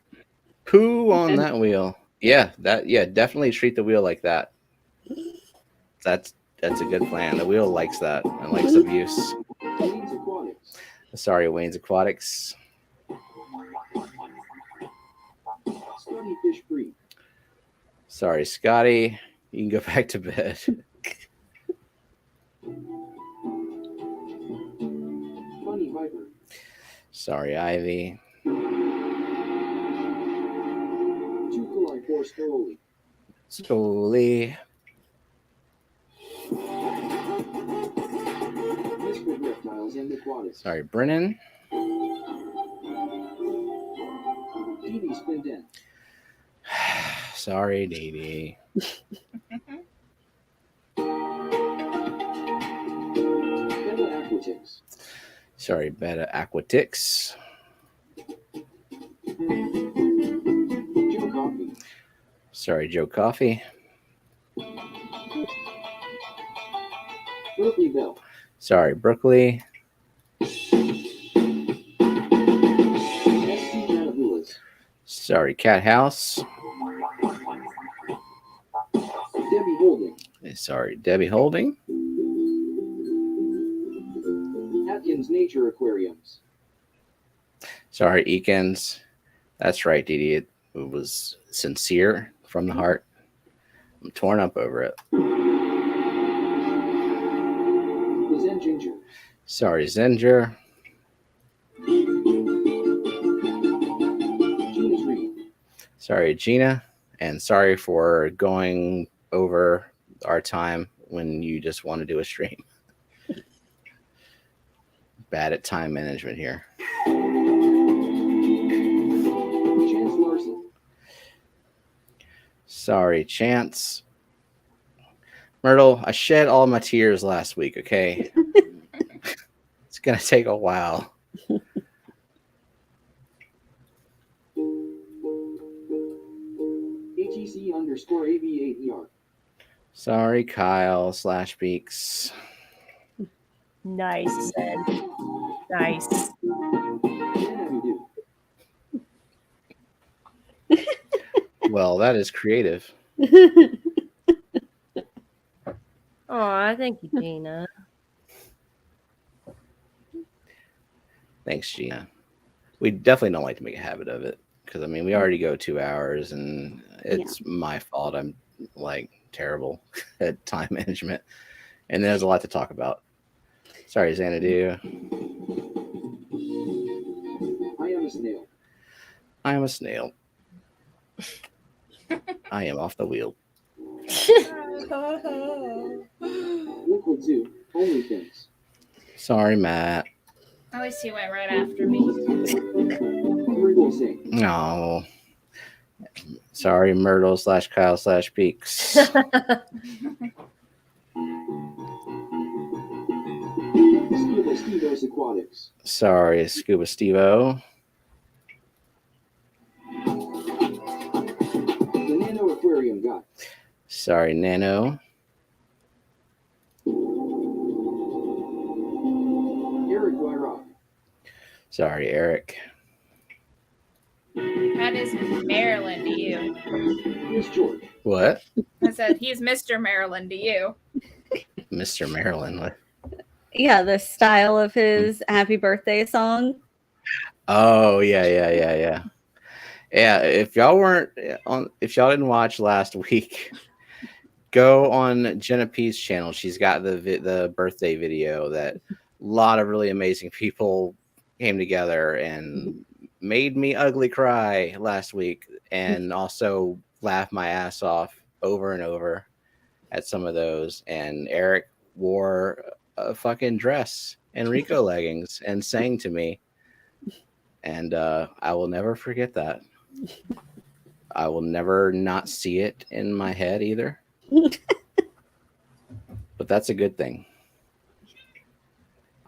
Poo on that wheel. Yeah, definitely treat the wheel like that. That's a good plan. The wheel likes that and likes abuse.
Wayne's Aquatics.
Sorry, Wayne's Aquatics.
Scotty Fish Free.
Sorry, Scotty. You can go back to bed.
Funny Viper.
Sorry, Ivy.
2 Collide 4 Scaroli.
Scully.
Mr. expert reptiles and aquatics.
Sorry, Brennan.
TV Spindent.
Sorry, Dee Dee.
Bella Aquatics.
Sorry, Beta Aquatics.
Joe Coffee.
Sorry, Joe Coffee.
Berkeley Bell.
Sorry, Berkeley.
SC Catabulas.
Sorry, Cat House.
Debbie Holding.
Sorry, Debbie Holding.
Atkins Nature Aquariums.
Sorry, Eakins. That's right, Dee Dee. It was sincere from the heart. I'm torn up over it.
The Zen Ginger.
Sorry, Zinger.
Gina's Reed.
Sorry, Gina. And sorry for going over our time when you just want to do a stream. Bad at time management here.
Chance Larson.
Sorry, Chance. Myrtle, I shed all my tears last week, okay? It's going to take a while.
HEC_AV8ER.
Sorry, Kyle / Beaks.
Nice, Zen. Nice.
Well, that is creative.
Aw, thank you, Gina.
Thanks, Gina. We definitely don't like to make a habit of it because, I mean, we already go 2 hours and it's my fault. I'm like terrible at time management. And there's a lot to talk about. Sorry, Xanadu.
I am a snail.
I am a snail. I am off the wheel.
Liquid Zoo. Only things.
Sorry, Matt.
At least he went right after me.
Cerebral Sing.
No. Sorry, Myrtle / Kyle / Beaks.
Scuba Stevo's Aquatics.
Sorry, Scuba Stevo.
The Nano Aquarium Guy.
Sorry, Nano.
Eric Wyrock.
Sorry, Eric.
That is Maryland to you.
Miss George.
What?
I said he's Mr. Maryland to you.
Mr. Maryland.
Yeah, the style of his happy birthday song.
Oh, yeah. Yeah, if y'all didn't watch last week, go on Jenna P's channel. She's got the birthday video that a lot of really amazing people came together and made me ugly cry last week and also laugh my ass off over and over at some of those. And Eric wore a fucking dress and Rico leggings and sang to me. And I will never forget that. I will never not see it in my head either. But that's a good thing.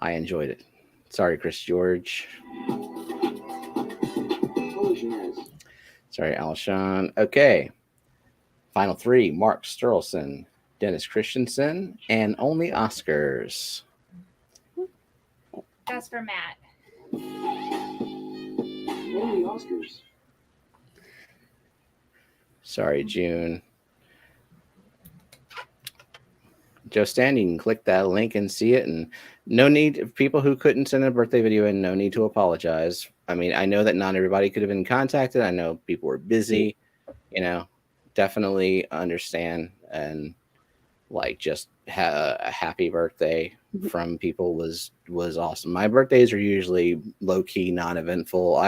I enjoyed it. Sorry, Chris George.
Collision has.
Sorry, Alshon. Okay. Final 3, Mark Sturlson, Dennis Christensen, and only Oscars.
That's for Matt.
Only Oscars.
Sorry, June. Joe Stan, you can click that link and see it. And no need, people who couldn't send a birthday video in, no need to apologize. I mean, I know that not everybody could have been contacted. I know people were busy, definitely understand. And like just a happy birthday from people was awesome. My birthdays are usually low key, non-eventful.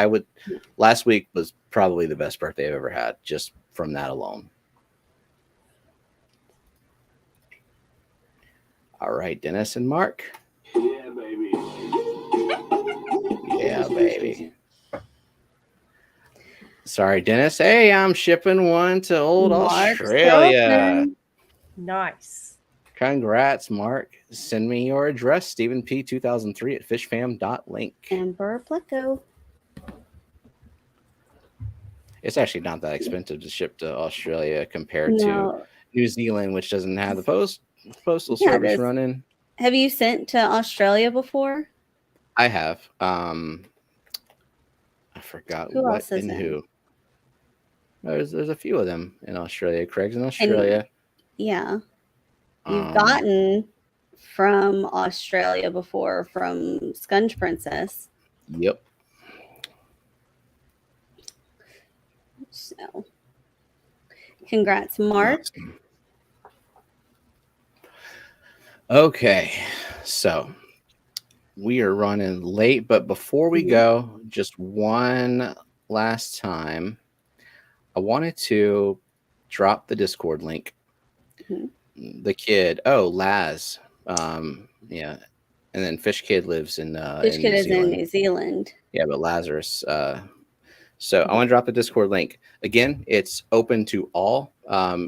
Last week was probably the best birthday I've ever had, just from that alone. All right, Dennis and Mark.
Yeah, baby.
Yeah, baby. Sorry, Dennis. Hey, I'm shipping one to old
Mark's
Australia.
girlfriend.
Nice.
Congrats, Mark. Send me your address, Stephen P. 2003 at fishfam.link.
Amber Plecko.
It's actually not that expensive to ship to Australia compared to
No.
New Zealand, which doesn't have the postal
Yeah, it
service
is.
running.
Have you sent to Australia before?
I have. I forgot
Who
what
else is
and
in?
who. There's a few of them in Australia. Craig's in Australia.
Yeah. You've
Um,
gotten from Australia before from Scunge Princess.
Yep.
So congrats, Mark.
Awesome. Okay, so we are running late, but before we go, just one last time, I wanted to drop the Discord link. The kid, Laz, yeah, and then Fish Kid lives in
Fish Kid
New
is in
Zealand.
New Zealand.
Yeah, but Lazarus. So I want to drop the Discord link again. It's open to all.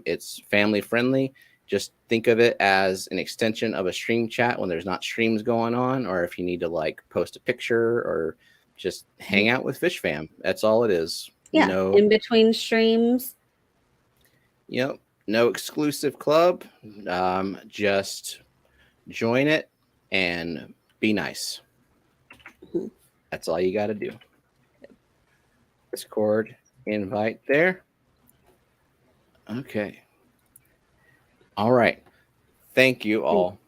It's family friendly. Just think of it as an extension of a stream chat when there's not streams going on, or if you need to like post a picture or just hang out with Fish Fam. That's all it is.
Yeah,
No,
in between streams.
No exclusive club. Just join it and be nice. That's all you got to do. Discord invite there. Okay. All right. Thank you all,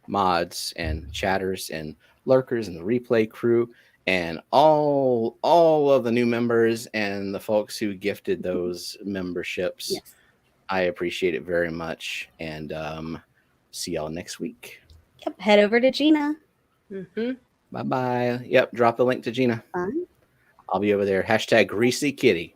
mods and chatters and lurkers and the replay crew and all of the new members and the folks who gifted those memberships.
Yes.
I appreciate it very much. And see y'all next week.
Yep. Head over to Gina.
Bye-bye. Yep. Drop the link to Gina.
Bye.
I'll be over there. #GreasyKitty.